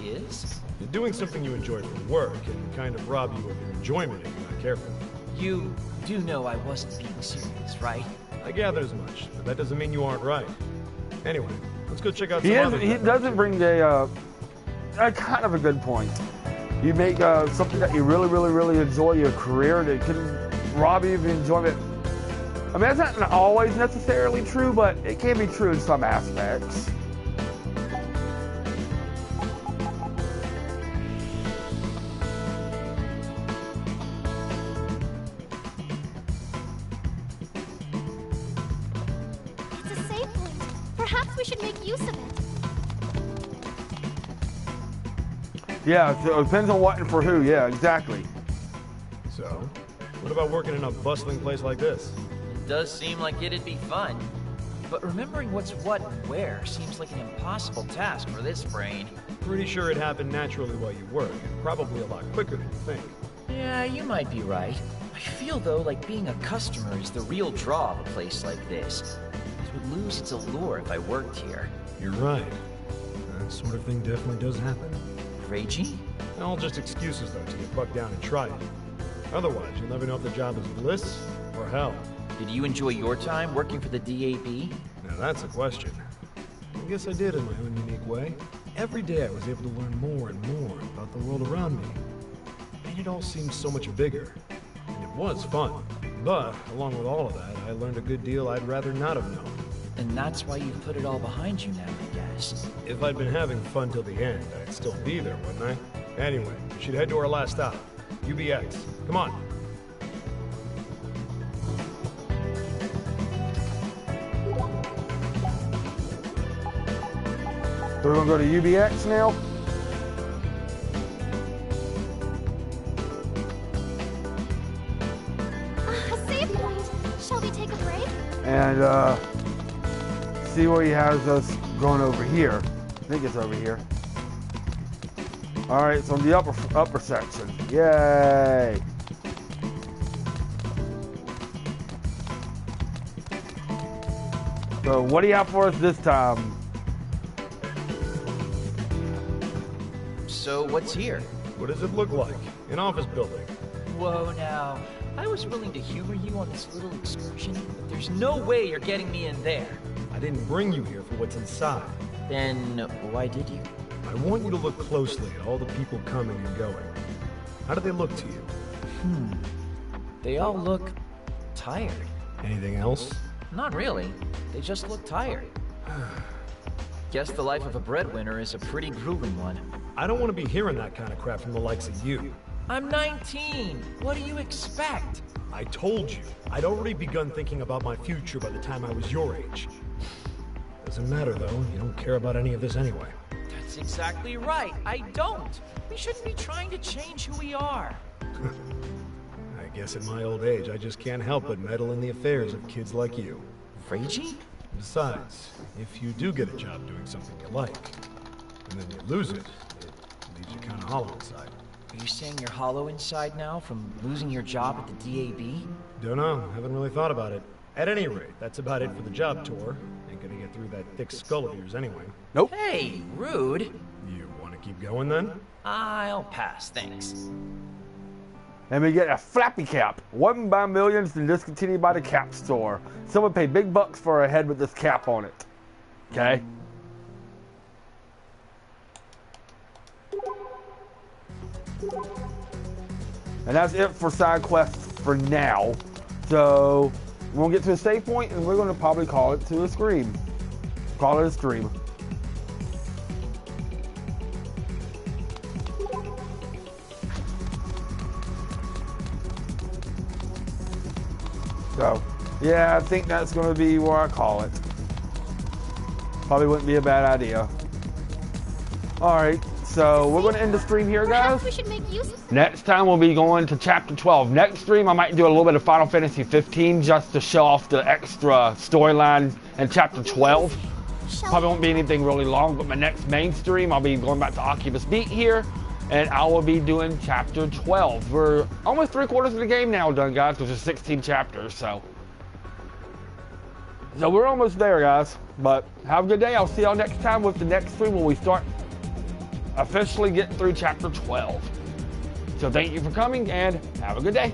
is? Doing something you enjoy for work can kind of rob you of your enjoyment if you're not careful. You do know I wasn't being serious, right? I gather as much, but that doesn't mean you aren't right. Anyway, let's go check out some He other doesn't bring a kind of a good point. You make something that you really enjoy, your career, that can rob you of enjoyment. I mean, that's not always necessarily true, but it can be true in some aspects. we should make use of it. Yeah, so it depends on what and for who. Yeah, exactly. So, what about working in a bustling place like this? It does seem like it'd be fun. But remembering what's what and where seems like an impossible task for this brain. Pretty sure it happened naturally while you work, and probably a lot quicker than you think. Yeah, you might be right. I feel, though, like being a customer is the real draw of a place like this. It would lose its allure if I worked here. You're right. That sort of thing definitely does happen. Ragey? All just excuses, though, to get bucked down and try it. Otherwise, you'll never know if the job is bliss or hell. Did you enjoy your time working for the DAB? Now that's a question. I guess I did in my own unique way. Every day I was able to learn more and more about the world around me. And it all seemed so much bigger. And it was fun. But, along with all of that, I learned a good deal I'd rather not have known. And that's why you've put it all behind you now, I guess. If I'd been having fun till the end, I'd still be there, wouldn't I? Anyway, we should head to our last stop. UBX. Come on. So we're gonna go to UBX now. Save point. Shall we take a break? And see where he has us going over here. I think it's over here. All right, so in the upper section. Yay! So what do you have for us this time? So what's here? What does it look like? An office building. Whoa now. I was willing to humor you on this little excursion, but there's no way you're getting me in there. I didn't bring you here for what's inside. Then why did you? I want you to look closely at all the people coming and going. How do they look to you? They all look tired. Anything else? Not really. They just look tired. Guess the life of a breadwinner is a pretty grueling one. I don't want to be hearing that kind of crap from the likes of you. I'm 19. What do you expect? I told you. I'd already begun thinking about my future by the time I was your age. Doesn't matter, though. You don't care about any of this anyway. That's exactly right. I don't. We shouldn't be trying to change who we are. I guess at my old age, I just can't help but meddle in the affairs of kids like you. Ragey? Besides, if you do get a job doing something you like, and then you lose it, it leaves you kind of hollow inside. Are you saying you're hollow inside now from losing your job at the DAB? Don't know. Haven't really thought about it. At any rate, that's about it for the job tour. Ain't gonna get through that thick skull of yours anyway. Nope. Hey, rude. You want to keep going then? I'll pass, thanks. And we get a flappy cap. Won by millions and discontinued by the cap store. Someone paid big bucks for a head with this cap on it. Okay? And that's it for side quests for now. So we're gonna get to a save point and we're gonna probably call it to a stream. Call it a stream. So, yeah, I think that's going to be where I call it. Probably wouldn't be a bad idea. Alright, so we're going to end the stream here, guys. We should make use of Next time we'll be going to Chapter 12. Next stream I might do a little bit of Final Fantasy 15 just to show off the extra storyline in Chapter 12. Probably won't be anything really long, but my next main stream I'll be going back to AKIBA'S beat here. And I will be doing Chapter 12. We're almost 3/4 of the game now done, guys, because there's 16 chapters, so we're almost there, guys. But have a good day. I'll see y'all next time with the next stream when we start officially getting through Chapter 12. So thank you for coming, and have a good day.